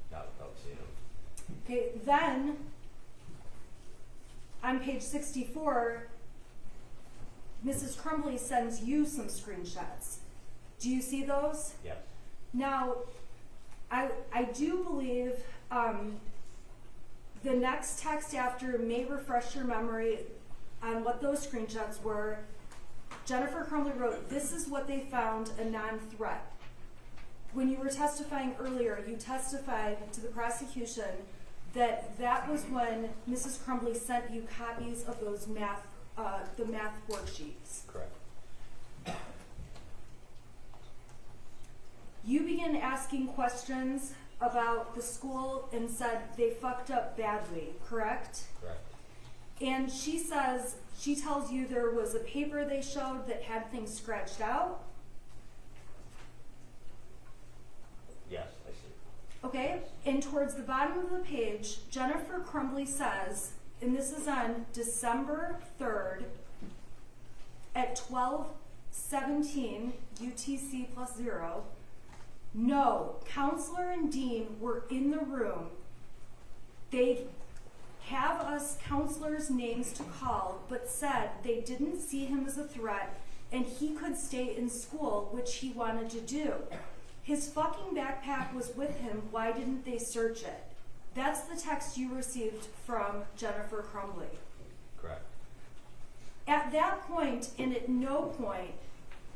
Not without seeing them. Okay, then on page 64, Mrs. Crumbley sends you some screenshots. Do you see those? Yes. Now, I do believe the next text after may refresh your memory on what those screenshots were. Jennifer Crumbley wrote, this is what they found, a non-threat. When you were testifying earlier, you testified to the prosecution that that was when Mrs. Crumbley sent you copies of those math, the math worksheets. Correct. You began asking questions about the school and said they fucked up badly, correct? Correct. And she says, she tells you there was a paper they showed that had things scratched out. Yes, I see. Okay, and towards the bottom of the page, Jennifer Crumbley says, and this is on December 3rd at 12:17 UTC +0, no, counselor and dean were in the room. They have us counselors' names to call, but said they didn't see him as a threat and he could stay in school, which he wanted to do. His fucking backpack was with him. Why didn't they search it? That's the text you received from Jennifer Crumbley. Correct. At that point, and at no point,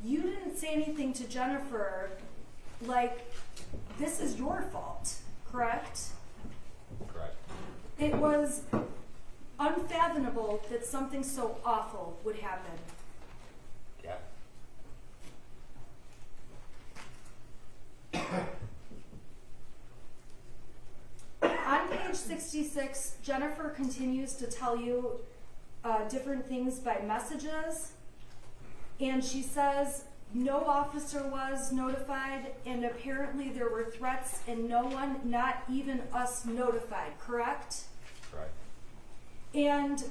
you didn't say anything to Jennifer like, this is your fault, correct? Correct. It was unfathomable that something so awful would happen. Yeah. On page 66, Jennifer continues to tell you different things by messages, and she says no officer was notified, and apparently there were threats and no one, not even us, notified, correct? Correct. And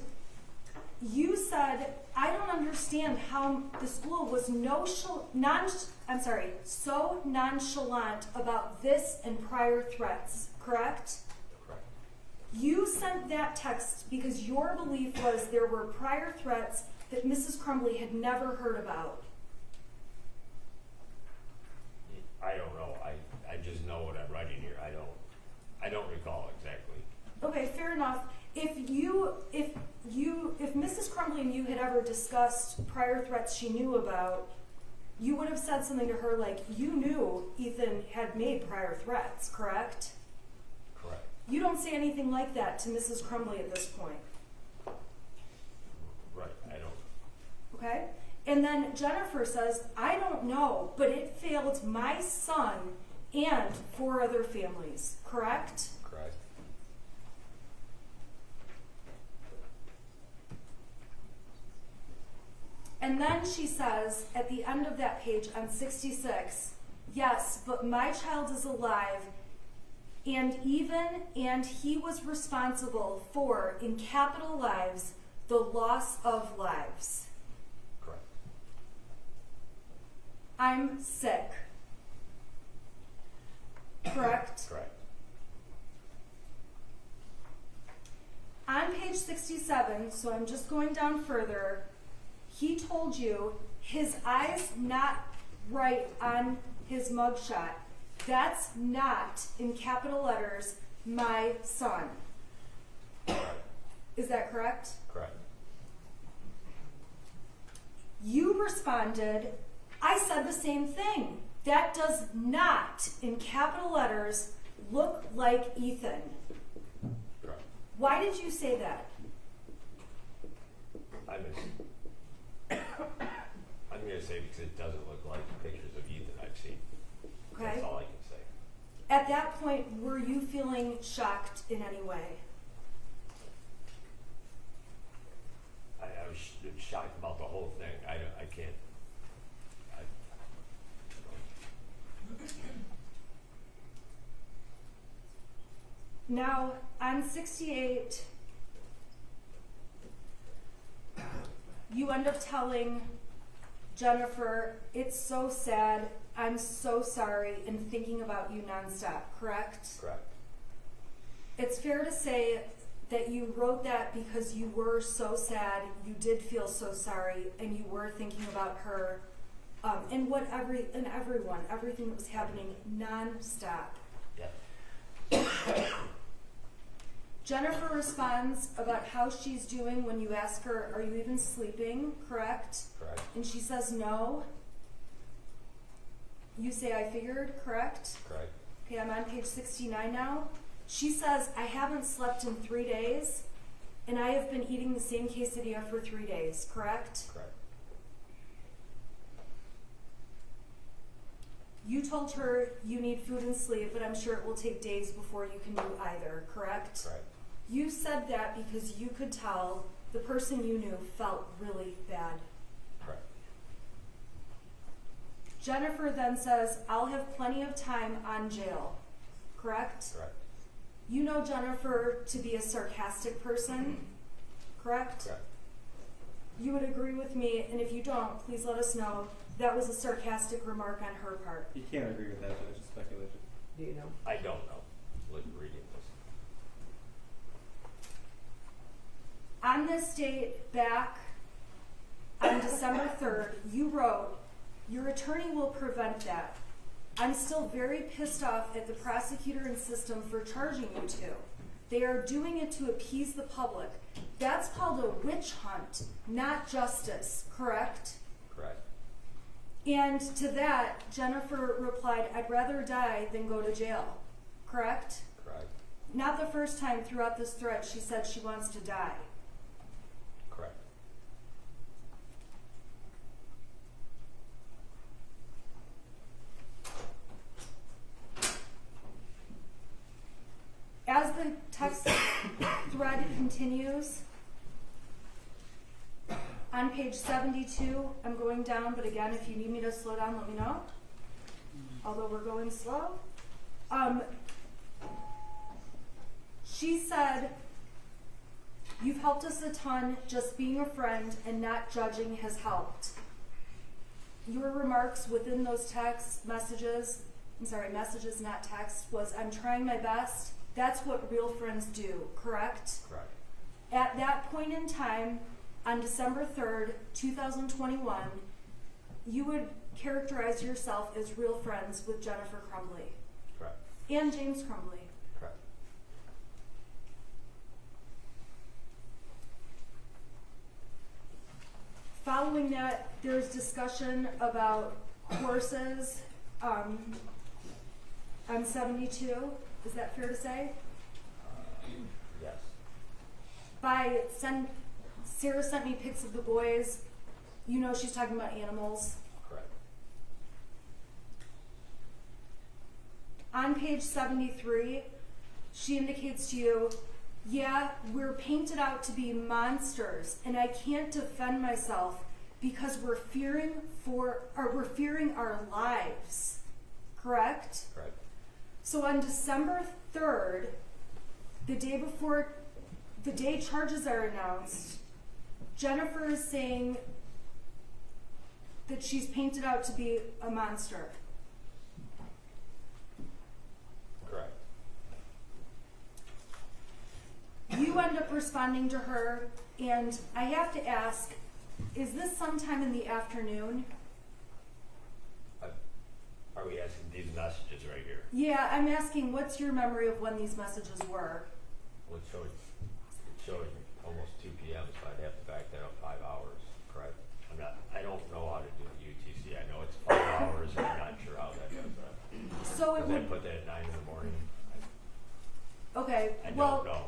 you said, I don't understand how the school was so nonchalant about this and prior threats, correct? Correct. You sent that text because your belief was there were prior threats that Mrs. Crumbley had never heard about. I don't know. I just know what I'm writing here. I don't recall exactly. Okay, fair enough. If Mrs. Crumbley and you had ever discussed prior threats she knew about, you would have said something to her like, you knew Ethan had made prior threats, correct? Correct. You don't say anything like that to Mrs. Crumbley at this point. Right. I don't. Okay? And then Jennifer says, I don't know, but it failed my son and 4 other families, correct? Correct. And then she says at the end of that page on 66, yes, but my child is alive, and he was responsible for, in capital lives, the loss of lives. Correct. I'm sick. Correct? Correct. On page 67, so I'm just going down further, he told you his eyes not right on his mugshot. That's not, in capital letters, my son. Is that correct? Correct. You responded, I said the same thing. That does not, in capital letters, look like Ethan. Correct. Why did you say that? I I'm gonna say because it doesn't look like pictures of Ethan I've seen. Okay. That's all I can say. At that point, were you feeling shocked in any way? I was shocked about the whole thing. I can't. Now, on 68, you end up telling Jennifer, it's so sad, I'm so sorry, and thinking about you nonstop, correct? Correct. It's fair to say that you wrote that because you were so sad, you did feel so sorry, and you were thinking about her, and everyone, everything that was happening nonstop. Yeah. Jennifer responds about how she's doing when you ask her, are you even sleeping, correct? Correct. And she says no. You say, I figured, correct? Correct. Okay, I'm on page 69 now. She says, I haven't slept in 3 days, and I have been eating the same quesadilla for 3 days, correct? Correct. You told her you need food and sleep, but I'm sure it will take days before you can do either, correct? Correct. You said that because you could tell the person you knew felt really bad. Correct. Jennifer then says, I'll have plenty of time on jail, correct? Correct. You know Jennifer to be a sarcastic person, correct? Correct. You would agree with me, and if you don't, please let us know. That was a sarcastic remark on her part. You can't agree with that, Judge. It's speculation. Do you know? I don't know. Like reading this. On this date, back on December 3rd, you wrote, your attorney will prevent that. I'm still very pissed off at the prosecutor and system for charging you two. They are doing it to appease the public. That's called a witch hunt, not justice, correct? Correct. And to that, Jennifer replied, I'd rather die than go to jail, correct? Correct. Not the first time throughout this thread she said she wants to die. Correct. As the text thread continues, on page 72, I'm going down, but again, if you need me to slow down, let me know. Although we're going slow. She said, you've helped us a ton, just being a friend and not judging has helped. Your remarks within those text messages, messages not text, was I'm trying my best. That's what real friends do, correct? Correct. At that point in time, on December 3rd, 2021, you would characterize yourself as real friends with Jennifer Crumbley. Correct. And James Crumbley. Correct. Following that, there's discussion about horses on 72. Is that fair to say? Yes. Sarah sent me pics of the boys. You know she's talking about animals. Correct. On page 73, she indicates to you, yeah, we're painted out to be monsters, and I can't defend myself because we're fearing our lives. Correct? Correct. So on December 3rd, the day charges are announced, Jennifer is saying that she's painted out to be a monster. Correct. You end up responding to her, and I have to ask, is this sometime in the afternoon? Are we asking these messages right here? Yeah, I'm asking, what's your memory of when these messages were? Well, it showed almost 2 p.m., so I'd have to back that up 5 hours, correct? I don't know how to do the UTC. I know it's 5 hours, and I'm not sure how that does that. So it Because I would, put that at 9 in the morning. okay, I well, don't know.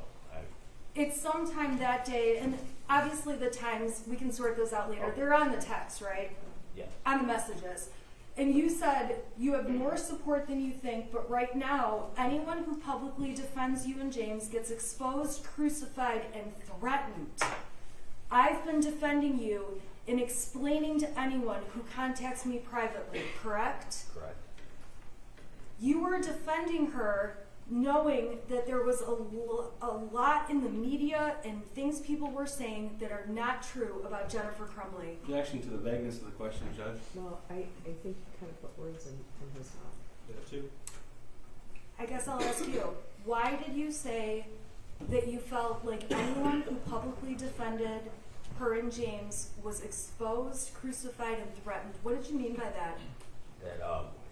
it's sometime that day, and obviously the times, we can sort those out later. Okay. They're on the text, right? Yes. on the messages. And you said you have more support than you think, but right now, anyone who publicly defends you and James gets exposed, crucified, and threatened. I've been defending you and explaining to anyone who contacts me privately, correct? Correct. You were defending her knowing that there was a lot in the media and things people were saying that are not true about Jennifer Crumbley. Objection to the vagueness of the question, Judge. Well, I think you kind of put words in his mouth. That too. I guess I'll ask you, why did you say that you felt like anyone who publicly defended her and James was exposed, crucified, and threatened? What did you mean by that? That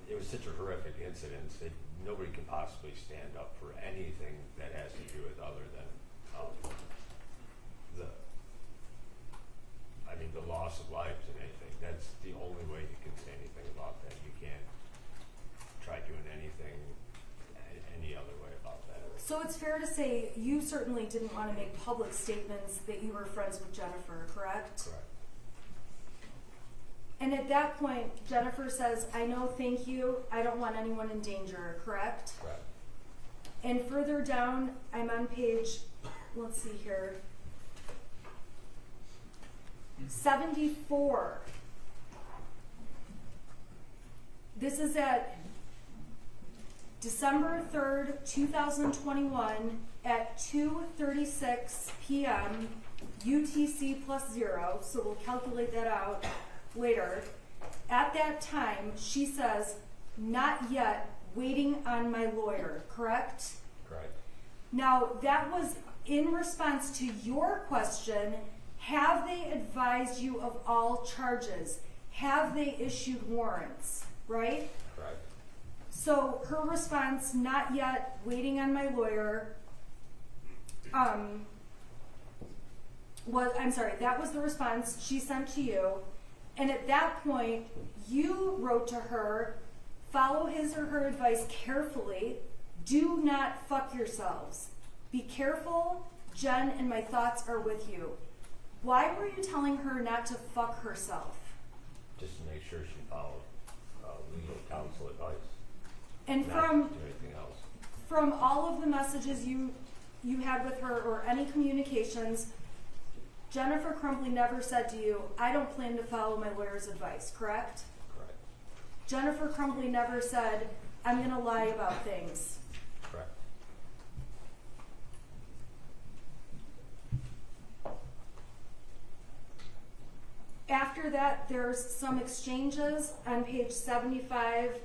it was such a horrific incident that nobody can possibly stand up for anything that has to do with other than the loss of lives and anything. That's the only way you can say anything about that. You can't try doing anything any other way about that. So it's fair to say you certainly didn't want to make public statements that you were friends with Jennifer, correct? Correct. And at that point, Jennifer says, I know, thank you, I don't want anyone in danger, correct? Correct. And further down, I'm on page, let's see here, 74. This is at December 3rd, 2021 at 2:36 p.m. UTC plus 0, so we'll calculate that out later. At that time, she says, not yet, waiting on my lawyer, correct? Correct. Now, that was in response to your question, have they advised you of all charges? Have they issued warrants, right? Correct. So her response, not yet, waiting on my lawyer, that was the response she sent to you. And at that point, you wrote to her, follow his or her advice carefully. Do not fuck yourselves. Be careful, Jen, and my thoughts are with you. Why were you telling her not to fuck herself? Just to make sure she followed legal counsel advice. And Not to do anything else. from all of the messages you had with her or any communications, Jennifer Crumbley never said to you, I don't plan to follow my lawyer's advice, correct? Correct. Jennifer Crumbley never said, I'm going to lie about things. Correct. After that, there's some exchanges on page 75,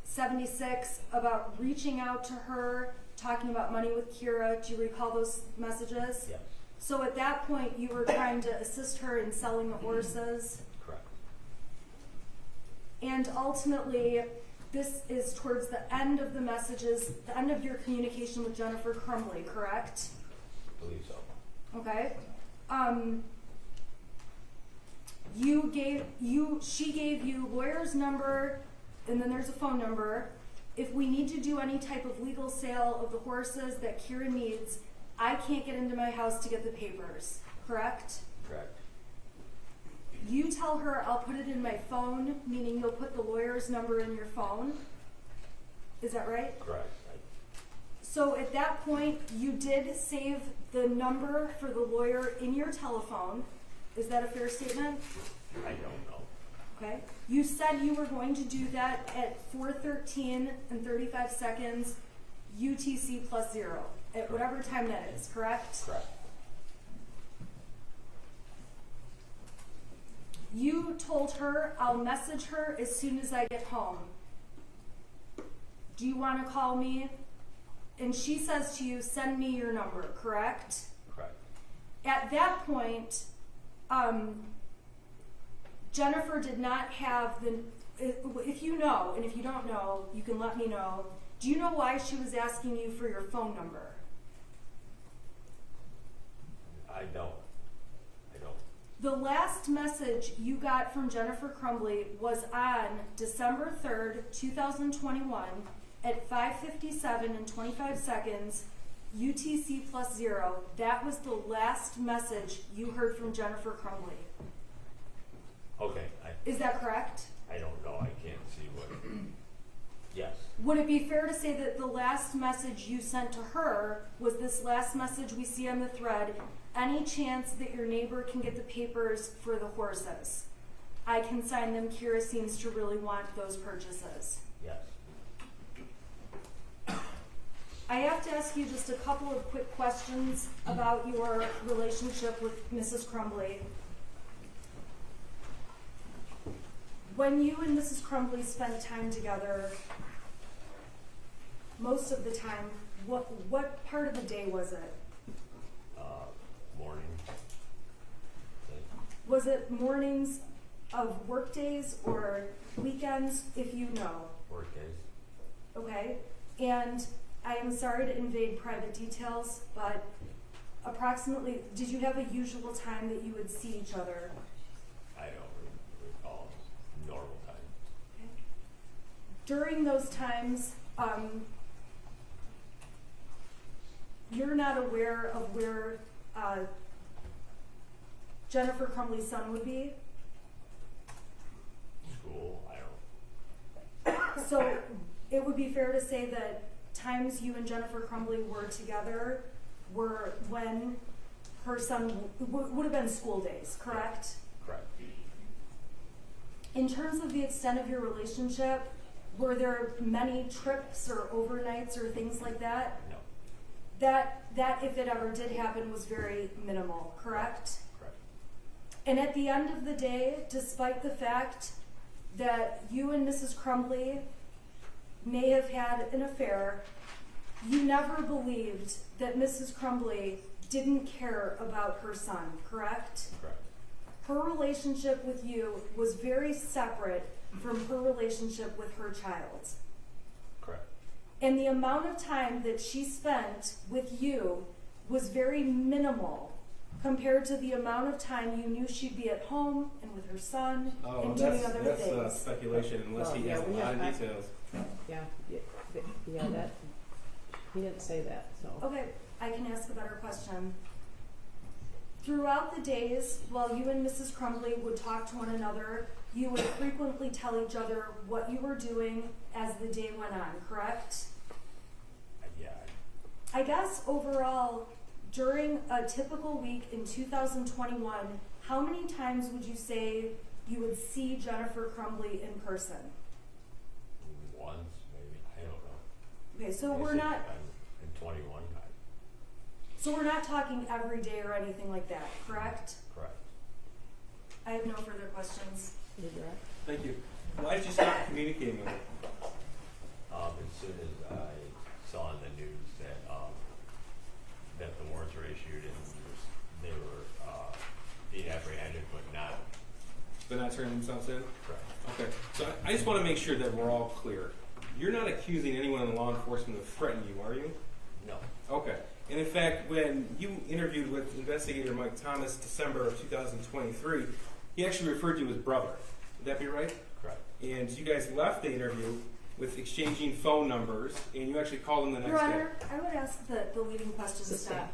76 about reaching out to her, talking about money with Kira. Do you recall those messages? Yes. So at that point, you were trying to assist her in selling the horses. Correct. And ultimately, this is towards the end of the messages, the end of your communication with Jennifer Crumbley, correct? I believe so. Okay. She gave you lawyer's number, and then there's a phone number. If we need to do any type of legal sale of the horses that Kira needs, I can't get into my house to get the papers, correct? Correct. You tell her I'll put it in my phone, meaning you'll put the lawyer's number in your phone. Is that right? Correct. So at that point, you did save the number for the lawyer in your telephone. Is that a fair statement? I don't know. Okay. You said you were going to do that at 4:13 and 35 seconds UTC plus 0 at whatever time that is, correct? Correct. You told her I'll message her as soon as I get home. Do you want to call me? And she says to you, send me your number, correct? Correct. At that point, Jennifer did not have if you know, and if you don't know, you can let me know. Do you know why she was asking you for your phone number? I don't. The last message you got from Jennifer Crumbley was on December 3rd, 2021 at 5:57 and 25 seconds UTC plus 0. That was the last message you heard from Jennifer Crumbley. Okay, Is that correct? I don't know, I can't see what, yes, Would it be fair to say that the last message you sent to her was this last message we see on the thread? Any chance that your neighbor can get the papers for the horses? I can sign them. Kira seems to really want those purchases. yes. I have to ask you just a couple of quick questions about your relationship with Mrs. Crumbley. When you and Mrs. Crumbley spent time together, most of the time, what part of the day was it? Morning. Was it mornings of work days or weekends, if you know? Work days. Okay, and I am sorry to invade private details, but approximately, did you have a usual time that you would see each other? I don't recall normal time. Okay. During those times, you're not aware of where Jennifer Crumbley's son would be? School, I don't. So it would be fair to say that times you and Jennifer Crumbley were together were when her son would have been school days, correct? Correct. In terms of the extent of your relationship, were there many trips or overnights or things like that? No. That if it ever did happen, was very minimal, correct? Correct. And at the end of the day, despite the fact that you and Mrs. Crumbley may have had an affair, you never believed that Mrs. Crumbley didn't care about her son, correct? Correct. Her relationship with you was very separate from her relationship with her child. Correct. And the amount of time that she spent with you was very minimal compared to the amount of time you knew she'd be at home and with her son and doing other that's things. speculation unless Well, he yeah, has a we lot have- of details. Yeah, that, he didn't say that, so. Okay, I can ask a better question. Throughout the days, while you and Mrs. Crumbley would talk to one another, you would frequently tell each other what you were doing as the day went on, correct? Yeah. I guess overall, during a typical week in 2021, how many times would you say you would see Jennifer Crumbley in person? Once, maybe. I don't know. Okay, so I we're think not, I'm in 21. so we're not talking every day or anything like that, correct? Correct. I have no further questions. You're correct. Thank you. Why did you stop communicating with her? As soon as I saw in the news that that the warrants were issued and they were being apprehended, but not They're not turning themselves in? correct. Okay, so I just want to make sure that we're all clear. You're not accusing anyone in law enforcement of threatening you, are you? No. Okay. And in fact, when you interviewed with investigator Mike Thomas December of 2023, he actually referred to you as brother. Would that be right? Correct. And you guys left the interview with exchanging phone numbers, and you actually called him the next Your day. Honor, I would ask the leading question to Sustain. stop.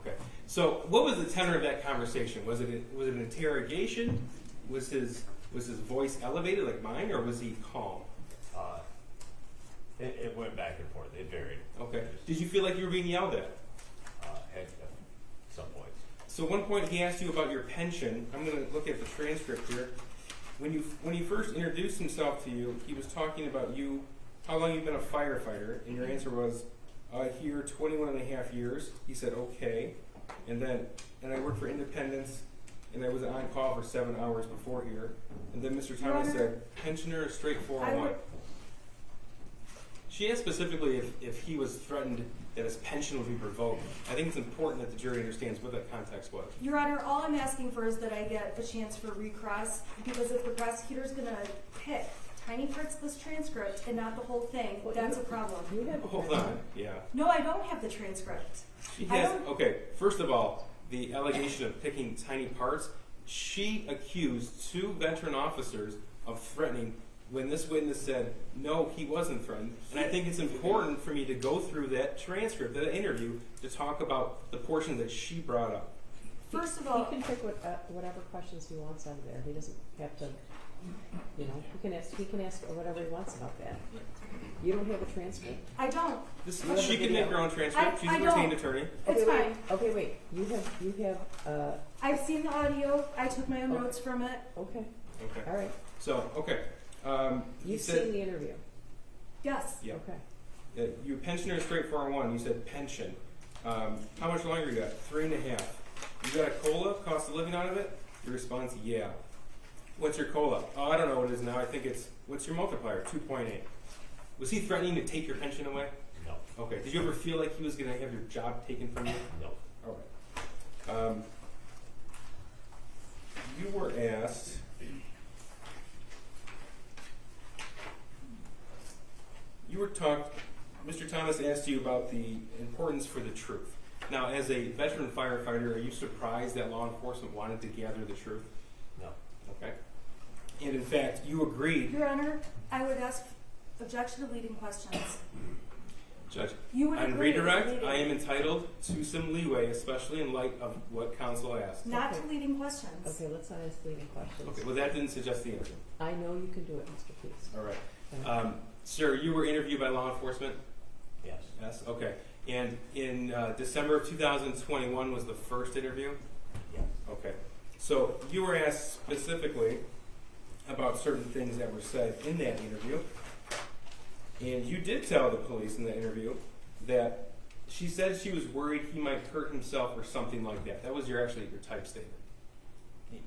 Okay. So, what was the tenor of that conversation? Was it an interrogation? Was his voice elevated like mine, or was he calm? It went back and forth. It varied. Okay. Did you feel like you were being yelled at? At some points. So, one point he asked you about your pension. I'm going to look at the transcript here. When he first introduced himself to you, he was talking about you, how long you've been a firefighter, and your answer was, here 21 and a half years. He said, okay. And I worked for Independence, and I was on call for 7 hours before here. And then Mr. Your Thomas Honor, said, pensioner, straight I 401. would- She asked specifically if he was threatened that his pension would be revoked. I think it's important that the jury understands what that context was. Your Honor, all I'm asking for is that I get a chance for recross, because if the prosecutor's going to pick tiny parts of this transcript and not the whole thing, Well, that's a problem. You had Hold on, yeah. No, I don't have the transcript. She I has, don't- okay, first of all, the allegation of picking tiny parts, she accused 2 veteran officers of threatening when this witness said, no, he wasn't threatened. And I think it's important for me to go through that transcript, that interview, to talk about the portion that she brought up. First of He all, can pick whatever questions he wants out of there. He doesn't have to, you know, he can ask whatever he wants about that. You don't have a transcript? I don't. She can make her own transcript. She's a retained attorney. It's Okay, fine. Okay, wait. You have, I've seen the audio. I took my own notes from it. okay, Okay. all right. So, okay. You You've said, seen the interview. Yes. yeah. Okay. You pensioner straight 401. You said pension. How much longer you got? 3.5. You got a COLA, cost of living out of it? Your response, yeah. What's your COLA? Oh, I don't know what it is now. I think it's, what's your multiplier? 2.8. Was he threatening to take your pension away? No, Okay. Did you ever feel like he was going to have your job taken from you? no. All right. You were asked. Mr. Thomas asked you about the importance for the truth. Now, as a veteran firefighter, are you surprised that law enforcement wanted to gather the truth? No. Okay. And in fact, you agreed. Your Honor, I would ask objection to leading questions. Judge, You would on agree with redirect, leading- I am entitled to some leeway, especially in light of what counsel asked. Not Okay. to leading questions. Okay, let's not ask leading questions. Okay, well, that didn't suggest the answer. I know you can do it, Mr. Pease. All right. Okay. Sir, you were interviewed by law enforcement? Yes. Yes, okay. And in December of 2021 was the first interview? Yes. Okay. So you were asked specifically about certain things that were said in that interview. And you did tell the police in the interview that she said she was worried he might hurt himself or something like that. That was your type statement.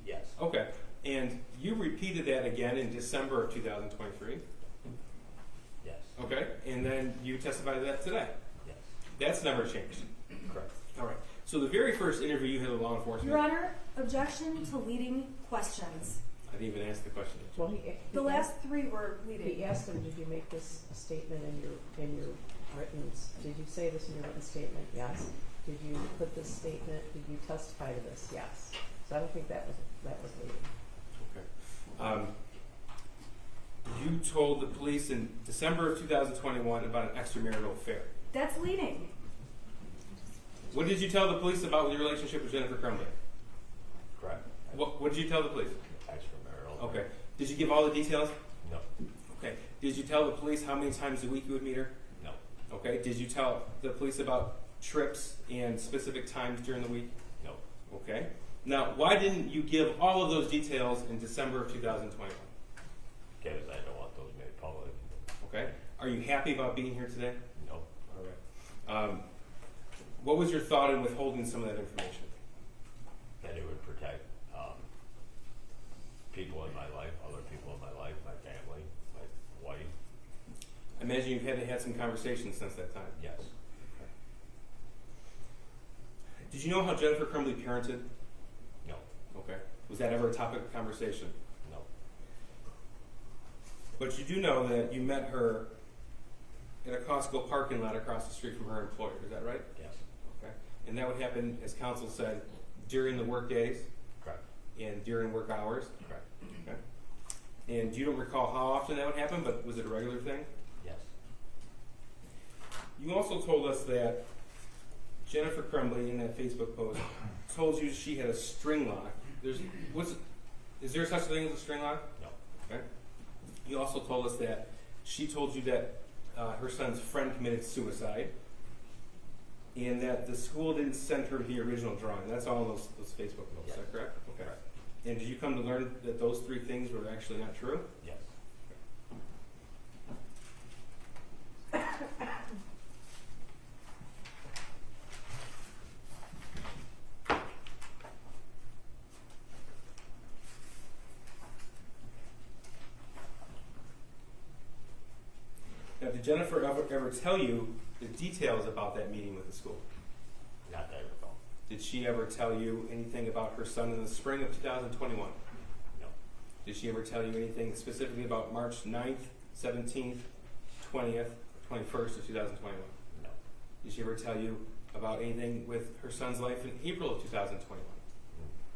Yes. Okay. And you repeated that again in December of 2023. Yes. Okay. And then you testified to that today. Yes. That's never changed. Correct. All right. So the very first interview you had with law enforcement. Your Honor, objection to leading questions. I didn't even ask the question. Well, The last three were leading. he asked him, did you make this a statement in your written, did you say this in your written statement? Yes. Did you put this statement, did you testify to this? Yes. So I don't think that was leading. Okay. You told the police in December of 2021 about an extramarital affair. That's leading. What did you tell the police about your relationship with Jennifer Crumbley? Correct. What did you tell the police? Extramarital. Okay. Did you give all the details? No. Okay. Did you tell the police how many times a week you would meet her? No. Okay. Did you tell the police about trips and specific times during the week? No. Okay. Now, why didn't you give all of those details in December of 2021? Because I don't want those made public. Okay. Are you happy about being here today? No. All right. What was your thought in withholding some of that information? That it would protect people in my life, other people in my life, my family, my wife. I imagine you've had some conversations since that time. Yes. Did you know how Jennifer Crumbley parented? No. Okay. Was that ever a topic of conversation? No. But you do know that you met her in a Costco parking lot across the street from her employer. Is that right? Yes. Okay. And that would happen, as counsel said, during the work days Correct. and during work hours. Correct. Okay. And you don't recall how often that would happen, but was it a regular thing? Yes. You also told us that Jennifer Crumbley, in that Facebook post, told you she had a string lock. Is there such a thing as a string lock? No. Okay. You also told us that she told you that her son's friend committed suicide, and that the school didn't send her the original drawing. That's all in those Facebook posts. Is that correct? Okay. Correct. And did you come to learn that those three things were actually not true? Yes. Now, did Jennifer ever tell you the details about that meeting with the school? Not that I recall. Did she ever tell you anything about her son in the spring of 2021? No. Did she ever tell you anything specifically about March 9th, 17th, 20th, 21st of 2021? No. Did she ever tell you about anything with her son's life in April of 2021?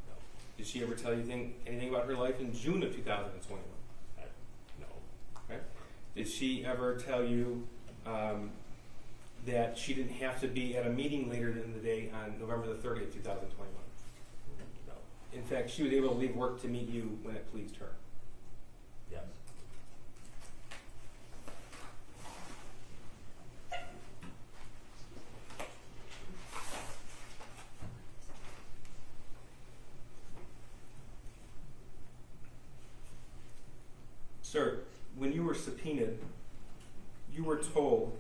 No. Did she ever tell you anything about her life in June of 2021? No. Okay. Did she ever tell you that she didn't have to be at a meeting later in the day on November the 30th, 2021? in fact, she was able to leave work to meet you when it pleased her. Yes. Sir, when you were subpoenaed, you were told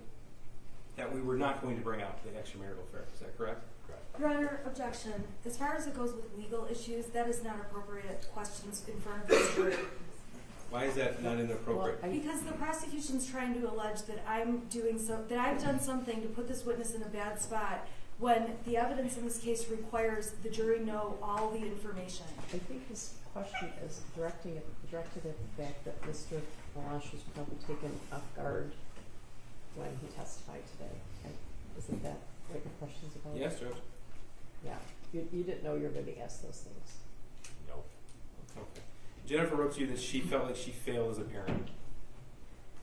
that we were not going to bring out the extramarital affair. Is that correct? Correct. Your Honor, objection. As far as it goes with legal issues, that is not appropriate questions in front of the jury. Why is that not inappropriate? Well, Because the prosecution's trying to allege that that I've done something to put this witness in a bad spot when the evidence in this case requires the jury know all the information. I think his question is directed at the fact that Mr. Malash was probably taken off guard when he testified today. Isn't that what your question's about? Yes, Judge. Yeah. You didn't know you were going to be asked those things. No. Okay. Jennifer wrote to you that she felt like she failed as a parent.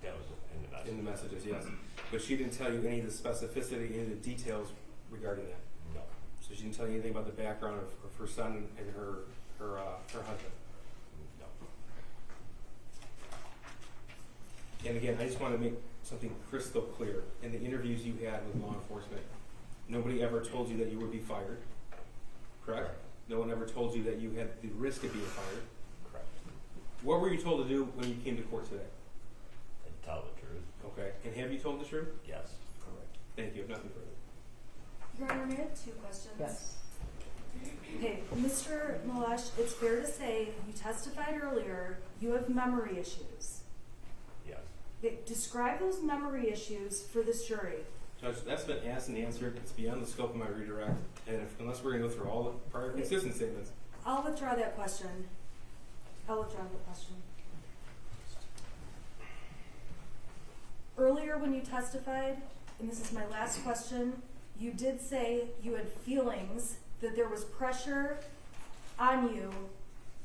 That was in the message. In the messages, yes. But she didn't tell you any of the specificity, any of the details regarding that. No. So she didn't tell you anything about the background of her son and her husband. No. And again, I just want to make something crystal clear. In the interviews you had with law enforcement, nobody ever told you that you would be fired, correct? Correct. No one ever told you that you had the risk of being fired. Correct. What were you told to do when you came to court today? And tell the truth. Okay. And have you told the truth? Yes. Correct. Thank you. Nothing further. Your Honor, may I have two questions? Yes. Okay, Mr. Malash, it's fair to say you testified earlier you have memory issues. Yes. Okay, describe those memory issues for this jury. Judge, that's been asked and answered. It's beyond the scope of my redirect. And unless we're going to go through all the prior consistent statements. I'll withdraw that question. Earlier when you testified, and this is my last question, you did say you had feelings that there was pressure on you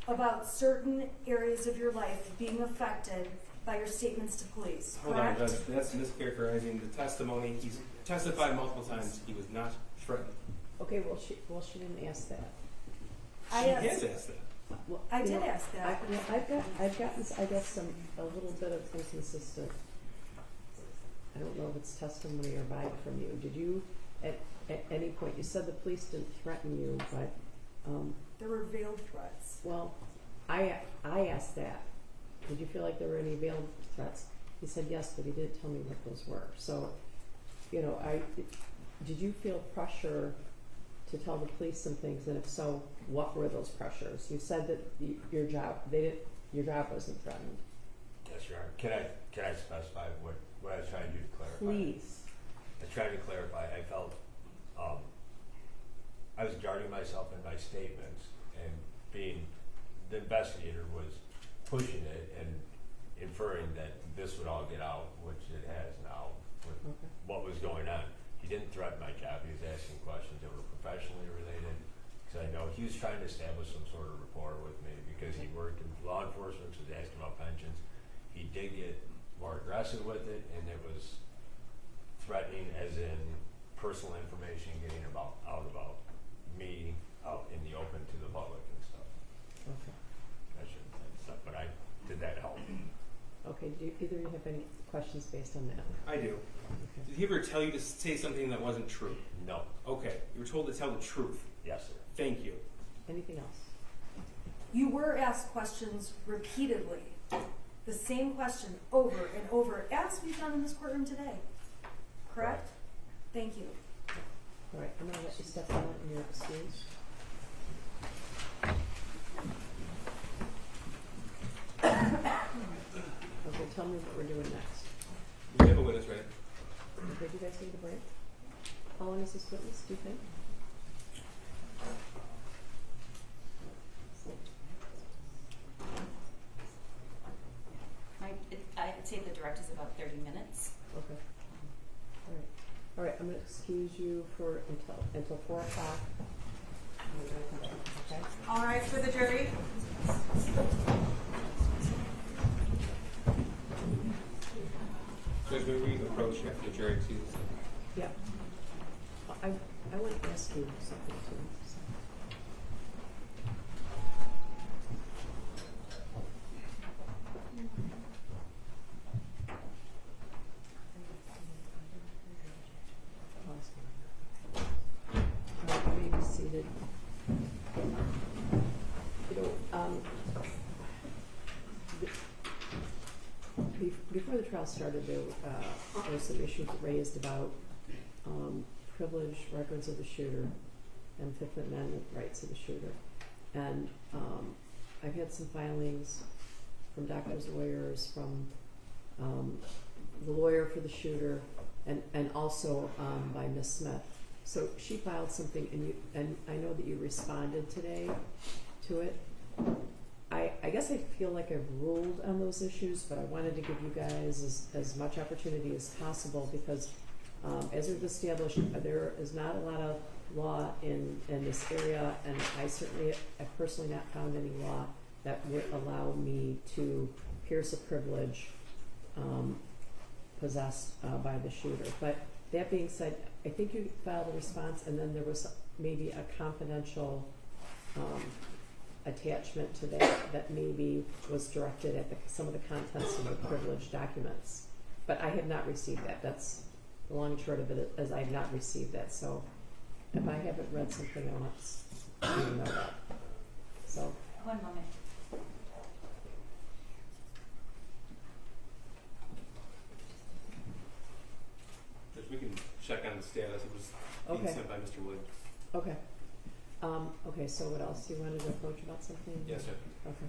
about certain areas of your life being affected by your statements to police, Hold on, correct? Judge. That's mischaracterizing the testimony. He's testified multiple times. He was not threatened. Okay. Well, she didn't ask that. I She asked- has asked that. Well, I you did know, ask that. I've gotten a little bit of inconsistent. I don't know if it's testimony or vibe from you. Did you at any point, you said the police didn't threaten you, but There were veiled threats. well, I asked that. Did you feel like there were any veiled threats? He said yes, but he didn't tell me what those were. So, you know, did you feel pressure to tell the police some things, and if so, what were those pressures? You said that your job wasn't threatened. Yes, Your Honor. Can I specify what I was trying to do to clarify? Please. I was trying to clarify. I felt I was guarding myself in my statements, and the investigator was pushing it and inferring that this would all get out, which it has now with Okay. what was going on. He didn't threaten my job. He was asking questions that were professionally related. Because I know he was trying to establish some sort of rapport with me because he worked in law enforcement, so he was asking about pensions. He did get more aggressive with it, and it was threatening as in personal information getting out about me out in the open to the public and stuff. Okay. I shouldn't say stuff, but did that help? Okay. Do either of you have any questions based on that? I do. Okay. Did he ever tell you to say something that wasn't true? No. Okay. You were told to tell the truth. Yes, sir. Thank you. Anything else? You were asked questions repeatedly. The same question over and over, as we've done in this courtroom today. Correct? Thank you. All right. I'm going to let you step down and you're excused. Okay. Tell me what we're doing next. We have a witness, right? Okay. Do you guys need a break? How long is this witness, do you think? I'd say the direct is about 30 minutes. Okay. All right. All right. I'm going to excuse you until 4 o'clock. And we're going to come back, okay? All right, for the jury. Judge, may we approach after the jury excuses? Yeah. I want to ask you something too. before the trial started, there were some issues raised about privileged records of the shooter and Fifth Amendment rights of the shooter. And I've had some filings from doctors, lawyers, from the lawyer for the shooter, and also by Ms. Smith. So she filed something, and I know that you responded today to it. I guess I feel like I've ruled on those issues, but I wanted to give you guys as much opportunity as possible because, as we've established, there is not a lot of law in this area, and I certainly have personally not found any law that would allow me to pierce a privilege possessed by the shooter. But that being said, I think you filed a response, and then there was maybe a confidential attachment to that maybe was directed at some of the contents of the privileged documents. But I have not received that. That's the long and short of it, as I have not received that. So if I haven't read something, I want you to know that. So. One moment. Just we can check on the status. It was being Okay. sent by Mr. Williams. Okay. Okay, so what else? You wanted to approach about something? Yes, sir. Okay.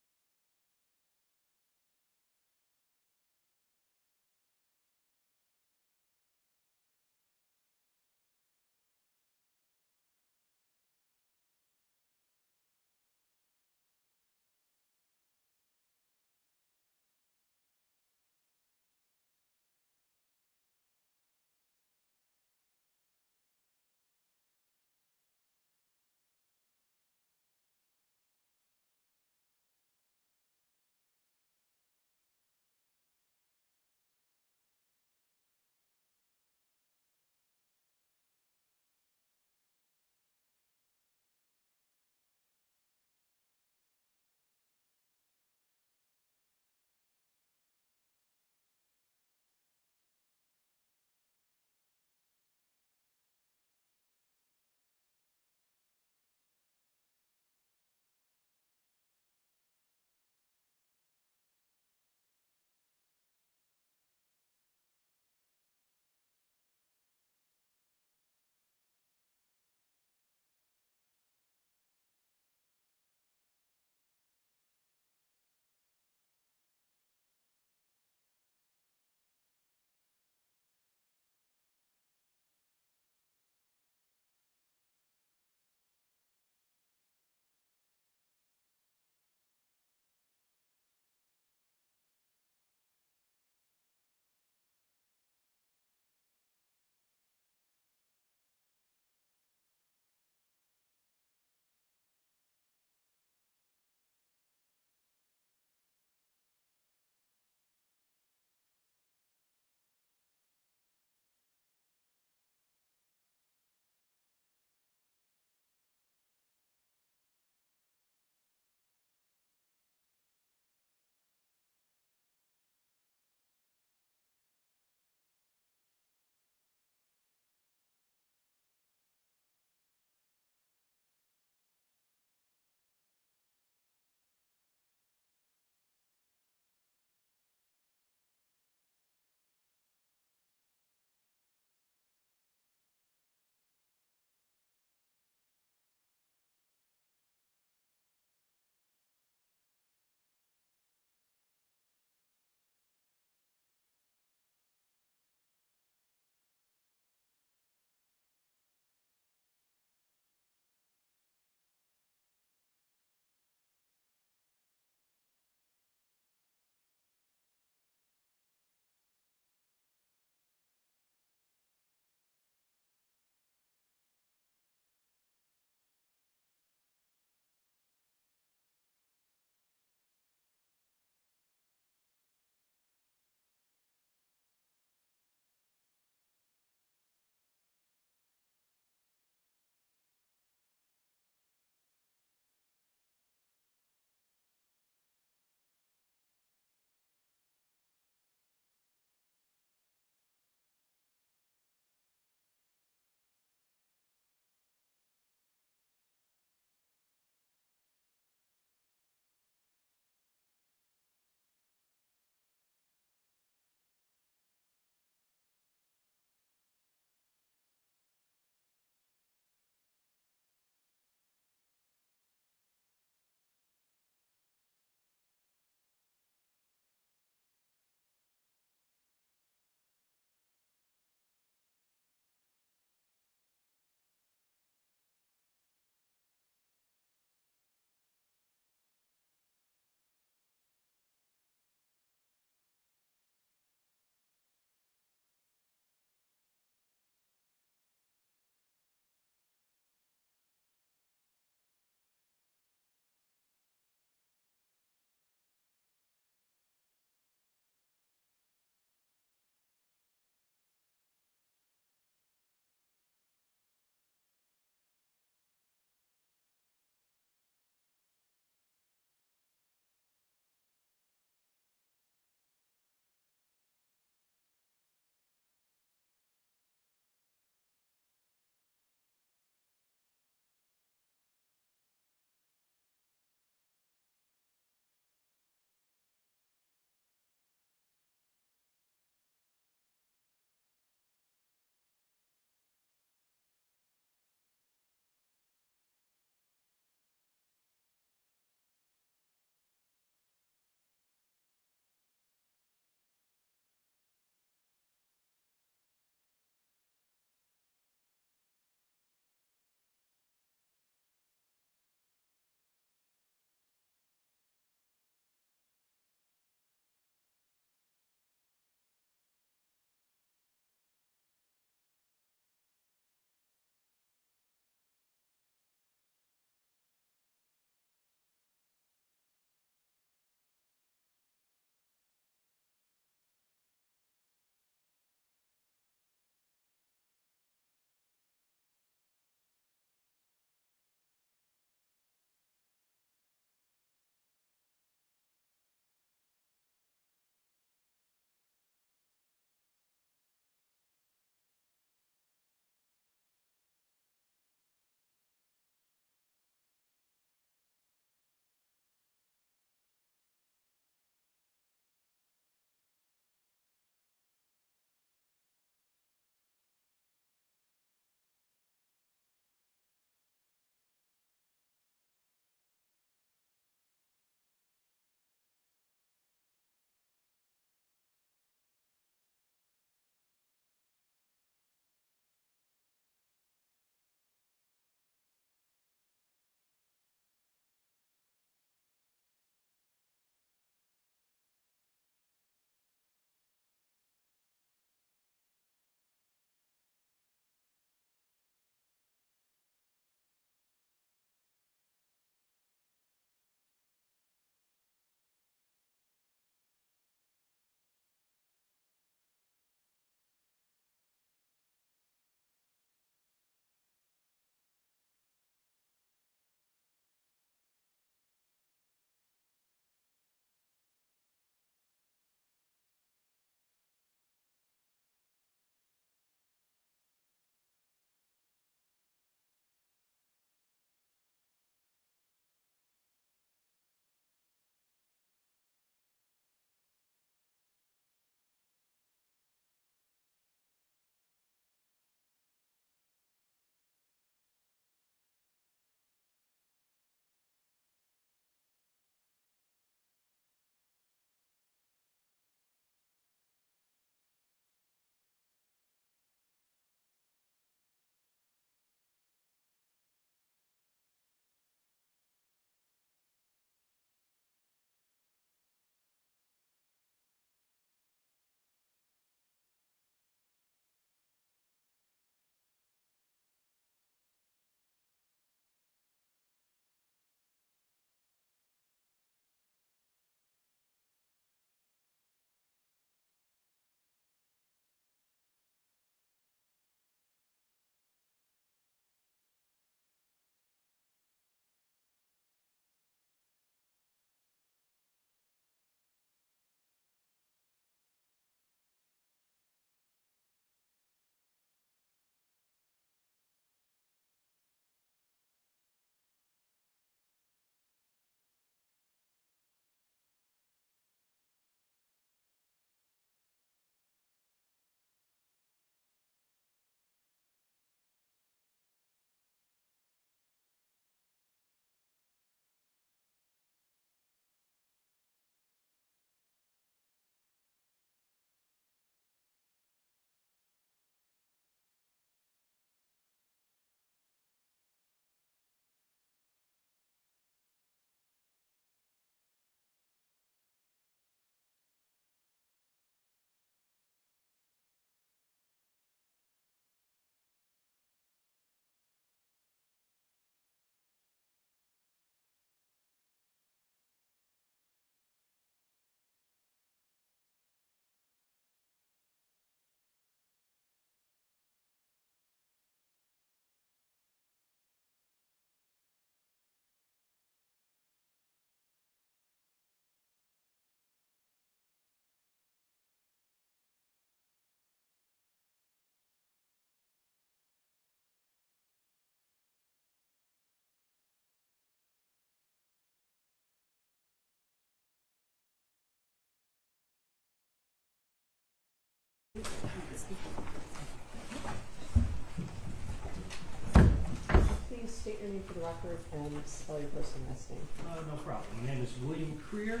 Please state your name for the record and spell your first and last name. No problem. My name is William Creer.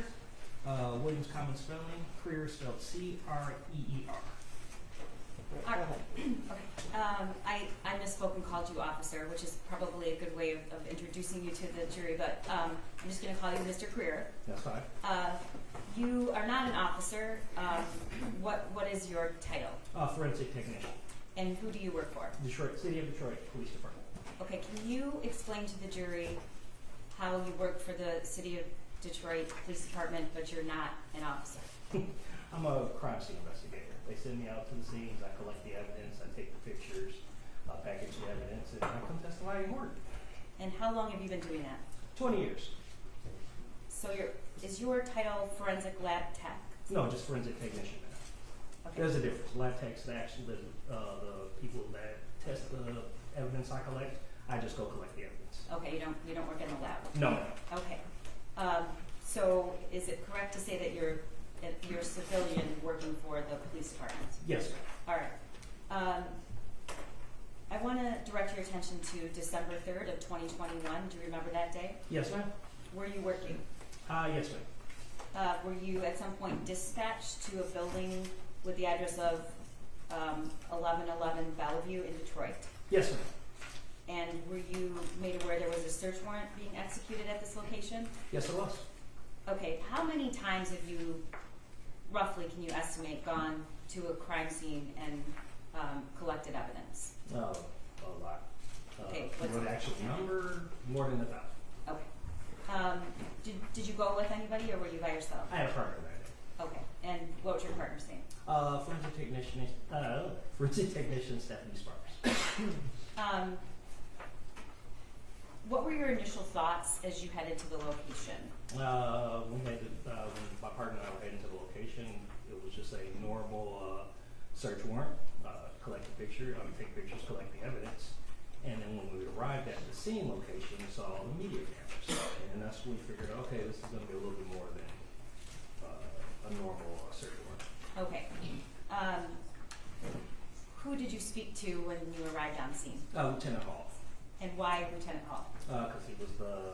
William's common spelling. Creer spelled C-R-E-E-R. Right, go ahead. I misspoke and called you officer, which is probably a good way of introducing you to the jury, but I'm just going to call you Mr. Creer. That's fine. You are not an officer. What is your title? Forensic technician. And who do you work for? Detroit, City of Detroit Police Department. Okay, can you explain to the jury how you work for the City of Detroit Police Department, but you're not an officer? I'm a crime scene investigator. They send me out to the scenes, I collect the evidence, I take the pictures, package the evidence, and I come testify in court. And how long have you been doing that? 20 years. So is your title forensic lab tech? No, just forensic technician. Okay. There's a difference. Lab techs actually the people that test the evidence I collect. I just go collect the evidence. Okay, you don't work in the lab. No. Okay. So is it correct to say that you're a civilian working for the police department? Yes, ma'am. All right. I want to direct your attention to December 3rd of 2021. Do you remember that day? Yes, ma'am. Were you working? Yes, ma'am. Were you at some point dispatched to a building with the address of 1111 Bellevue in Detroit? Yes, ma'am. And were you made aware there was a search warrant being executed at this location? Yes, it was. Okay, how many times have you, roughly can you estimate, gone to a crime scene and collected evidence? A lot. Okay, what's Would the actually number more than 1,000. Okay. Did you go with anybody or were you by yourself? I had a partner that day. Okay, and what was your partner's name? Forensic technician Stephanie Sparks. What were your initial thoughts as you headed to the location? When my partner and I were heading to the location, it was just a normal search warrant. Collect a picture, take pictures, collect the evidence. And then when we arrived at the scene location, we saw the media cameras. And that's when we figured, okay, this is going to be a little bit more than a normal search warrant. Okay. Who did you speak to when you arrived on scene? Lieutenant Hall. And why Lieutenant Hall? Because he was the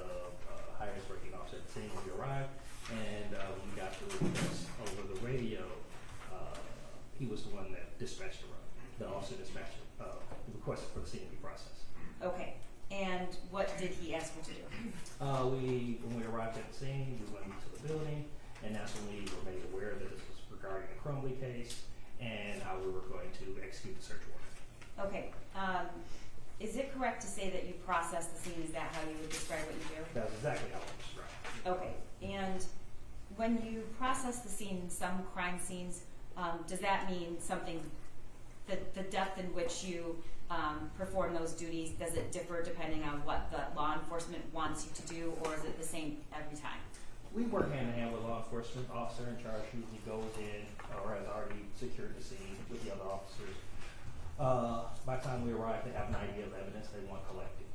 highest ranking officer at the scene when we arrived. And when we got the request over the radio, he was the one that dispatched the officer dispatched requested for the scene to be processed. Okay. And what did he ask you to do? When we arrived at the scene, we went into the building, and that's when we were made aware that this was regarding the Crumbley case and how we were going to execute the search warrant. Okay. Is it correct to say that you process the scene? Is that how you would describe what you do? That's exactly how it was described. Okay. And when you process the scene in some crime scenes, does that mean something, the depth in which you perform those duties, does it differ depending on what the law enforcement wants you to do, or is it the same every time? We work hand in hand with law enforcement. Officer in charge usually goes in or has already secured the scene with the other officers. By the time we arrive, they have an idea of evidence they want collected.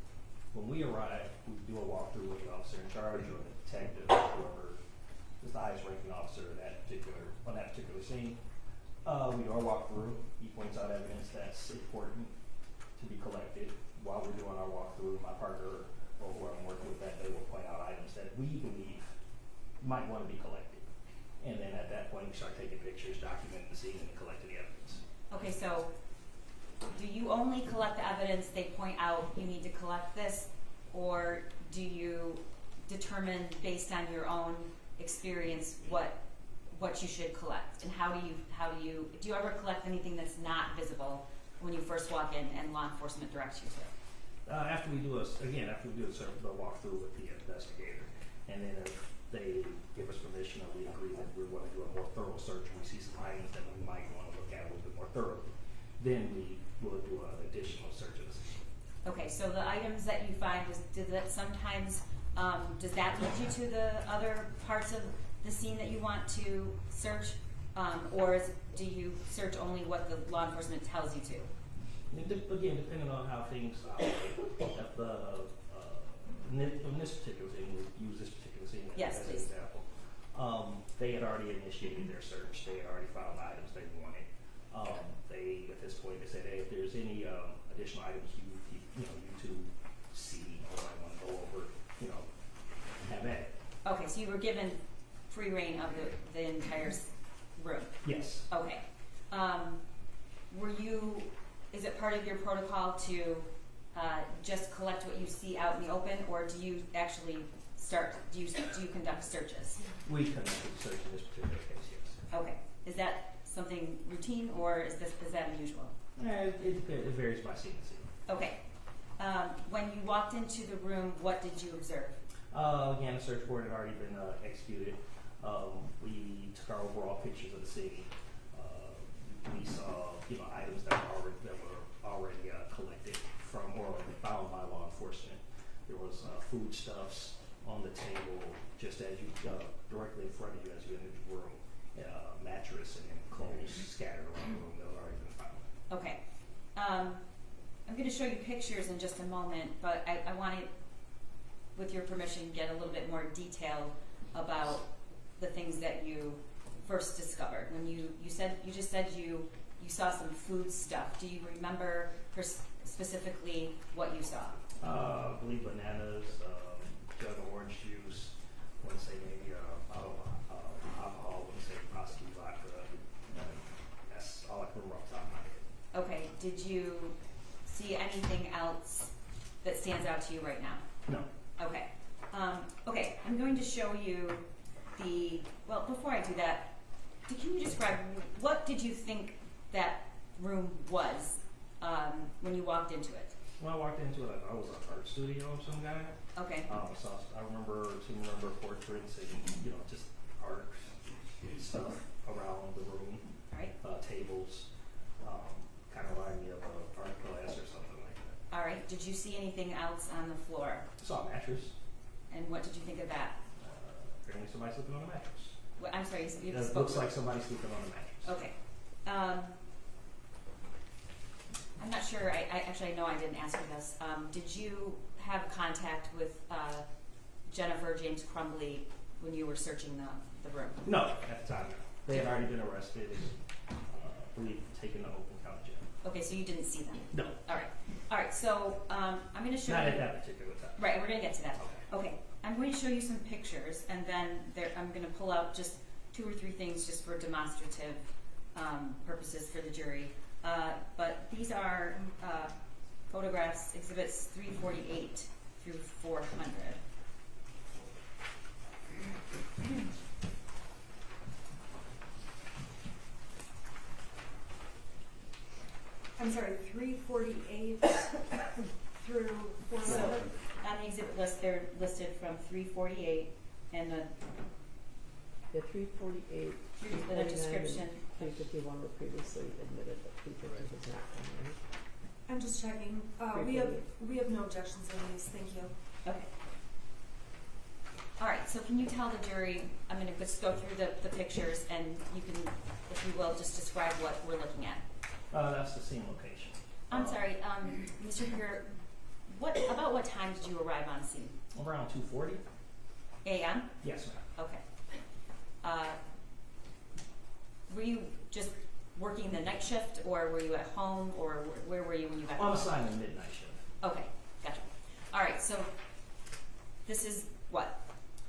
When we arrive, we do a walkthrough with the officer in charge or the detective, whoever is the highest ranking officer on that particular scene. We do our walkthrough. He points out evidence that's important to be collected. While we're doing our walkthrough, my partner or whoever I'm working with that day will point out items that we believe might want to be collected. And then at that point, we start taking pictures, documenting the scene, and collecting the evidence. Okay, so do you only collect the evidence they point out you need to collect this, or do you determine based on your own experience what you should collect? And how do you ever collect anything that's not visible when you first walk in and law enforcement directs you to? After we do a walkthrough with the investigator, and then if they give us permission or we agree that we're going to do a more thorough search and we see some items that we might want to look at a little bit more thoroughly, then we will do an additional search of the scene. Okay, so the items that you find, does that sometimes does that lead you to the other parts of the scene that you want to search, or do you search only what the law enforcement tells you to? Again, depending on how things operate. In this particular scene, we use this particular scene as an example. They had already initiated their search. They had already found items they wanted. this point. They said, hey, if there's any additional items you two see or might want to go over, have at it. Okay, so you were given free reign of the entire room. Yes. Okay. Is it part of your protocol to just collect what you see out in the open, or do you actually do you conduct searches? We conducted search in this particular case, yes. Okay. Is that something routine, or is that unusual? It varies by scene to scene. Okay. When you walked into the room, what did you observe? Again, a search warrant had already been executed. We took our overall pictures of the scene. We saw, items that were already collected from or found by law enforcement. There was foodstuffs on the table, just as you directly in front of you as you entered the room. Mattress and clothes scattered around the room that had already been found. Okay. I'm going to show you pictures in just a moment, but I want to, with your permission, get a little bit more detail about the things that you first discovered. When you just said you saw some food stuff. Do you remember specifically what you saw? I believe bananas, jug of orange juice. I want to say maybe bottle of alcohol. I want to say possibly vodka. That's all I can remember off the top of my head. Okay. Did you see anything else that stands out to you right now? No. Okay. Okay. I'm going to show you well, before I do that, can you describe what did you think that room was when you walked into it? When I walked into it, I was an art studio of some kind. Okay. So I remember portraits and just art stuff around the room. All right. Tables, kind of reminded me of an art class or something like that. All right. Did you see anything else on the floor? I saw a mattress. And what did you think of that? Apparently somebody sleeping on a mattress. Well, I'm sorry. You It spoke. looks like somebody sleeping on a mattress. Okay. I'm not sure. I know I didn't ask you this. Did you have contact with Jennifer James Crumbley when you were searching the room? No, at the time, no. They had already been arrested and taken to open county jail. Okay, so you didn't see them. No. All right. All right. So I'm going to show Not you. at that particular time. Right. We're going to get to that. Okay. Okay. I'm going to show you some pictures, and then I'm going to pull out just 2 or 3 things just for demonstrative purposes for the jury. But these are photographs, exhibits 348 through 400. I'm sorry, 348 through 400. So on the exhibit list, they're listed from 348 and the 348, and a description. 351 were previously admitted, but 350 was not done, right? I'm just checking. We have no objections on these. Thank you. Okay. All right. So can you tell the jury? I'm going to just go through the pictures, and you can, if you will, just describe what we're looking at. That's the scene location. I'm sorry, Mr. Hooker. About what time did you arrive on scene? Around 2:40. A.M. Yes, ma'am. Okay. Were you just working the night shift, or were you at home, or where were you when you got On home? assignment midnight shift. Okay, gotcha. All right, so this is what?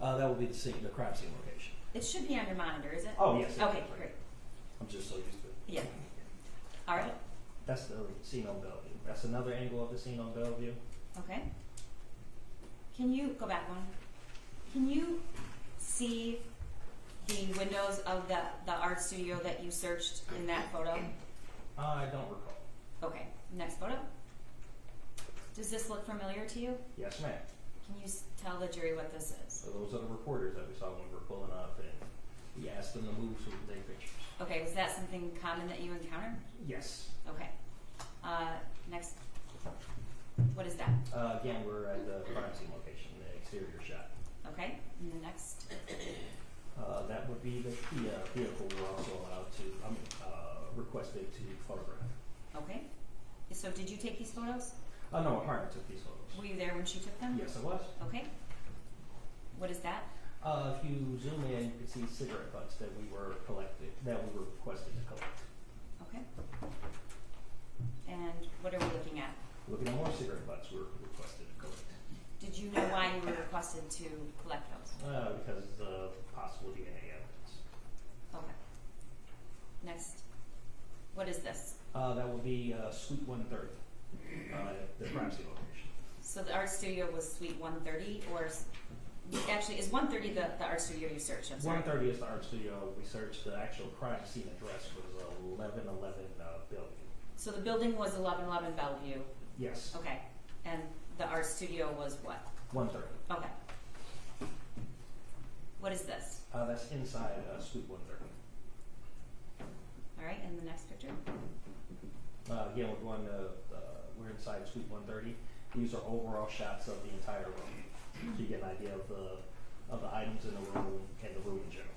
That will be the crime scene location. It should be on your monitor, is it? Oh, yes. it Okay, is. great. I'm just so used to it. Yeah. All right. That's the scene on Bellevue. That's another angle of the scene on Bellevue. Okay. Can you go back one? Can you see the windows of the art studio that you searched in that photo? I don't recall. Okay. Next photo. Does this look familiar to you? Yes, ma'am. Can you tell the jury what this is? So those are the reporters that we saw when we were pulling up, and we asked them to move so we could take pictures. Okay. Was that something common that you encountered? Yes. Okay. Next. What is that? Again, we're at the crime scene location, the exterior shot. Okay. And the next. That would be the vehicle we're also allowed to, requested to photograph. Okay. So did you take these photos? No, my partner took these photos. Were you there when she took them? Yes, I was. Okay. What is that? If you zoom in, you can see cigarette butts that we were requested to collect. Okay. And what are we looking at? Looking at more cigarette butts were requested to collect. Did you know why you were requested to collect those? Because of possible DNA evidence. Okay. Next. What is this? That will be Suite 130, the crime scene location. So the art studio was Suite 130, or actually is 130 the art studio you searched? I'm sorry. 130 is the art studio. We searched the actual crime scene address was 1111 Bellevue. So the building was 1111 Bellevue. Yes. Okay. And the art studio was what? 130. Okay. What is this? That's inside Suite 130. All right, and the next picture? Again, we're inside Suite 130. These are overall shots of the entire room, so you get an idea of the items in the room and the room in general.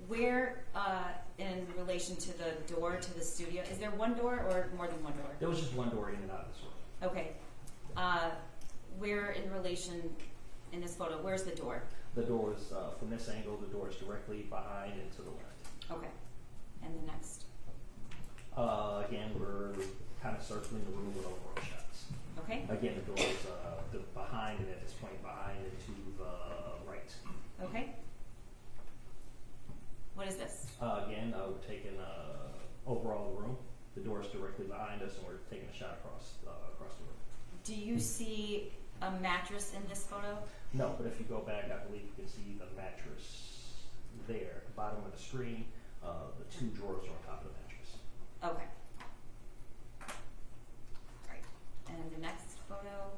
Where, in relation to the door to the studio, is there one door or more than one door? There was just one door in and out of this room. Okay. Where in relation, in this photo, where's the door? The door is, from this angle, the door is directly behind and to the left. Okay. And the next? Again, we're kind of circling the room with overall shots. Okay. Again, the door is behind and at this point behind and to the right. Okay. What is this? Again, we're taking overall the room. The door is directly behind us, and we're taking a shot across the room. Do you see a mattress in this photo? No, but if you go back, I believe you can see the mattress there, at the bottom of the screen. The two drawers are on top of the mattress. Okay. Right. And the next photo?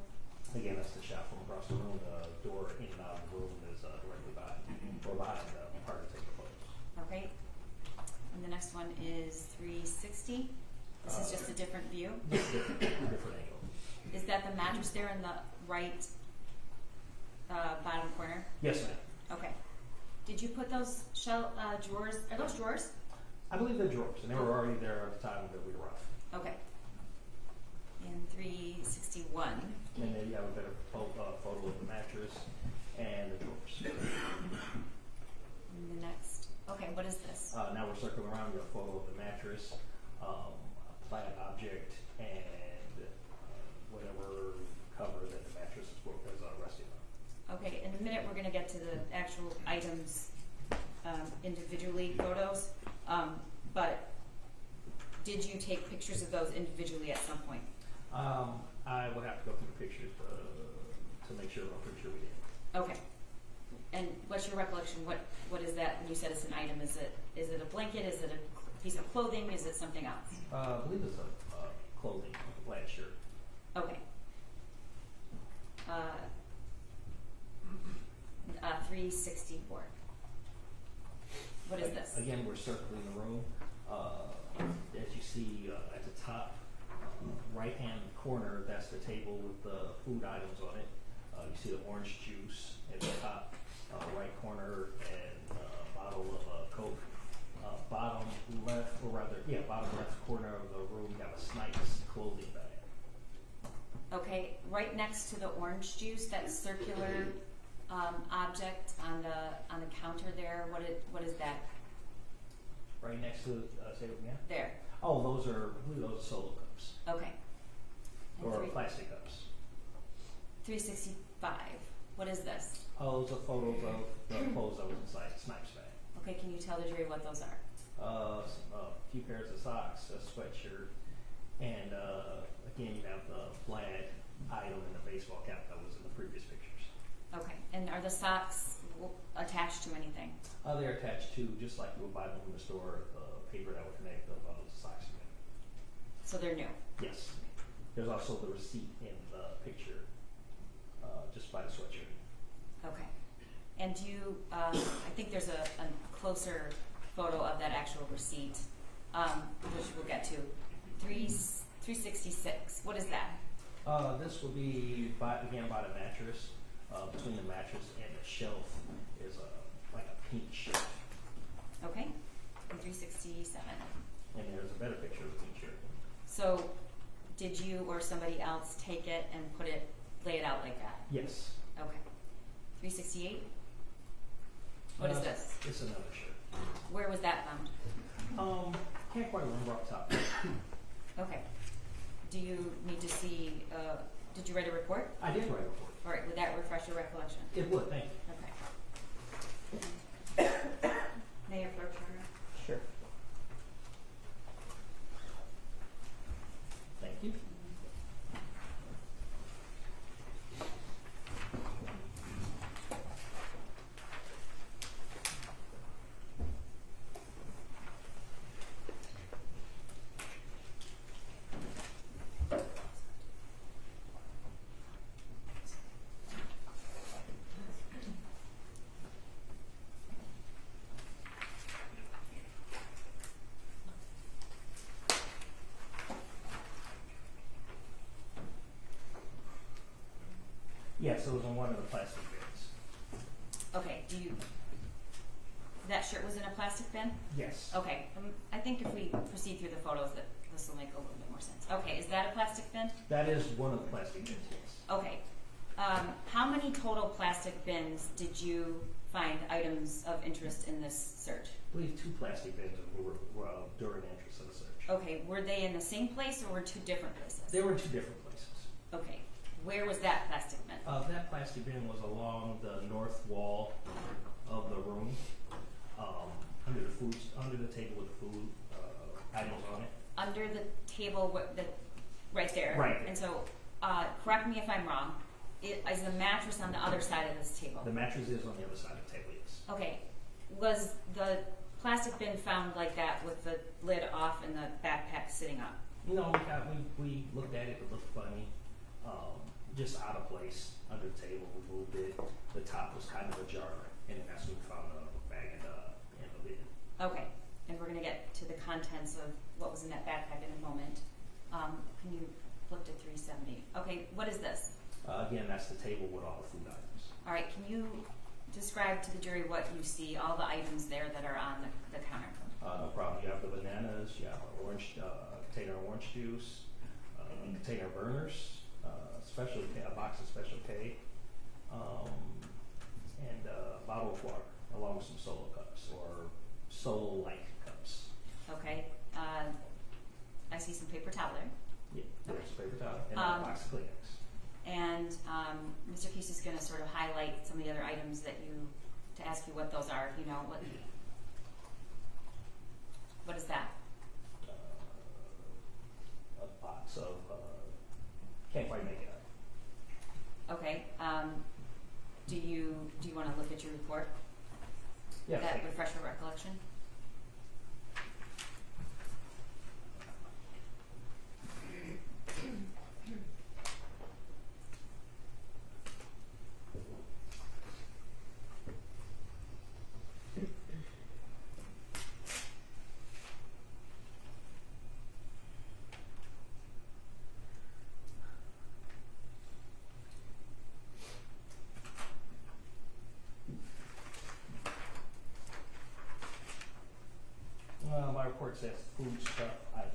Again, that's the shot from across the room. The door in and out of the room is directly behind the part to take the photos. Okay. And the next one is 360. This is just a different view. Different angle. Is that the mattress there in the right bottom corner? Yes, ma'am. Okay. Did you put those drawers? Are those drawers? I believe they're drawers, and they were already there at the time that we arrived. Okay. And 361. And then you have a better photo of the mattress and the drawers. And the next. Okay, what is this? Now we're circling around with a photo of the mattress, a plaid object, and whatever cover that the mattress is resting on. Okay, in a minute we're going to get to the actual items individually, photos. But did you take pictures of those individually at some point? I will have to go through the pictures to make sure, I'm pretty sure we did. Okay. And what's your recollection? What is that when you said it's an item? Is it a blanket? Is it a piece of clothing? Is it something else? I believe it's a clothing, a plaid shirt. Okay. 364. What is this? Again, we're circling the room. As you see at the top right-hand corner, that's the table with the food items on it. You see the orange juice at the top right corner and a bottle of Coke. Bottom left corner of the room, you have a Snipes clothing bag. Okay, right next to the orange juice, that circular object on the counter there. What is that? Right next to say it again. There. Oh, those are solo cups Okay. And or plastic cups. 365. What is this? Oh, those are photos of the clothes that was inside the Snipes bag. Okay, can you tell the jury what those are? A few pairs of socks, a sweatshirt, and again you have the plaid item and the baseball cap that was in the previous pictures. Okay, and are the socks attached to anything? They're attached to, just like you would buy them from the store, the paper that would connect the socks together. So they're new. Yes. There's also the receipt in the picture, just by the sweatshirt. Okay. And do you, I think there's a closer photo of that actual receipt, which we'll get to. 366. What is that? This will be, again, about a mattress. Between the mattress and the shelf is like a pink shelf. Okay. And 367. And there's a better picture of the pink shirt. So, did you or somebody else take it and lay it out like that? Yes. Okay. 368. What is this? It's another shirt. Where was that found? Can't quite remember off the top. Okay. do you need to see, did you write a report? I did write a report. All right, would that refresh your recollection? It would, thank you. Okay. Mayor Pro Turner. Sure. Thank you. Yes, it was in one of the plastic bins. Okay, that shirt was in a plastic bin? Yes. Okay, I think if we proceed through the photos, that this will make a little bit more sense. Okay, is that a plastic bin? That is one of the plastic bins, yes. Okay. How many total plastic bins did you find items of interest in this search? I believe 2 plastic bins were during the entrance of the search. Okay, were they in the same place or were 2 different places? They were in 2 different places. Okay, where was that plastic bin? That plastic bin was along the north wall of the room, under the table with food items on it. Under the table, right there. Right there. And so, correct me if I'm wrong. Is the mattress on the other side of this table? The mattress is on the other side of the table, yes. Okay. Was the plastic bin found like that with the lid off and the backpack sitting up? No, we looked at it. It looked funny. Just out of place under the table. We moved it. The top was kind of ajar, and then that's when we found the bag in the bin. Okay. And we're going to get to the contents of what was in that backpack in a moment. Can you flip to 370? Okay, what is this? Again, that's the table with all the food items. All right, can you describe to the jury what you see, all the items there that are on the counter? No problem. You have the bananas, you have an orange container of orange juice, container of burners, a box of Special K, and a bottle of water, along with some solo cups or solo-like cups. Okay, I see some paper towel there. Yeah, there's a paper towel and a box of Kleenex. And Mr. Keese is going to sort of highlight some of the other items to ask you what those are, if you know. What is that? A box of, can't quite make it out. Okay, do you want to look at your report? Yeah, That thank you. refresh your recollection? My report says food stuff items.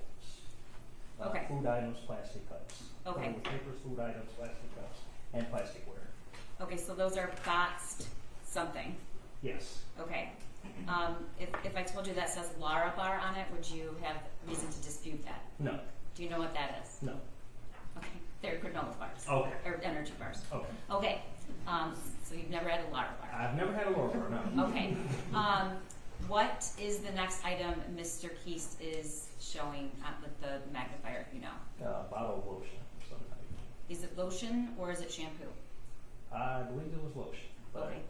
Okay. Food items, plastic cups. Okay. Papers, food items, plastic cups, and plasticware. Okay, so those are boxed something. Yes. Okay. If I told you that says Lara Bar on it, would you have reason to dispute that? No. Do you know what that is? No. Okay, they're granola bars. Okay. Or energy bars. Okay. Okay, so you've never had a Lara Bar. I've never had a Laura bar, no. Okay. What is the next item Mr. Keast is showing with the magnifier, if you know? Bottle of lotion of some type. Is it lotion or is it shampoo? I believe it was lotion. But Okay.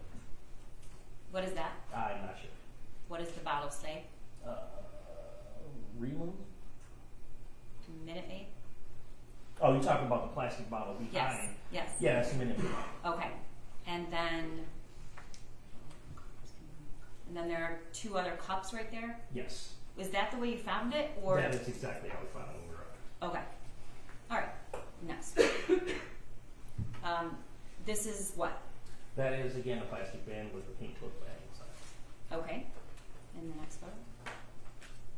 What is that? I'm not sure. What does the bottle say? Remove? Minute Maid? Oh, you're talking about the plastic bottle behind? Yes. Yes. Yeah, that's a Minute Maid. Okay. And then there are 2 other cups right there. Yes. Is that the way you found it, or? That is exactly how we found it when we were Okay. All right. Next. This is what? That is, again, a plastic bin with a pink book bag inside. Okay. And the next photo?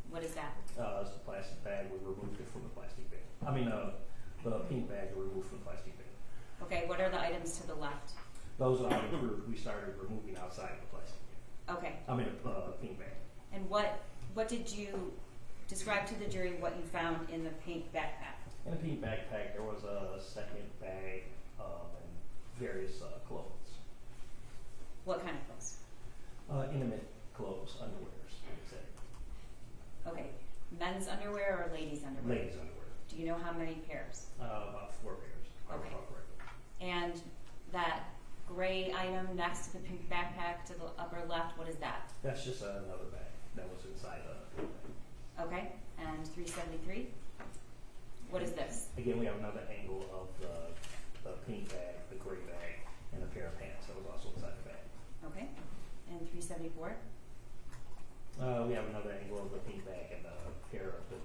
What is that? It's the plastic bag. We removed it from the plastic bin. I mean, the pink bag we removed from the plastic bin. Okay. What are the items to the left? Those are items we started removing outside of the plastic bin. Okay. I mean, pink bag. And what did you describe to the jury what you found in the pink backpack? In the pink backpack, there was a second bag and various clothes. What kind of clothes? Intimate clothes, underwears, etc. Okay, men's underwear or ladies' underwear? Ladies' underwear. Do you know how many pairs? About 4 pairs, if I Okay. recall correctly. And that gray item next to the pink backpack to the upper left, what is that? That's just another bag that was inside the bag. Okay, and 373? What is this? Again, we have another angle of the pink bag, the gray bag, and a pair of pants that was also inside the bag. Okay, and 374? We have another angle of the pink bag and a pair of the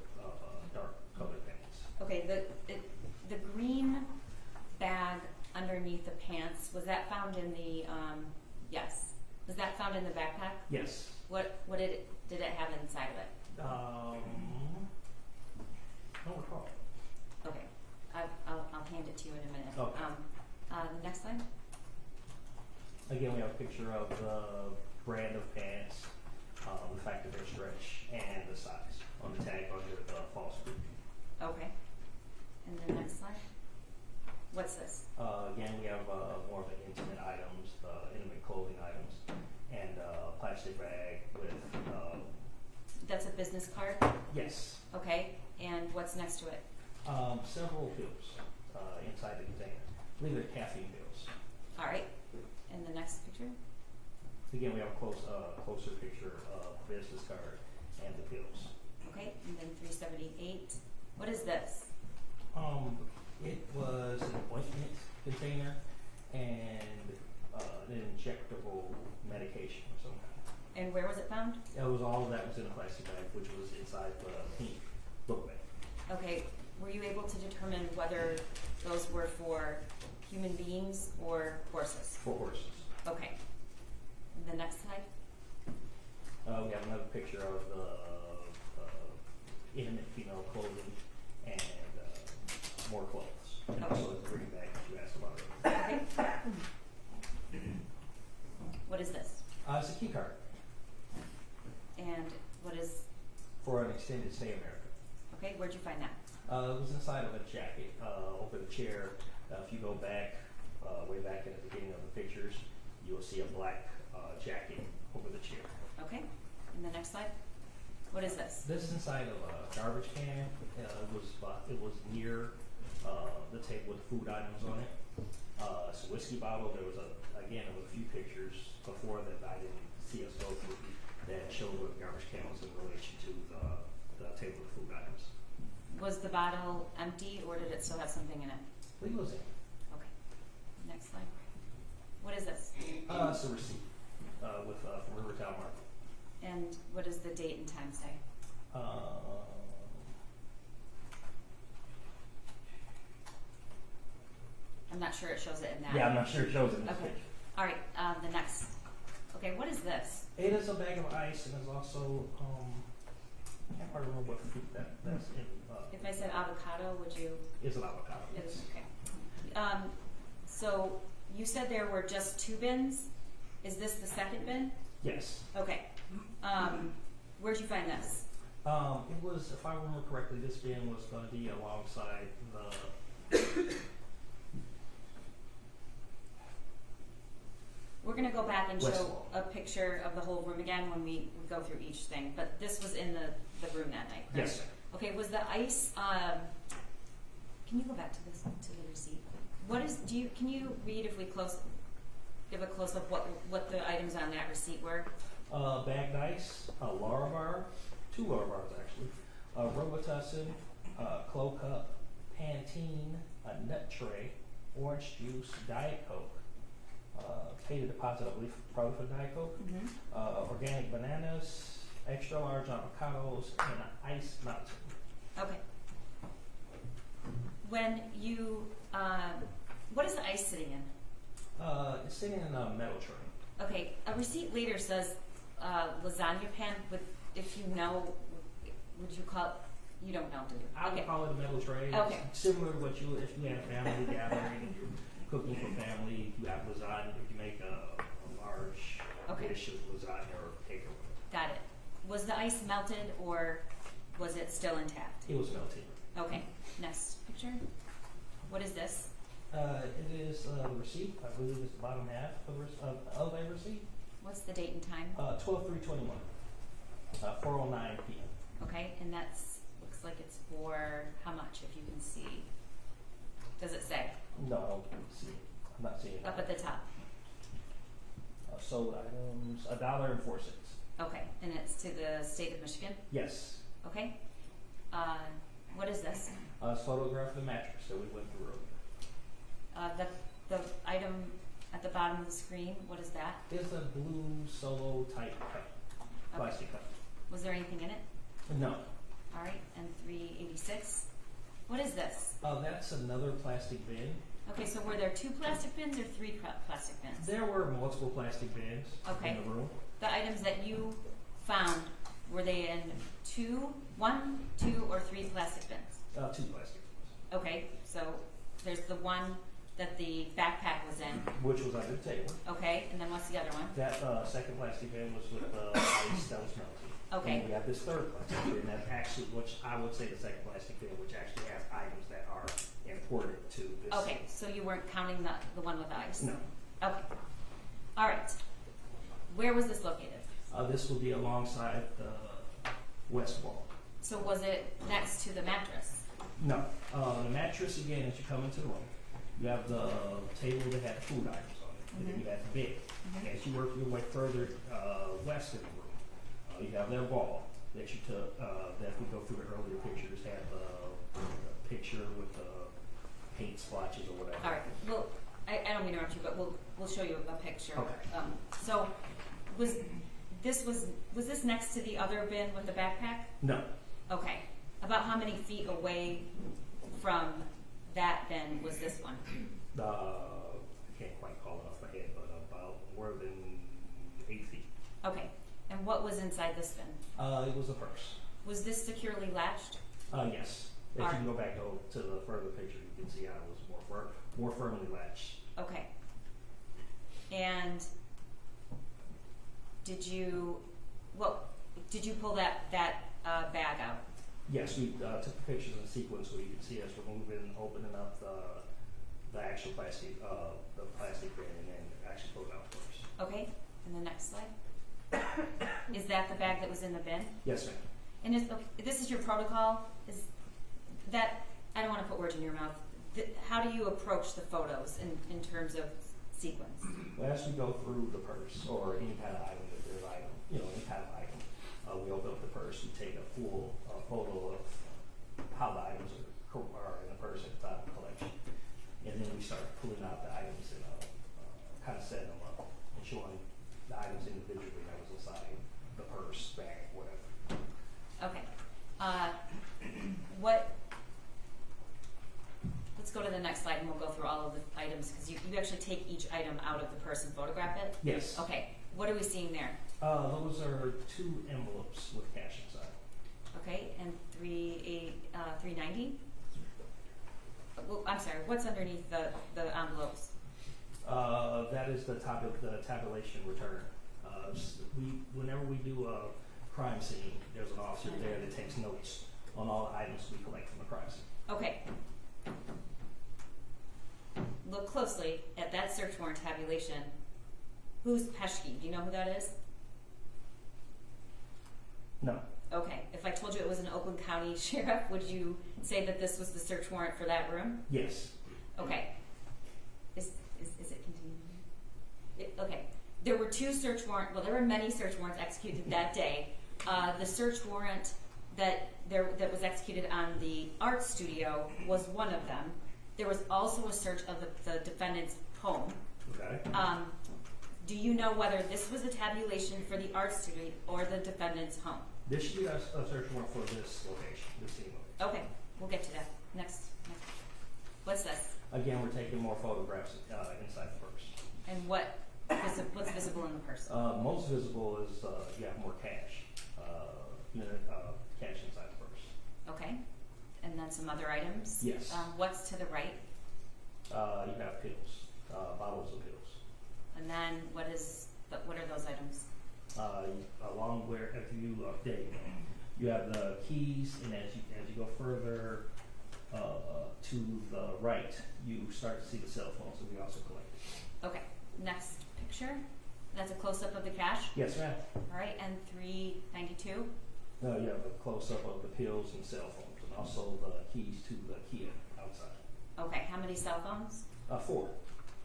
dark colored pants. Okay, the green bag underneath the pants, was that found in the, yes. Was that found in the backpack? Yes. What did it have inside of it? I don't recall. Okay, I'll hand it to you in a minute. Okay. Next slide. Again, we have a picture of the brand of pants, the fact that they're stretch, and the size on the tag under the false boot. Okay. And the next slide. What's this? Again, we have more of the intimate items, intimate clothing items, and a plastic bag with, That's a business card? yes, Okay. And what's next to it? several pills inside the container. I believe they're caffeine pills. All right. And the next picture? Again, we have a closer picture of the business card and the pills. Okay. And then 378. What is this? It was an ointment container and an injectable medication of some kind. And where was it found? It was all of that was in a plastic bag, which was inside the pink book bag. Okay. Were you able to determine whether those were for human beings or horses? For horses. Okay. And the next slide. We have another picture of the intimate female clothing and more clothes. And Okay. also the green bag that you asked about earlier. Okay. What is this? It's a key card And what is, for an extended stay in America. okay, where'd you find that? It was inside of a jacket over the chair. If you go back, way back at the beginning of the pictures, you will see a black jacket over the chair. Okay. And the next slide. What is this? This is inside of a garbage can. It was near the table with food items on it. It's a whiskey bottle. There was a few pictures before that I didn't see us go through that showed what the garbage can was in relation to the table with food items. Was the bottle empty or did it still have something in it? I believe it was in. Okay. Next slide. What is this? It's a receipt from Rivertown Market. And what does the date and time say? I'm not sure it shows it in that. Yeah, I'm not sure it shows in this Okay. picture. All right. The next. Okay. What is this? It is a bag of ice, and there's also I can't quite remember what fruit that's in. If I said avocado, would you? It's an avocado. It is okay. So you said there were just 2 bins. Is this the second bin? Yes. Okay. Where'd you find this? It was, if I remember correctly, this bin was going to be alongside the. We're going to go back and West show wall. a picture of the whole room again when we go through each thing. But this was in the room that night, correct? Yes, sir. Okay, was the ice, can you go back to this, to the receipt? What is, can you read if we give a close up what the items on that receipt were? Bagged ice, a Larabar, 2 Larabars actually, Robitussin, Clo Cup, Pantene, a nut tray, orange juice, Diet Coke, paid a deposit, I believe, probably for Diet Coke, organic bananas, extra large avocados, and an ice mountain. Okay. When you, what is the ice sitting in? It's sitting in a metal tray. Okay, a receipt later says lasagna pan with, if you know, would you call it, you don't know, do you? I would Okay. call it a metal tray. Okay. It's similar to what if you have family gathering and you're cooking for family, you have lasagna, if you make a large Okay. dish of lasagna or takeaway. Got it. Was the ice melted or was it still intact? It was melted. Okay, next picture. picture? What is this? It is the receipt. I believe it's the bottom half of a receipt. What's the date and time? 12/3/21. 4:09 p.m. Okay, and that's, looks like it's for how much, if you can see? Does it say? No, I don't see it. I'm not seeing it. Up at the top. Sold items, $1.04. Okay, and it's to the state of Michigan? Yes. Okay. What is this? It's photograph of the mattress that we went through earlier. The item at the bottom of the screen, what is that? It's a blue solo type cup, plastic cup. Was there anything in it? No. All right, and 386. What is this? That's another plastic bin. Okay, so were there 2 plastic bins or 3 plastic bins? There were multiple plastic bins Okay. in the room. The items that you found, were they in 1, 2, or 3 plastic bins? 2 plastic bins. Okay, so there's the one that the backpack was in. Which was under the table. Okay, and then what's the other one? That second plastic bin was with ice that was melting. Okay. And we have this third plastic bin that's actually, which I would say the second plastic bin, which actually has items that are imported to this. Okay, so you weren't counting the one with the ice? No. Okay. All right. Where was this located? This will be alongside the west wall. So was it next to the mattress? No. The mattress, again, as you come into the room, you have the table that had food items on it, and then you have the bed. As you work your way further west in the room, you have that wall that you took, that we go through the earlier pictures, had the picture with the paint splotches or whatever. All right. Well, I don't mean to interrupt you, but we'll show you a picture. Okay. So was this next to the other bin with the backpack? No. Okay. About how many feet away from that bin was this one? I can't quite call it off my head, but about more than 8 feet. Okay. And what was inside this bin? It was a purse. Was this securely latched? Yes. If you Alright. can go back to the further picture, you can see how it was more firmly latched. Okay. And did you pull that bag out? Yes, we took the pictures in sequence so you can see us removing, opening up the actual plastic, the plastic bin, and then actually pulling out first. Okay. And the next slide. Is that the bag that was in the bin? Yes, ma'am. And this is your protocol? Is that, I don't want to put words in your mouth. How do you approach the photos in terms of sequence? Well, as we go through the purse or any kind of item, if there's item, any kind of item, we open up the purse, we take a full photo of how the items are in the purse at the time of collection. And then we start pulling out the items and kind of setting them up and showing the items individually that was inside the purse, bag, whatever. Okay. Let's go to the next slide and we'll go through all of the items because you actually take each item out of the purse and photograph it? Yes. Okay. What are we seeing there? Those are 2 envelopes with cash inside. Okay, and 390? Well, I'm sorry, what's underneath the envelopes? That is the tabulation return. Whenever we do a crime scene, there's an officer there that takes notes on all the items we collect from the crime scene. Okay. Look closely at that search warrant tabulation. Who's Peschke? Do you know who that is? No. Okay. If I told you it was an Oakland County sheriff, would you say that this was the search warrant for that room? Yes. Okay. Is it continuing? Okay. There were 2 search warrants. Well, there were many search warrants executed that day. The search warrant that was executed on the art studio was one of them. There was also a search of the defendant's home. Okay. Do you know whether this was a tabulation for the art studio or the defendant's home? This should be a search warrant for this location, this scene location. Okay, we'll get to that. Next. What's this? Again, we're taking more photographs inside the purse. And what's visible in the purse? Most visible is you have more cash. Cash inside the purse. Okay. And then some other items? Yes. What's to the right? You have pills, bottles of pills. And then what are those items? Along where, if you there you go. You have the keys, and as you go further To the right, you start to see the cell phones that we also collected. Okay, next picture. That's a close-up of the cash. Yes, ma'am. All right, and 392. You have a close-up of the pills and cell phones, and also the keys to the Kia outside. Okay, how many cell phones? 4.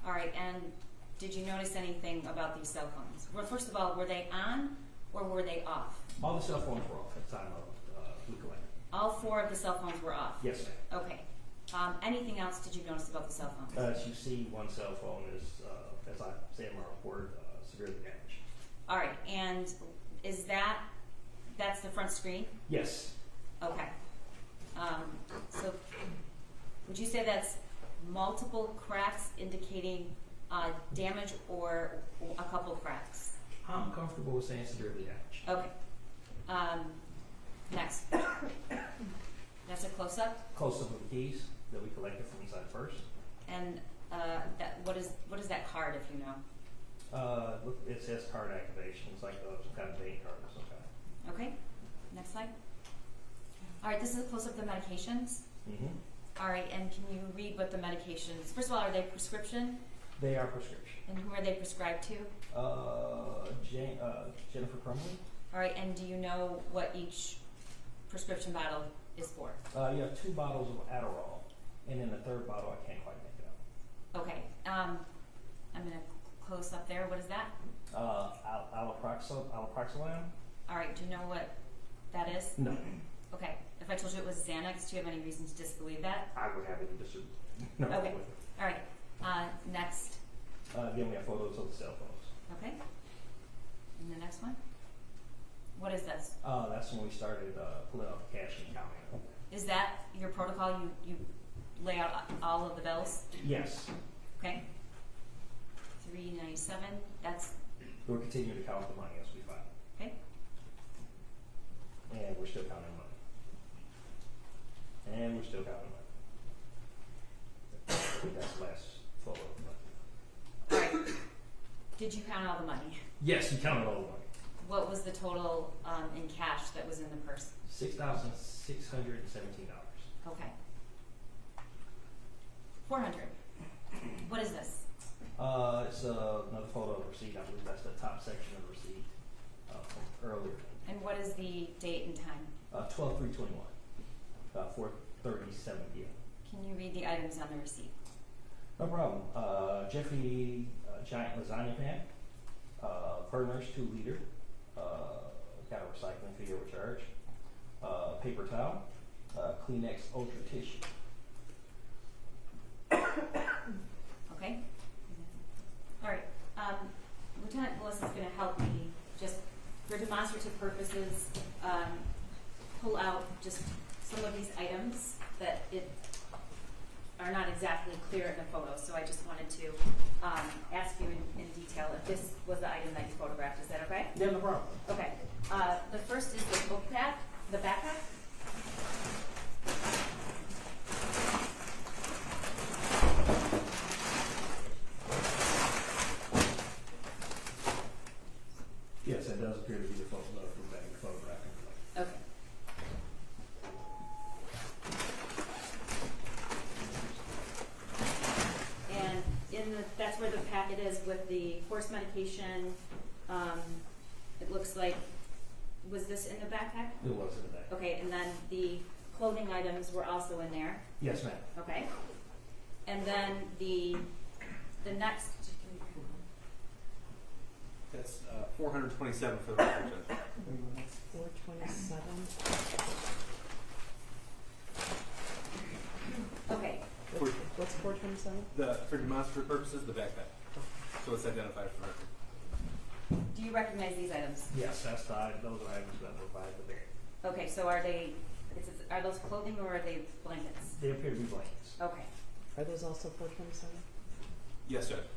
All right, and did you notice anything about these cell phones? Well, first of all, were they on or were they off? All the cell phones were off at the time of we collected. All 4 of the cell phones were off? Yes, ma'am. Okay. Anything else did you notice about the cell phones? As you see, one cell phone is, as I say in my report, severely damaged. All right, and is that's the front screen? Yes. Okay. So would you say that's multiple cracks indicating damage or a couple cracks? I'm comfortable with saying severely damaged. Okay. Next. That's a close-up? Close-up of the keys that we collected from inside first. And what is that card, if you know? Look, it says card activation. It's like some kind of bank card or some kind. Okay. Next slide. All right, this is a close-up of the medications. Mm-hmm. All right, and can you read what the medications? First of all, are they prescription? They are prescription. And who are they prescribed to? Jennifer Crumbley. All right, and do you know what each prescription bottle is for? You have 2 bottles of Adderall, and then the 3rd bottle I can't quite make it out. Okay. I'm gonna close up there. What is that? Alloproxolam. All right. Do you know what that is? No. Okay. If I told you it was Xanax, do you have any reason to disbelieve that? I would have it disagree. No. Okay. All right. Next. Again, we have photos of the cell phones. Okay. And the next one. What is this? That's when we started pulling out the cash and counting it. Is that your protocol? You lay out all of the bills? Yes. Okay. 397. That's We're continuing to count the money as we find it. okay. And we're still counting money. And we're still counting money. That's the last photo of money. All right. Did you count all the money? Yes, we counted all the money. What was the total in cash that was in the purse? $6,617. Okay. 400. What is this? It's another photo of the receipt. I believe that's the top section of the receipt from earlier. And what is the date and time? 12/3/21, 4:37 p.m. Can you read the items on the receipt? No problem. Jeffrey giant lasagna pan, Burners 2 liter, got a recycling fee overcharge, paper towel, Kleenex Ultra tissue. Okay. All right. Lieutenant Bliss is going to help me just for demonstrative purposes pull out just some of these items that are not exactly clear in the photo. So I just wanted to ask you in detail if this was the item that you photographed. Is that okay? Yeah, no problem. Okay. The first is the book pack, the backpack. Yes, that does appear to be the photo that you're photographing. Okay. And that's where the packet is with the horse medication. It looks like, was this in the backpack? It was in the back. Okay, and then the clothing items were also in there. Yes, ma'am. Okay. And then the next. That's 427 for the record, Judge. 427. Okay. What's 427? For demonstrative purposes, the backpack. So it's identified for record. Do you recognize these items? Yes, those are items that were by the bag. Okay, so are those clothing or are they blankets? They appear to be blankets. Okay. Are those also 427? Yes, Judge.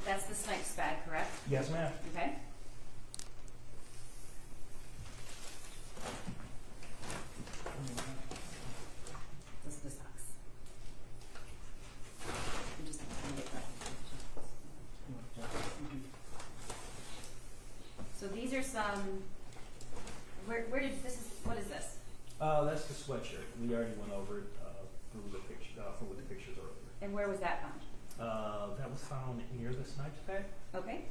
That's the Snipes bag, correct? Yes, ma'am. Okay. This is the socks. I'm just gonna get that. What is this? That's the sweatshirt. We already went over it through the picture, with the pictures earlier. And where was that found? That was found near the snipes bag. Okay.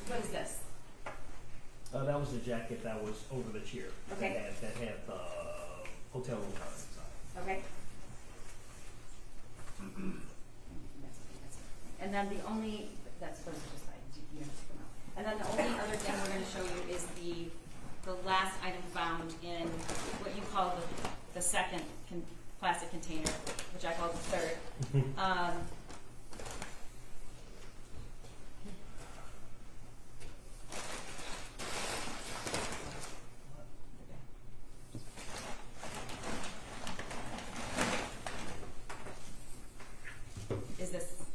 What is this? That was the jacket that was over the chair. Okay. That had the hotel room card inside. Okay. And then the only, that's supposed to just, you have to come out. And then the only other thing we're gonna show you is the last item found in what you call the second plastic container, which I call the third.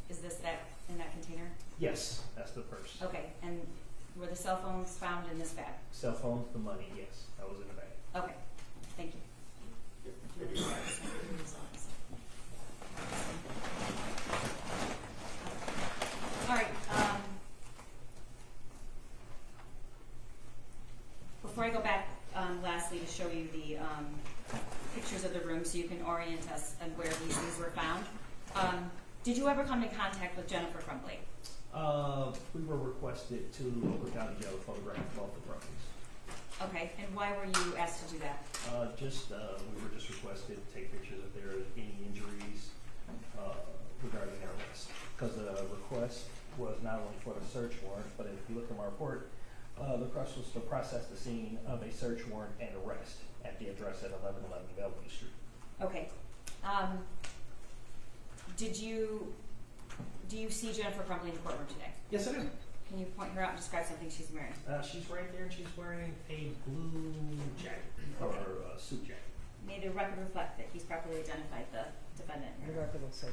Is this that in that container? Yes, that's the purse. Okay, and were the cell phones found in this bag? Cell phones, the money, yes, that was in the bag. Okay, thank you. All right. Before I go back, lastly, to show you the pictures of the room so you can orient us on where these things were found. Did you ever come in contact with Jennifer Crumbley? We were requested to look County Jail to photograph both the properties. Okay, and why were you asked to do that? We were just requested to take pictures if there are any injuries regarding their arrest. Because the request was not only for the search warrant, but if you look at my report, the request was to process the scene of a search warrant and arrest at the address at 1111 Bellevue Street. Okay. Do you see Jennifer Crumbley in the courtroom today? Yes, I do. Can you point her out and describe something she's wearing? She's right there, and she's wearing a blue jacket, or a suit jacket. May the record reflect that he's properly identified the defendant. The record will say.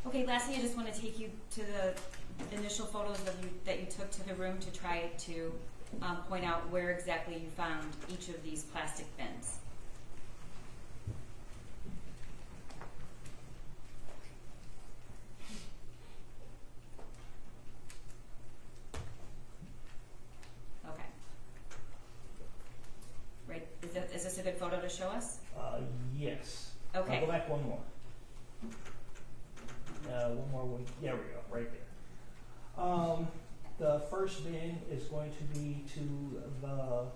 Okay, lastly, I just want to take you to the initial photos that you took to the room to try to point out where exactly you found each of these plastic bins. Okay. Right, is this a good photo to show us? Yes. Okay. I'll go back one more. One more. There we go. Right there. The first bin is going to be to the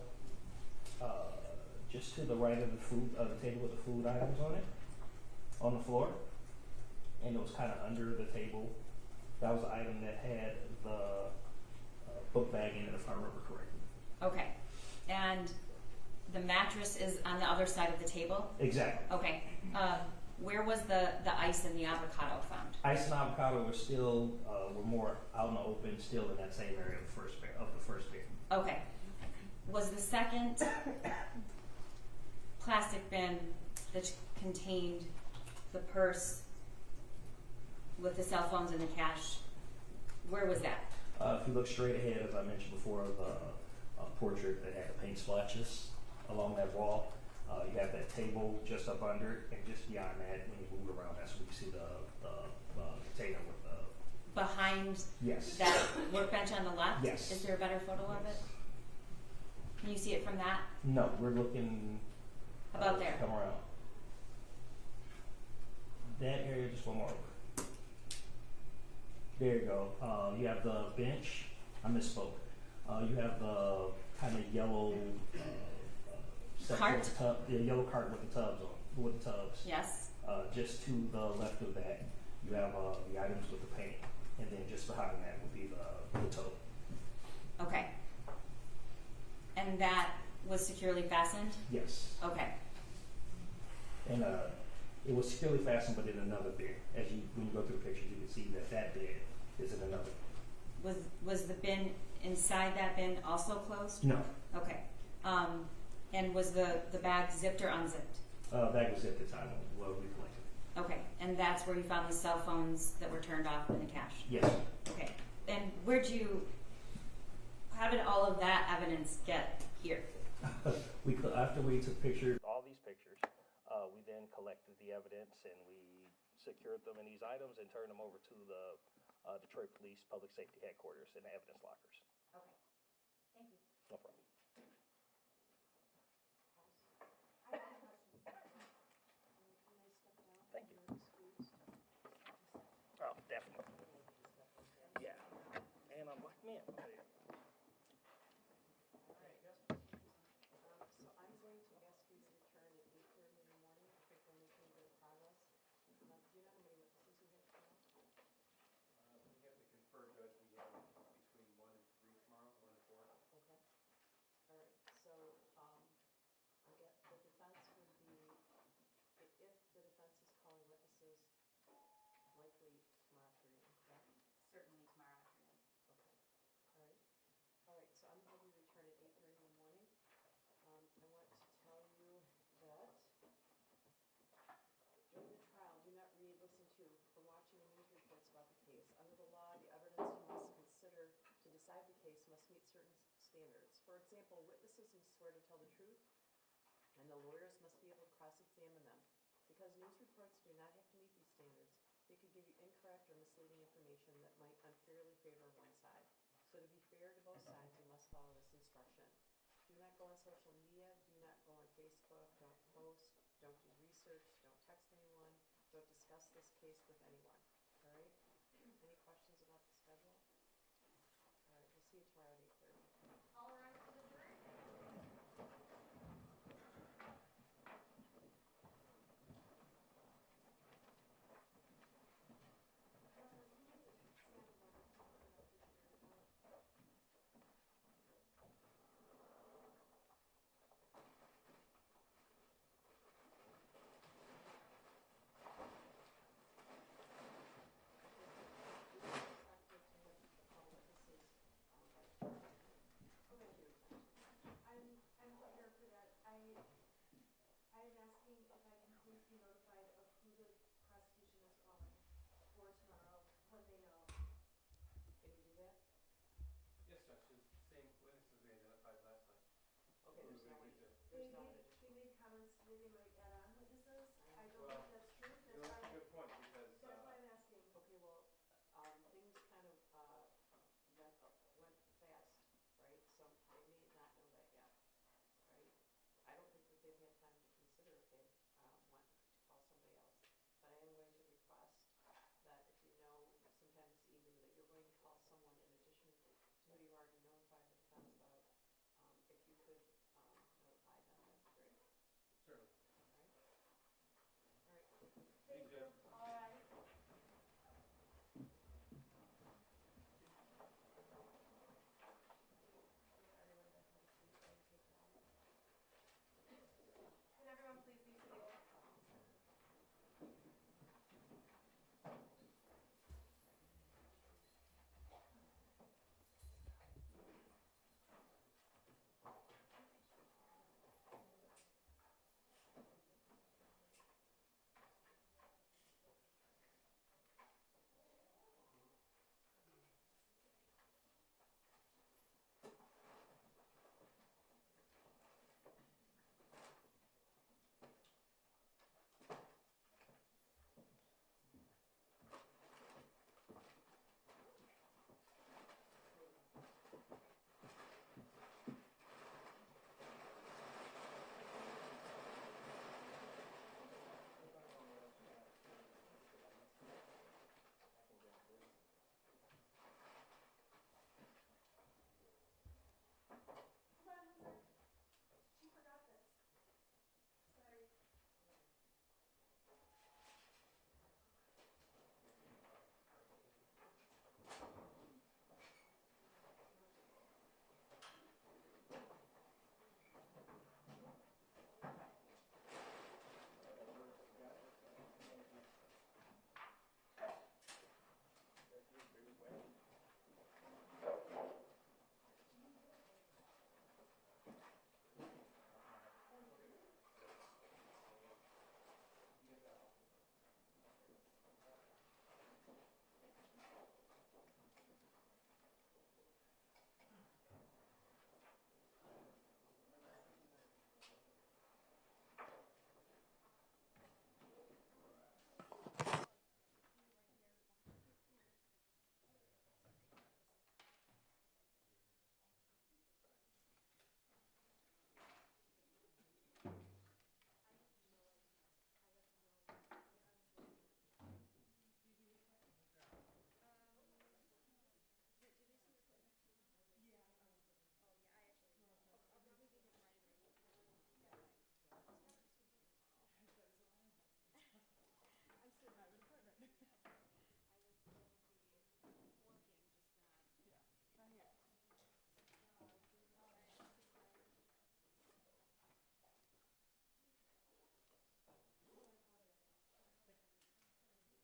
just to the right of the food, the table with the food items on it, on the floor, and it was kind of under the table. That was the item that had the book bag in it, if I remember correctly. Okay, and the mattress is on the other side of the table? Exactly. Okay. Where was the ice and the avocado found? Ice and avocado were still were more out in the open, still in that same area of the first bin. Okay. Was the second plastic bin that contained the purse with the cell phones and the cash, where was that? If you look straight ahead, as I mentioned before, the portrait that had the paint splotches along that wall, you have that table just up under it, and just beyond that, when you move around, that's when you see the container with the... Behind Yes. that workbench on the left? Yes. Is there a better photo of it? Can you see it from that? No, we're looking... About there? Come around. That area, just one more over. There you go. You have the bench. I misspoke. You have the kind of yellow Cart? The yellow cart with the tubs on, with the tubs. Yes. Just to the left of that, you have the items with the paint, and then just behind that would be the tote. Okay. And that was securely fastened? Yes. Okay. And it was securely fastened, but in another bin. When you go through the pictures, you can see that bin is in another bin. Was the bin inside that bin also closed? No. Okay. And was the bag zipped or unzipped? Bag was zipped at the time when we collected. Okay. And that's where you found the cell phones that were turned off and the cash? Yes. Okay. And how did all of that evidence get here? After we took all these pictures, we then collected the evidence and we secured them in these items and turned them over to the Detroit Police Public Safety Headquarters and the evidence lockers. Okay, thank you. No problem. I have questions. Can I step down? Thank you. You're excused. Oh, definitely. Yeah. And I'm like, man, okay. All right. So I'm going to ask you to return at 8:30 in the morning. I think we're making good progress. Do you know how many witnesses you have tomorrow? We have to confer, Judge. We have between 1 and 3 tomorrow, 1 and 4. Okay. All right, so, I get the defense would be, if the defense is calling witnesses, likely tomorrow afternoon, correct? Certainly tomorrow afternoon. Okay, all right. All right, so I'm going to return at 8:30 in the morning. I want to tell you that during the trial, do not read, listen to, or watch any news reports about the case. Under the law, the evidence you must consider to decide the case must meet certain standards. For example, witnesses must swear to tell the truth, and the lawyers must be able to cross-examine them. Because news reports do not have to meet these standards, they could give you incorrect or misleading information that might unfairly favor one side. So to be fair to both sides, you must follow this instruction. Do not go on social media, do not go on Facebook, don't post, don't do research, don't text anyone, don't discuss this case with anyone, all right? Any questions about the schedule? All right, we'll see you tomorrow at 8:30. All rise for the jury. I'm prepared for that. I am asking if I can please be notified of who the prosecution is calling for tomorrow when they know. Can you do that? Yes, Judge. It's the same witnesses we identified last night. Okay, there's no one, They- there's no one